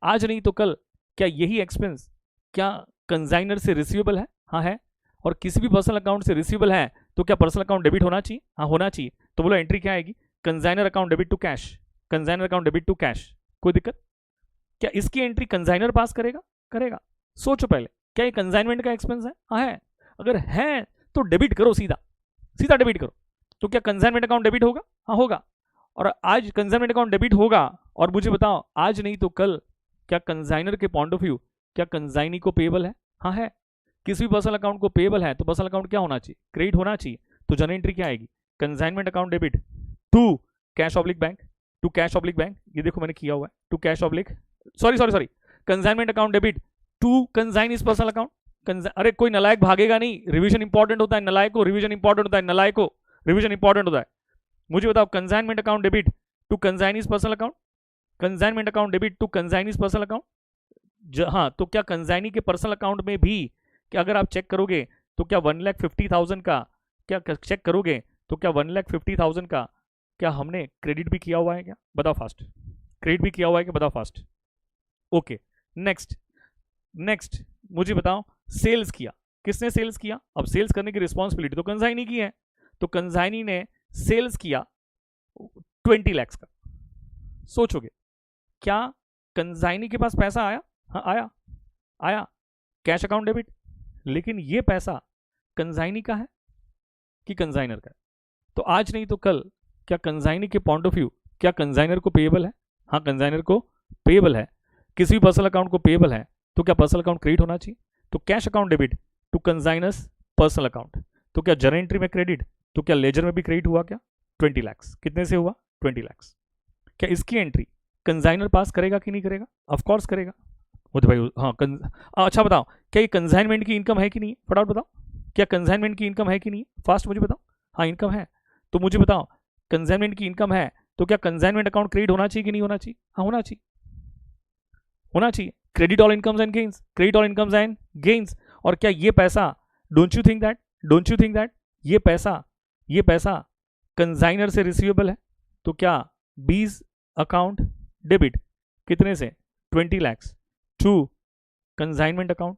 आज नहीं तो कल क्या यही एक्सपेंस क्या कंसाइनर से रिसीवेबल है? हाँ है। और किसी भी पर्सनल अकाउंट से रिसीवेबल है तो क्या पर्सनल अकाउंट डेबिट होना चाहिए? हाँ होना चाहिए। तो बोलो एंट्री क्या आएगी? Consignor account debit to cash, consignor account debit to cash. कोई दिक्कत? क्या इसकी एंट्री कंसाइनर पास करेगा? करेगा। सोचो पहले, क्या ये कंसाइनमेंट का एक्सपेंस है? हाँ है। अगर है तो डेबिट करो, सीधा सीधा डेबिट करो। तो क्या कंसाइनमेंट अकाउंट डेबिट होगा? हाँ होगा। और आज कंसाइनमेंट अकाउंट डेबिट होगा। और मुझे बताओ आज नहीं तो कल क्या कंसाइनर के पॉइंट ऑफ व्यू क्या कंसाइनी को पेबल है? हाँ है। किसी भी पर्सनल अकाउंट को पेबल है तो पर्सनल अकाउंट क्या होना चाहिए, क्रेडिट होना चाहिए। तो जनरल एंट्री क्या आएगी, consignment account debit to cash oblique bank, to cash oblique bank, ये देखो मैंने किया हुआ है, to cash oblique sorry consignment account debit to consignee's personal account. अरे कोई नलायक भागेगा नहीं, रिवीजन इंपॉर्टेंट होता है, नलायक को रिवीजन इंपॉर्टेंट होता है, नलायक को रिवीजन इंपॉर्टेंट होता है। मुझे बताओ consignment account debit to consignee's personal account, consignment account debit to consignee's personal account. हाँ, तो क्या कंसाइनी के पर्सनल अकाउंट में भी, क्या अगर आप चेक करोगे तो क्या 1,50,000 का, क्या चेक करोगे तो क्या 1,50,000 का क्या हमने क्रेडिट भी किया हुआ है क्या, बताओ फास्ट, क्रेडिट भी किया हुआ है क्या, बताओ फास्ट। ओके नेक्स्ट मुझे बताओ, सेल्स किया, किसने सेल्स किया, अब सेल्स करने की रिस्पॉन्सिबिलिटी तो कंसाइनी की है, तो कंसाइनी ने सेल्स किया 20 लाख का। सोचोगे क्या कंसाइनी के पास पैसा आया, हाँ आया कैश अकाउंट डेबिट, लेकिन ये पैसा कंसाइनी का है कि कंसाइनर का है। तो आज नहीं तो कल क्या कंसाइनी के पॉइंट ऑफ व्यू क्या कंसाइनर को पेएबल है, हाँ कंसाइनर को पेएबल है। किसी भी पर्सनल अकाउंट को पेएबल है तो क्या पर्सनल अकाउंट क्रेडिट होना चाहिए। तो cash account debit to consignor's personal account, तो क्या जर्नल एंट्री में क्रेडिट, तो क्या लेजर में भी क्रेडिट हुआ क्या, 20 लाख। कितने से हुआ, 20 लाख। क्या इसकी एंट्री कंसाइनर पास करेगा कि नहीं करेगा, ऑफकोर्स करेगा। मोदी भाई हाँ अच्छा बताओ, क्या ये कंसाइनमेंट की इनकम है कि नहीं, फटाफट बताओ, क्या कंसाइनमेंट की इनकम है कि नहीं, फास्ट मुझे बताओ। हाँ इनकम है, तो मुझे बताओ कंसाइनमेंट की इनकम है तो क्या कंसाइनमेंट अकाउंट क्रेडिट होना चाहिए कि नहीं होना चाहिए, हाँ होना चाहिए, होना चाहिए। Credit all incomes and gains, credit all incomes and gains. और क्या ये पैसा, डोंट यू थिंक दैट ये पैसा कंसाइनर से रिसीवेबल है, तो क्या 20 अकाउंट डेबिट कितने से 20 lakh to consignment account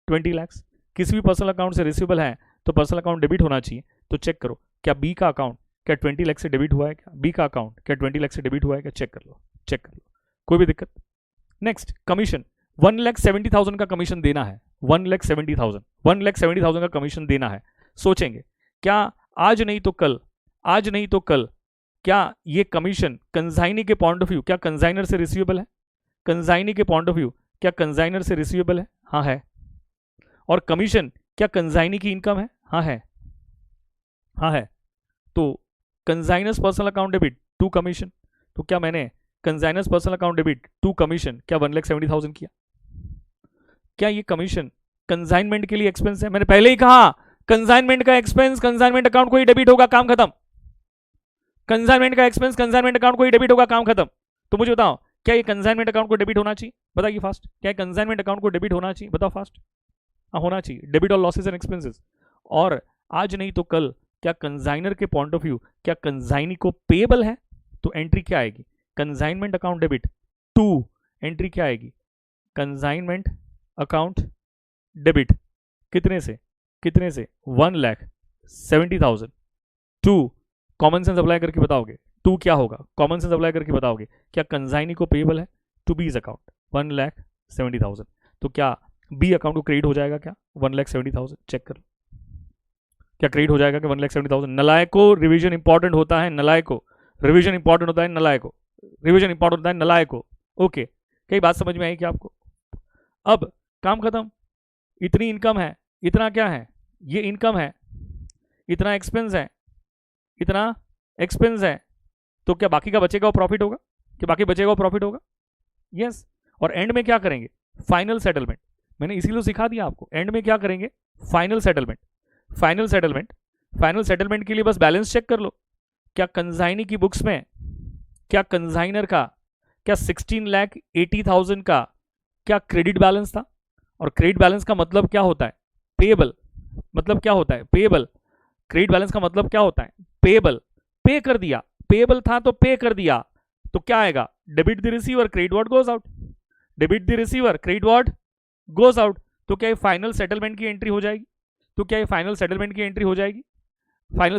20 lakh. किसी भी पर्सनल अकाउंट से रिसीवेबल है तो पर्सनल अकाउंट डेबिट होना चाहिए। तो चेक करो क्या बी का अकाउंट क्या 20 लाख से डेबिट हुआ है क्या, बी का अकाउंट क्या 20 लाख से डेबिट हुआ है क्या, चेक कर लो, कोई भी दिक्कत। नेक्स्ट कमीशन 1,70,000 का कमीशन देना है, 1,70,000 का कमीशन देना है। सोचेंगे क्या आज नहीं तो कल क्या ये कमीशन कंसाइनी के पॉइंट ऑफ व्यू क्या कंसाइनर से रिसीवेबल है, कंसाइनी के पॉइंट ऑफ व्यू क्या कंसाइनर से रिसीवेबल है, हाँ है। और कमीशन क्या कंसाइनी की इनकम है, हाँ है। तो consignor's personal account debit to commission, तो क्या मैंने consignor's personal account debit to commission क्या 1,70,000 किया। क्या ये कमीशन कंसाइनमेंट के लिए एक्सपेंस है, मैंने पहले ही कहा कंसाइनमेंट का एक्सपेंस कंसाइनमेंट अकाउंट को ही डेबिट होगा, काम खत्म। कंसाइनमेंट का एक्सपेंस कंसाइनमेंट अकाउंट को ही डेबिट होगा, काम खत्म। तो मुझे बताओ क्या ये कंसाइनमेंट अकाउंट को डेबिट होना चाहिए, बताइए फास्ट, क्या कंसाइनमेंट अकाउंट को डेबिट होना चाहिए, बताओ फास्ट। हाँ होना चाहिए, डेबिट और लॉसेस एंड एक्सपेंसेस। और आज नहीं तो कल क्या कंसाइनर के पॉइंट ऑफ व्यू क्या कंसाइनी को पेएबल है, तो एंट्री क्या आएगी, consignment account debit to entry क्या आएगी, कंसाइनमेंट अकाउंट डेबिट कितने से 1,70,000 टू कॉमन सेंस अप्लाई करके बताओगे, टू क्या होगा, कॉमन सेंस अप्लाई करके बताओगे क्या कंसाइनी को पेएबल है टू बीज अकाउंट 1,70,000, तो क्या बी अकाउंट को क्रेडिट हो जाएगा क्या 1,70,000, चेक कर लो क्या क्रेडिट हो जाएगा क्या 1,70,000। नलायक को रिवीजन इंपॉर्टेंट होता है, नलायक को रिवीजन इंपॉर्टेंट होता है, नलायक को रिवीजन इंपॉर्टेंट होता है, नलायक को। ओके कई बात समझ में आई क्या आपको, अब काम खत्म। इतनी इनकम है, इतना क्या है, ये इनकम है, इतना एक्सपेंस है, तो क्या बाकी का बचेगा वो प्रॉफिट होगा, कि बाकी बचेगा वो प्रॉफिट होगा, यस। और एंड में क्या करेंगे, फाइनल सेटलमेंट, मैंने इसीलिए सिखा दिया आपको, एंड में क्या करेंगे, फाइनल सेटलमेंट के लिए बस बैलेंस चेक कर लो, क्या कंसाइनी की बुक्स में क्या कंसाइनर का क्या 16,80,000 का क्या क्रेडिट बैलेंस था। और क्रेडिट बैलेंस का मतलब क्या होता है, पेएबल, मतलब क्या होता है पेएबल, क्रेडिट बैलेंस का मतलब क्या होता है पेएबल, पे कर दिया, पेएबल था तो पे कर दिया, तो क्या आएगा, debit the receiver credit what goes out, debit the receiver credit what goes out. तो क्या ये फाइनल सेटलमेंट की एंट्री हो जाएगी, फाइनल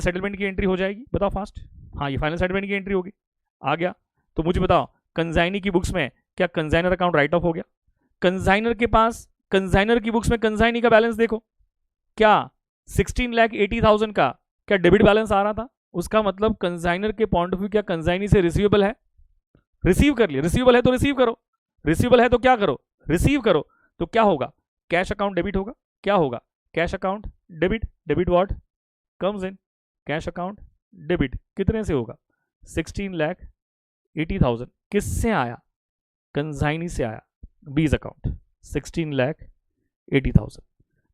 सेटलमेंट की एंट्री हो जाएगी, बताओ फास्ट। हाँ ये फाइनल सेटलमेंट की एंट्री होगी, आ गया। तो मुझे बताओ कंसाइनी की बुक्स में क्या कंसाइनर अकाउंट राइट ऑफ हो गया, कंसाइनर के पास कंसाइनर की बुक्स में कंसाइनी का बैलेंस देखो, क्या 16,80,000 का क्या डेबिट बैलेंस आ रहा था, उसका मतलब कंसाइनर के पॉइंट ऑफ व्यू क्या कंसाइनी से रिसीवेबल है, रिसीव कर लिया, रिसीवेबल है तो रिसीव करो, रिसीवेबल है तो क्या करो, रिसीव करो। तो क्या होगा, कैश अकाउंट डेबिट होगा, क्या होगा, cash account debit, debit what comes in cash account debit, कितने से होगा 16,80,000, किससे आया, कंसाइनी से आया, बीज अकाउंट 16,80,000,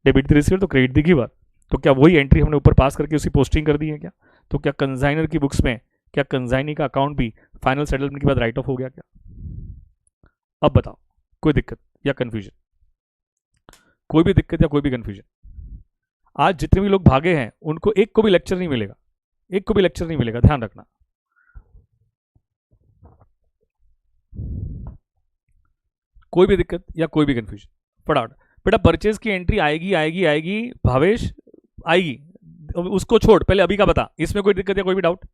डेबिट द रिसीवर तो क्रेडिट द गिवर, तो क्या वही एंट्री हमने ऊपर पास करके उसी पोस्टिंग कर दी है क्या, तो क्या कंसाइनर की बुक्स में क्या कंसाइनी का अकाउंट भी फाइनल सेटलमेंट के बाद राइट ऑफ हो गया क्या। अब बताओ कोई दिक्कत या कंफ्यूजन, कोई भी दिक्कत या कोई भी कंफ्यूजन। आज जितने भी लोग भागे हैं उनको एक को भी लेक्चर नहीं मिलेगा, एक को भी लेक्चर नहीं मिलेगा, ध्यान रखना। कोई भी दिक्कत या कोई भी कंफ्यूजन, फटाफट बेटा परचेज की एंट्री आएगी आएगी आएगी, भावेश आएगी, उसको छोड़, पहले अभी का बता, इसमें कोई दिक्कत या कोई भी डाउट,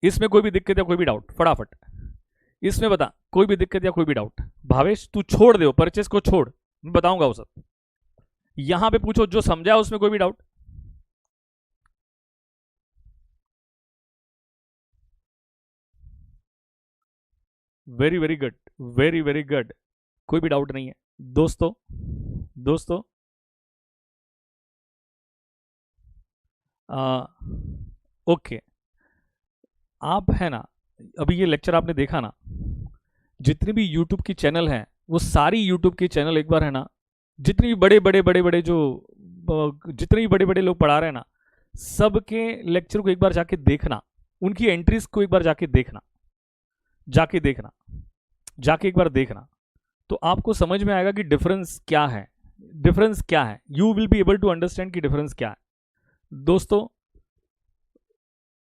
इसमें कोई भी दिक्कत या कोई भी डाउट, फटाफट इसमें बता, कोई भी दिक्कत या कोई भी डाउट। भावेश तू छोड़ दे, परचेज को छोड़, मैं बताऊंगा वो सब, यहां पे पूछो जो समझा उसमें कोई भी doubt. Very very good, very very good, कोई भी डाउट नहीं है दोस्तों। दोस्तों ओके, आप है ना, अभी ये लेक्चर आपने देखा ना, जितने भी यूट्यूब की चैनल हैं वो सारी यूट्यूब की चैनल एक बार है ना, जितने भी बड़े बड़े बड़े बड़े जो जितने भी बड़े बड़े लोग पढ़ा रहे हैं ना, सबके लेक्चर को एक बार जाके देखना, उनकी एंट्रीज को एक बार जाके देखना, जाके देखना, जाके एक बार देखना, तो आपको समझ में आएगा कि डिफरेंस क्या है, डिफरेंस क्या है, you will be able to understand कि डिफरेंस क्या है। दोस्तों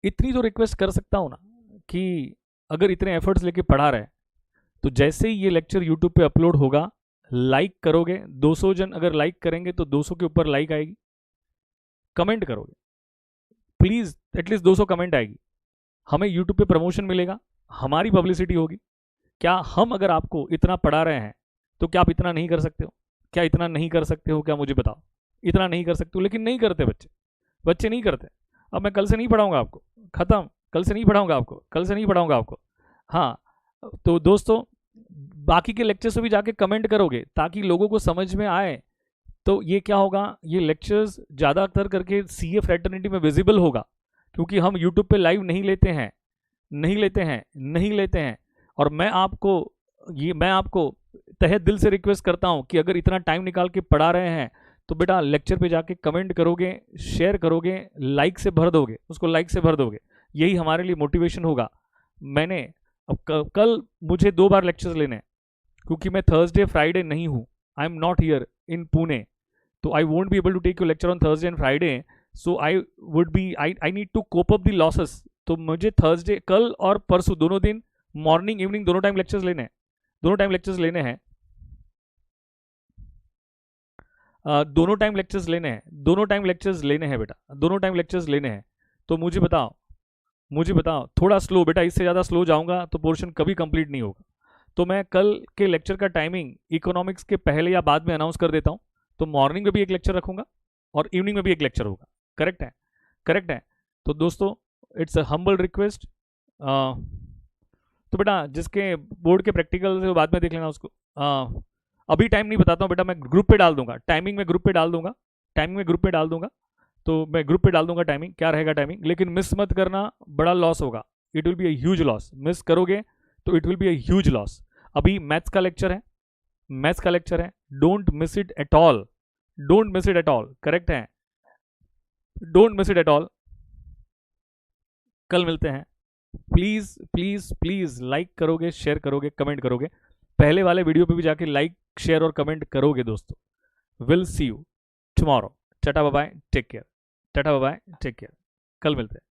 इतनी तो रिक्वेस्ट कर सकता हूं ना कि अगर इतने एफर्ट्स लेके पढ़ा रहे तो जैसे ही ये लेक्चर यूट्यूब पे अपलोड होगा लाइक करोगे, 200 जन अगर लाइक करेंगे तो 200 के ऊपर लाइक आएगी, कमेंट करोगे प्लीज, एटलीस्ट 200 कमेंट आएगी, हमें यूट्यूब पे प्रमोशन मिलेगा, हमारी पब्लिसिटी होगी। क्या हम अगर आपको इतना पढ़ा रहे हैं तो क्या आप इतना नहीं कर सकते हो, क्या इतना नहीं कर सकते हो, क्या मुझे बताओ, इतना नहीं कर सकते हो, लेकिन नहीं करते बच्चे, बच्चे नहीं करते। अब मैं कल से नहीं पढ़ाऊंगा आपको, खत्म, कल से नहीं पढ़ाऊंगा आपको, कल से नहीं पढ़ाऊंगा आपको। हाँ तो दोस्तों बाकी के लेक्चर्स में भी जाके कमेंट करोगे ताकि लोगों को समझ में आए, तो ये क्या होगा, ये लेक्चर्स ज़्यादातर करके सीए फ्रेटर्निटी में विजिबल होगा, क्योंकि हम यूट्यूब पे लाइव नहीं लेते हैं, नहीं लेते हैं, नहीं लेते हैं। और मैं आपको तहे दिल से रिक्वेस्ट करता हूँ कि अगर इतना टाइम निकाल के पढ़ा रहे हैं तो बेटा लेक्चर पे जाके कमेंट करोगे, शेयर करोगे, लाइक से भर दोगे, उसको लाइक से भर दोगे, यही हमारे लिए मोटिवेशन होगा। मैंने अब कल मुझे 2 बार लेक्चर्स लेने हैं, क्योंकि मैं थर्सडे फ्राइडे नहीं हूँ, I am not here in Pune, तो I won't be able to take your lecture on Thursday and Friday, so I would be I need to cope up the losses. तो मुझे Thursday कल और परसों दोनों दिन मॉर्निंग इवनिंग दोनों time lectures लेने हैं, दोनों टाइम लेक्चर्स लेने हैं, दोनों टाइम लेक्चर्स लेने हैं, दोनों टाइम लेक्चर्स लेने हैं बेटा, दोनों टाइम लेक्चर्स लेने हैं। तो मुझे बताओ, मुझे बताओ, थोड़ा स्लो बेटा, इससे ज़्यादा स्लो जाऊंगा तो पोर्शन कभी कंप्लीट नहीं होगा। तो मैं कल के लेक्चर का टाइमिंग इकोनॉमिक्स के पहले या बाद में अनाउंस कर देता हूँ, तो मॉर्निंग में भी एक लेक्चर रखूंगा और इवनिंग में भी एक लेक्चर होगा, करेक्ट है, करेक्ट है। तो दोस्तों इट्स अ हम्बल रिक्वेस्ट, तो बेटा जिसके बोर्ड के प्रैक्टिकल से बाद में देख लेना उसको, अभी टाइम नहीं बताता हूँ बेटा, मैं ग्रुप पे डाल दूंगा, टाइमिंग में ग्रुप पे डाल दूंगा, टाइमिंग में ग्रुप पे डाल दूंगा, तो मैं ग्रुप पे डाल दूंगा टाइमिंग, क्या रहेगा टाइमिंग, लेकिन मिस मत करना, बड़ा लॉस होगा, it will be a huge loss, miss करोगे तो it will be a huge loss. अभी मैथ्स का लेक्चर है, मैथ्स का लेक्चर है, don't miss it at all, don't miss it at all, correct है, don't miss it at all. कल मिलते हैं, प्लीज प्लीज प्लीज लाइक करोगे, शेयर करोगे, कमेंट करोगे, पहले वाले वीडियो पे भी जाके लाइक शेयर और कमेंट करोगे दोस्तों। Will see you tomorrow, tata bye bye, take care, tata bye bye, take care, कल मिलते हैं।